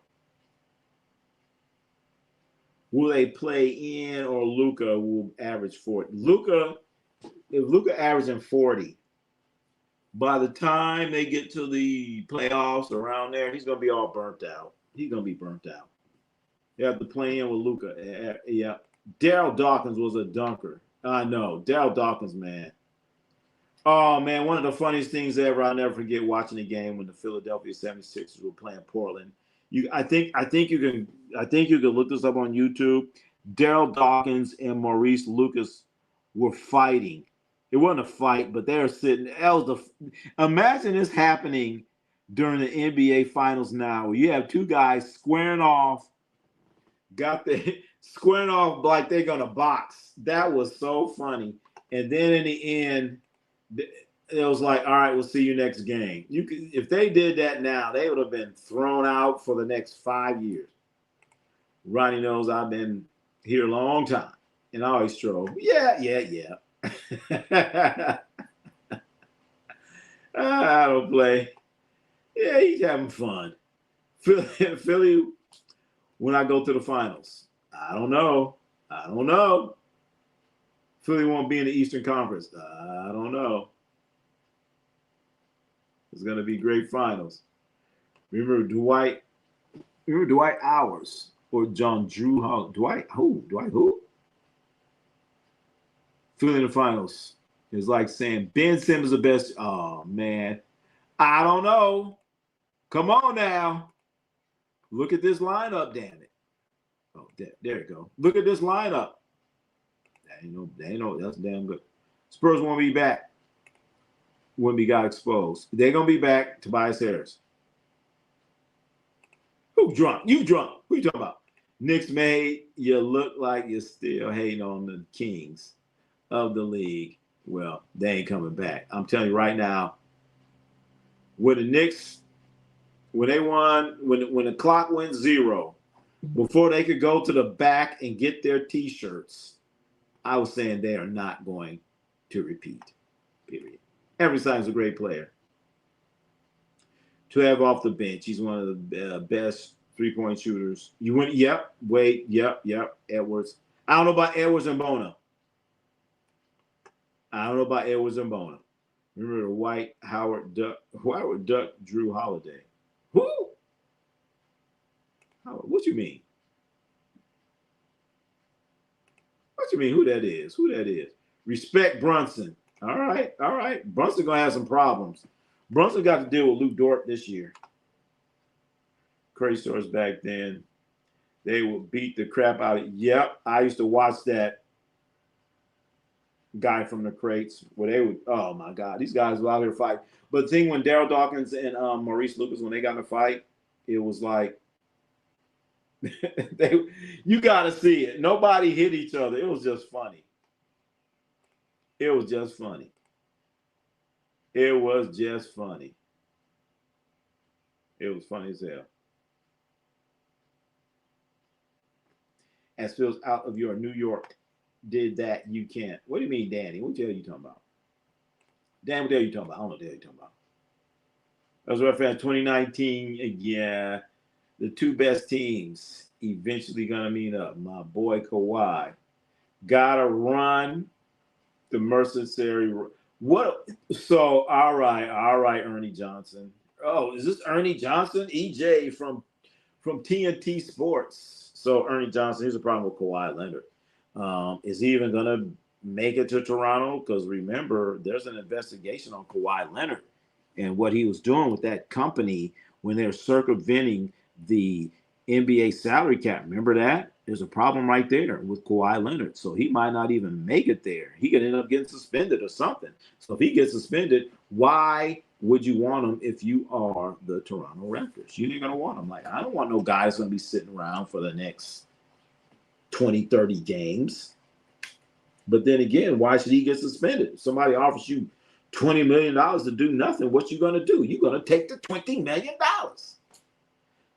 S1: Will they play in, or Luka will average 40? If Luka averaging 40, by the time they get to the playoffs around there, he's going to be all burnt out. He's going to be burnt out. You have to play in with Luka. Yeah. Daryl Dawkins was a dunker. I know. Daryl Dawkins, man. Oh, man, one of the funniest things ever. I'll never forget watching the game when the Philadelphia 76ers were playing Portland. I think you can look this up on YouTube. Daryl Dawkins and Maurice Lucas were fighting. It wasn't a fight, but they were sitting. Imagine this happening during the NBA Finals now, where you have two guys squaring off, squaring off like they're gonna box. That was so funny. And then in the end, it was like, all right, we'll see you next game. If they did that now, they would have been thrown out for the next 5 years. Ronnie knows I've been here a long time, and I always troll. Yeah. I don't play. Yeah, he's having fun. Philly, when I go to the finals, I don't know. Philly won't be in the Eastern Conference. I don't know. It's going to be great finals. Remember Dwight Hours or John Drew? Dwight who? Philly in the finals. It's like saying Ben Simmons the best. Oh, man. I don't know. Come on now. Look at this lineup, damn it. Oh, there you go. Look at this lineup. That's damn good. Spurs won't be back when we got exposed. They're going to be back. Tobias Harris. Who drunk? You drunk. Who you talking about? Knicks made you look like you're still hating on the Kings of the league. Well, they ain't coming back. I'm telling you right now, when the Knicks, when the clock went 0, before they could go to the back and get their T-shirts, I was saying they are not going to repeat, period. Every side's a great player. To have off the bench, he's one of the best three-point shooters. You went, yep, Wade, yep, Edwards. I don't know about Edwards and Bono. Remember the white Howard Duck Drew Holiday. Who? What you mean? What you mean? Who that is? Respect Brunson. All right. Brunson gonna have some problems. Brunson got to deal with Luke Dort this year. Crazy stores back then. They would beat the crap out of. Yep, I used to watch that guy from the crates where they would. Oh my God, these guys were out here fighting. But the thing when Daryl Dawkins and Maurice Lucas, when they got in a fight, it was like you got to see it. Nobody hit each other. It was just funny. It was funny as hell. As feels out of your New York did that, you can't. What do you mean, Danny? What the hell are you talking about? Dan, what the hell are you talking about? I don't know what the hell you're talking about. That's what I found 2019. Yeah, the two best teams eventually going to meet up. My boy Kawhi. Got to run the Mercenary. What? So, all right, Ernie Johnson. Oh, is this Ernie Johnson? EJ from TNT Sports. So, Ernie Johnson, here's the problem with Kawhi Leonard. Is he even going to make it to Toronto? Because remember, there's an investigation on Kawhi Leonard and what he was doing with that company when they're circumventing the NBA salary cap. Remember that? There's a problem right there with Kawhi Leonard. So he might not even make it there. He could end up getting suspended or something. So if he gets suspended, why would you want him if you are the Toronto Raptors? You ain't going to want him. Like, I don't want no guy that's going to be sitting around for the next 20, 30 games. But then again, why should he get suspended? If somebody offers you $20 million to do nothing, what you going to do? You're going to take the $20 million.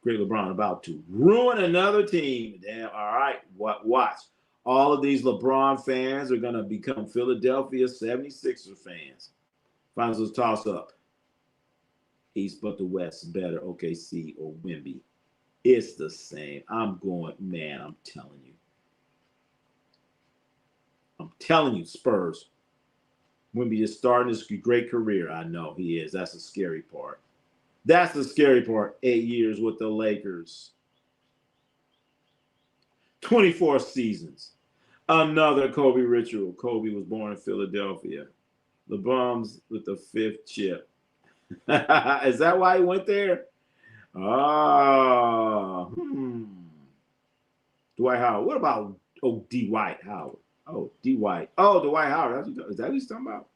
S1: Great LeBron about to ruin another team. Damn, all right, watch. All of these LeBron fans are going to become Philadelphia 76er fans. Finals was toss up. East but the West better. OKC or Wemby. It's the same. I'm going, man, I'm telling you. Spurs. Wemby is starting his great career. I know he is. That's the scary part. 8 years with the Lakers. 24 seasons. Another Kobe ritual. Kobe was born in Philadelphia. The Bums with the 5th chip. Is that why he went there? Oh. Dwight Howard. What about Dwight Howard? Oh, Dwight. Oh, Dwight Howard. Is that what he's talking about?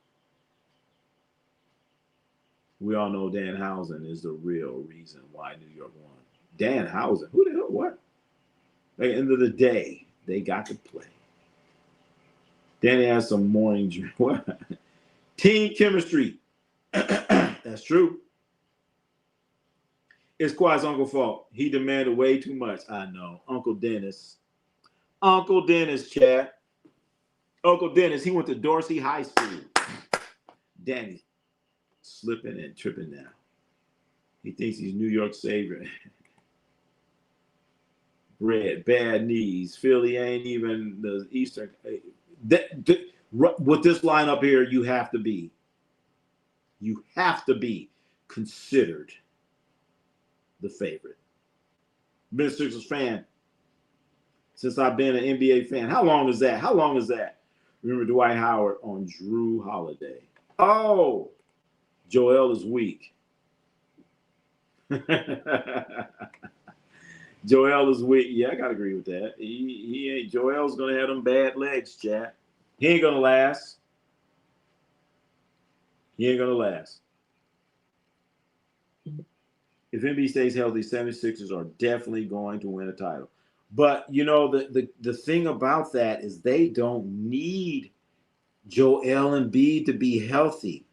S1: We all know Danhausen is the real reason why New York won. Danhausen? Who the hell? What? At the end of the day, they got to play. Danny has some morning drink. What? Team chemistry. That's true. It's Quad's uncle fault. He demanded way too much. I know. Uncle Dennis, Chad. Uncle Dennis, he went to Dorsey High School. Danny slipping and tripping now. He thinks he's New York savior. Bad knees. Philly ain't even the Eastern. With this lineup here, you have to be considered the favorite. Been a Sixers fan since I've been an NBA fan. How long is that? Remember Dwight Howard on Drew Holiday. Oh, Joel is weak. Joel is weak. Yeah, I gotta agree with that. He ain't. Joel's gonna have them bad legs, chat. He ain't gonna last. If MB stays healthy, 76ers are definitely going to win a title. But, you know, the thing about that is they don't need Joel Embiid to be healthy.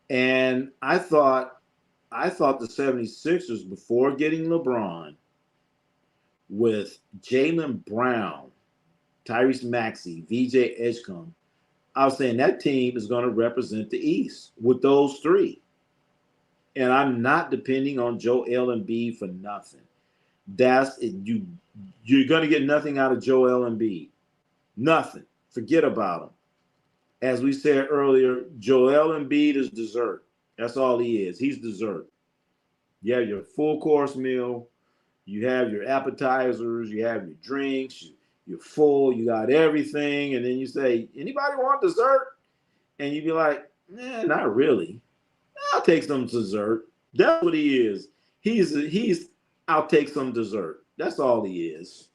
S1: And I thought the 76ers, before getting LeBron, with Jaylen Brown, Tyrese Maxey, VJ Edgecombe, I was saying that team is going to represent the East with those three. And I'm not depending on Joel Embiid for nothing. That's it. You're going to get nothing out of Joel Embiid. Nothing. Forget about him. As we said earlier, Joel Embiid is dessert. That's all he is. He's dessert. You have your full course meal. You have your appetizers. You have your drinks. You're full. You got everything. And then you say, anybody want dessert? And you be like, not really. I'll take some dessert. That's what he is. He's I'll take some dessert. That's all he is.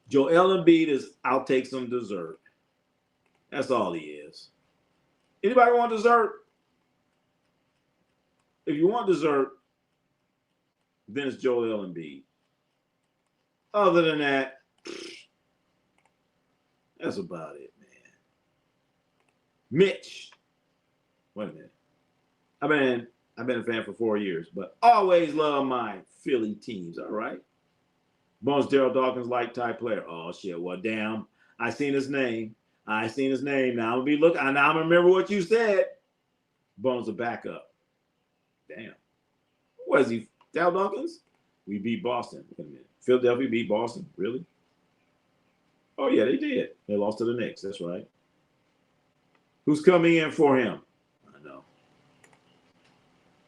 S1: Joel Embiid is I'll take some dessert. That's all he is. Anybody want dessert? If you want dessert, then it's Joel Embiid. Other than that, that's about it, man. Mitch. Wait a minute. I've been a fan for 4 years, but always love my Philly teams, all right? Bones Daryl Dawkins like type player. Oh, shit. Well, damn. I seen his name. Now I'm going to be looking. Now I'm going to remember what you said. Bones a backup. Damn. What is he? Daryl Dawkins? We beat Boston. Wait a minute. Philadelphia beat Boston? Really? Oh, yeah, they did. They lost to the Knicks. That's right. Who's coming in for him? I know.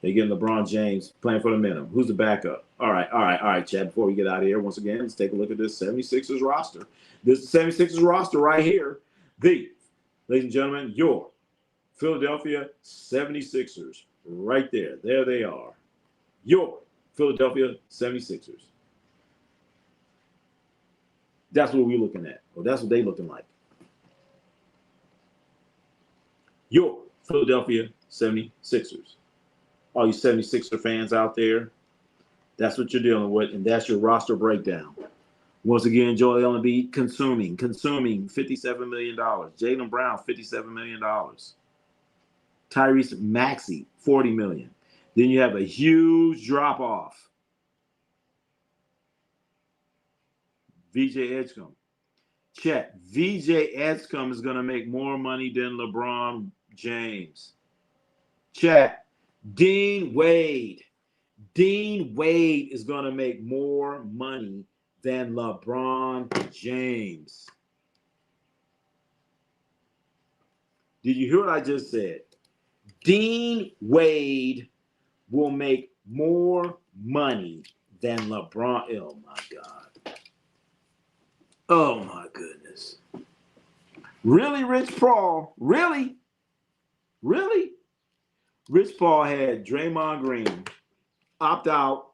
S1: They getting LeBron James playing for the minimum. Who's the backup? All right, Chad. Before we get out of here, once again, let's take a look at this 76ers roster. This is the 76ers roster right here. Ladies and gentlemen, your Philadelphia 76ers right there. There they are. Your Philadelphia 76ers. That's what we're looking at. Well, that's what they're looking like. Your Philadelphia 76ers. All you 76er fans out there, that's what you're dealing with, and that's your roster breakdown. Once again, Joel Embiid consuming $57 million. Jaylen Brown, $57 million. Tyrese Maxey, $40 million. Then you have a huge drop-off. VJ Edgecombe. Check. VJ Edgecombe is going to make more money than LeBron James. Chat. Dean Wade. Dean Wade is going to make more money than LeBron James. Did you hear what I just said? Dean Wade will make more money than LeBron. Oh, my God. Oh, my goodness. Really, Rich Paul? Really? Really? Rich Paul had Draymond Green opt out,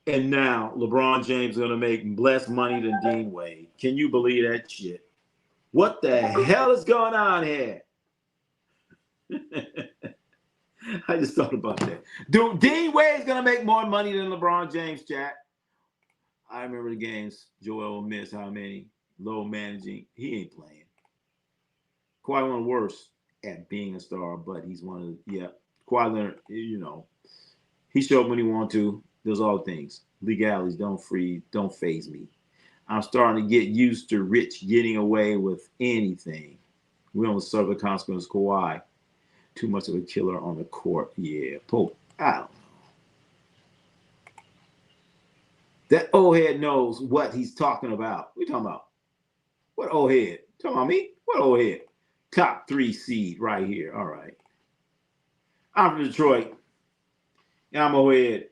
S1: and now LeBron James is going to make less money than Dean Wade. Can you believe that shit? What the hell is going on here? I just thought about that. Dude, Dean Wade's going to make more money than LeBron James, chat. I remember the games Joel missed how many, low managing. He ain't playing. Kawhi Leonard worse at being a star, but he's one of the, Kawhi Leonard, he showed when he wanted to. Those all things. Legalities don't faze me. I'm starting to get used to Rich getting away with anything. We don't suffer the consequences. Kawhi, too much of a killer on the court. Yeah, Pope, I don't know. That old head knows what he's talking about. What are you talking about? What old head? Talking about me? What old head? Top 3 seed right here. All right. I'm from Detroit. And I'm a old head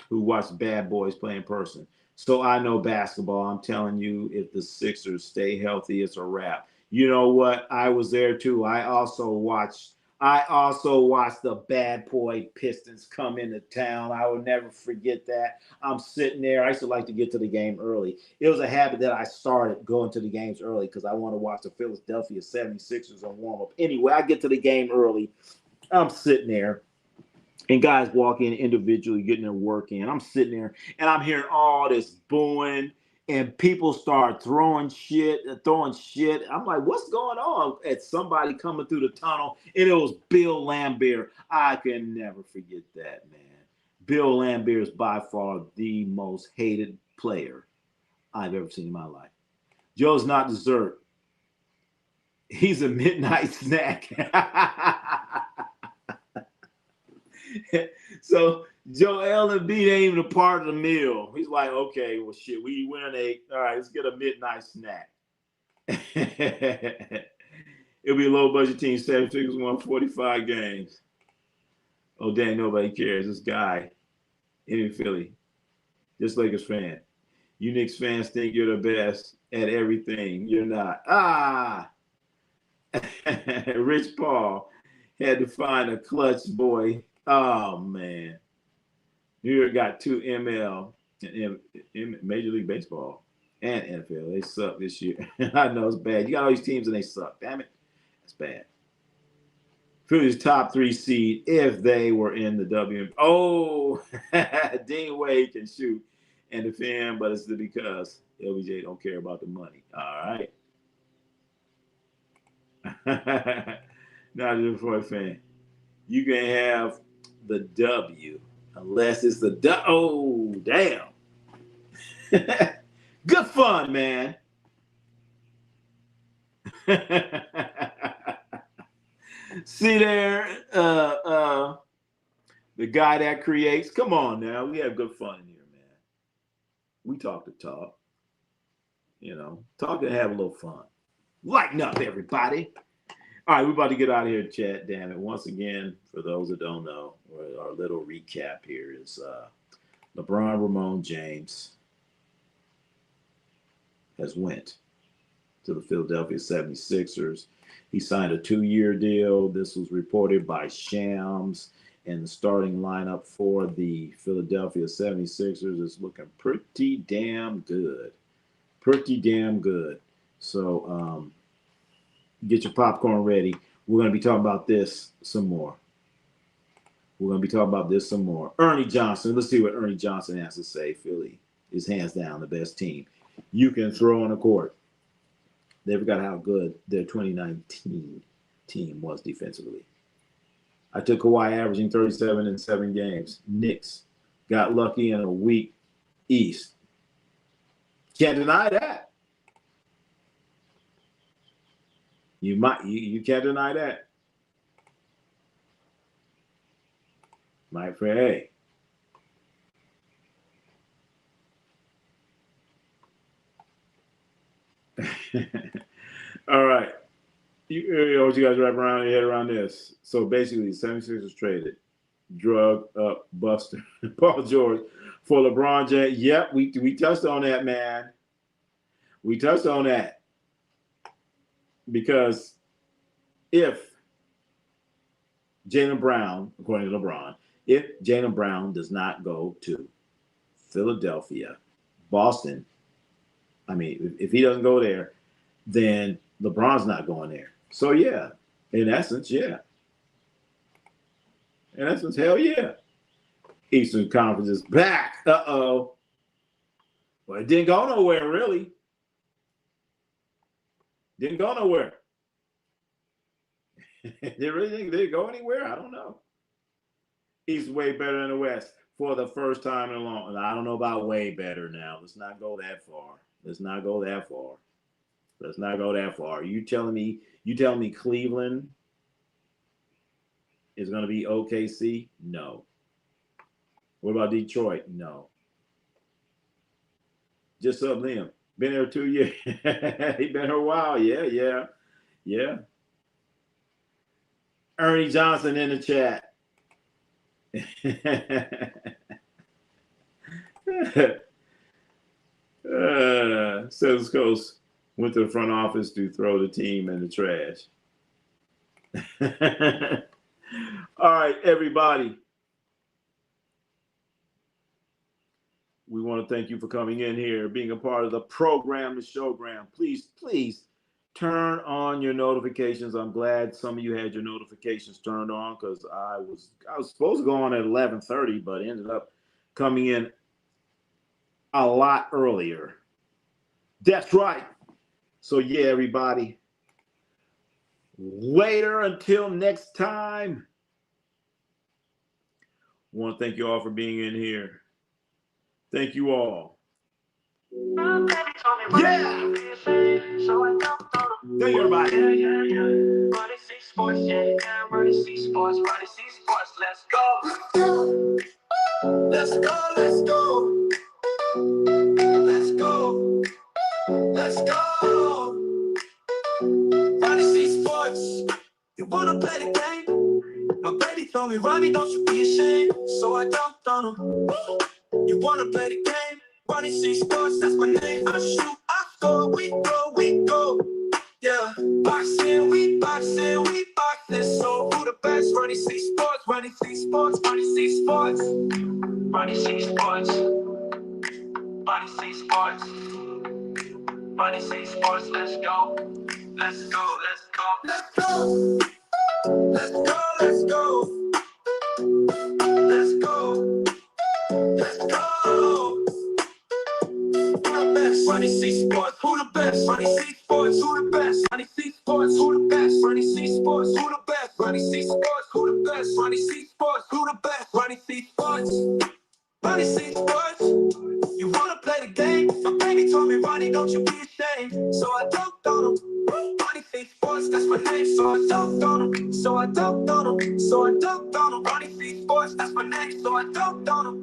S1: who watched Bad Boys play in person. So I know basketball. I'm telling you, if the Sixers stay healthy, it's a wrap. You know what? I was there too. I also watched the Bad Boy Pistons come into town. I will never forget that. I'm sitting there. I used to like to get to the game early. It was a habit that I started going to the games early because I want to watch the Philadelphia 76ers on warm-up. Anyway, I get to the game early. I'm sitting there. And guys walk in individually, getting their work in. I'm sitting there, and I'm hearing all this booing, and people start throwing shit. I'm like, what's going on? And somebody coming through the tunnel, and it was Bill Laimbeer. I can never forget that, man. Bill Laimbeer is by far the most hated player I've ever seen in my life. Joe's not dessert. He's a midnight snack. So Joel Embiid ain't even a part of the meal. He's like, okay, well, shit, we win an 8. All right, let's get a midnight snack. It'll be a low budget team, 7 figures, won 45 games. Oh, dang, nobody cares. This guy in Philly, just Lakers fan. You Knicks fans think you're the best at everything. You're not. Rich Paul had to find a clutch boy. Oh, man. New York got 2 ML in Major League Baseball and NFL. They suck this year. I know it's bad. You got all these teams and they suck. Damn it. That's bad. Philly's top 3 seed if they were in the WNBA. Oh, Dean Wade can shoot and defend, but it's because LBJ don't care about the money. All right. Not a Detroit fan. You can have the W unless it's the oh, damn. Good fun, man. See there, the guy that creates. Come on now, we have good fun in here, man. We talk the talk, talk and have a little fun. Lighten up, everybody. All right, we're about to get out of here, chat. Damn it. Once again, for those that don't know, our little recap here is LeBron Ramon James has went to the Philadelphia 76ers. He signed a 2-year deal. This was reported by Shams, and the starting lineup for the Philadelphia 76ers is looking pretty damn good. Pretty damn good. So get your popcorn ready. We're going to be talking about this some more. Ernie Johnson. Let's see what Ernie Johnson has to say. Philly is hands down the best team you can throw on the court. They forgot how good their 2019 team was defensively. I took Kawhi averaging 37 in 7 games. Knicks got lucky in a weak East. Can't deny that. You can't deny that. Mike Frey. All right. What you guys wrap around your head around this? So basically, 76ers traded drug up Buster Paul George for LeBron James. Yep, we touched on that, man. We touched on that because if Jaylen Brown, according to LeBron, if Jaylen Brown does not go to Philadelphia, Boston, I mean, if he doesn't go there, then LeBron's not going there. So yeah, in essence, yeah. In essence, hell yeah. Eastern Conference is back. Uh-oh. Well, it didn't go nowhere, really. Didn't go nowhere. They really think they go anywhere? I don't know. East way better than the West for the first time in a long. I don't know about way better now. Let's not go that far. Let's not go that far. Let's not go that far. You telling me Cleveland is going to be OKC? No. What about Detroit? No. Just up Liam. Been there 2 years. He been here a while. Yeah. Ernie Johnson in the chat. Says Coast went to the front office to throw the team in the trash. All right, everybody. We want to thank you for coming in here, being a part of the program, the showgram. Please turn on your notifications. I'm glad some of you had your notifications turned on because I was supposed to go on at 11:30, but ended up coming in a lot earlier. That's right. So yeah, everybody. Later until next time. I want to thank you all for being in here. Thank you all. Yeah. Thank you, everybody. Ronnie C Sports, Ronnie C Sports, let's go. Let's go. Ronnie C Sports, you wanna play the game? My baby told me, Ronnie, don't you be ashamed. So I jumped on him. You wanna play the game? Ronnie C Sports, that's my name. I shoot, I score, we go. Yeah, boxing, we boxing. So who the best? Ronnie C Sports, Ronnie C Sports. Ronnie C Sports, Ronnie C Sports, let's go. Ronnie C Sports, who the best? Ronnie C Sports, who the best? Ronnie C Sports, who the best? Ronnie C Sports, who the best? Ronnie C Sports, who the best? Ronnie C Sports, who the best? Ronnie C Sports, Ronnie C Sports. You wanna play the game? My baby told me, Ronnie, don't you be ashamed. So I dunked on him. Ronnie C Sports, that's my name. So I dunked on him. Ronnie C Sports, that's my name. So I dunked on him.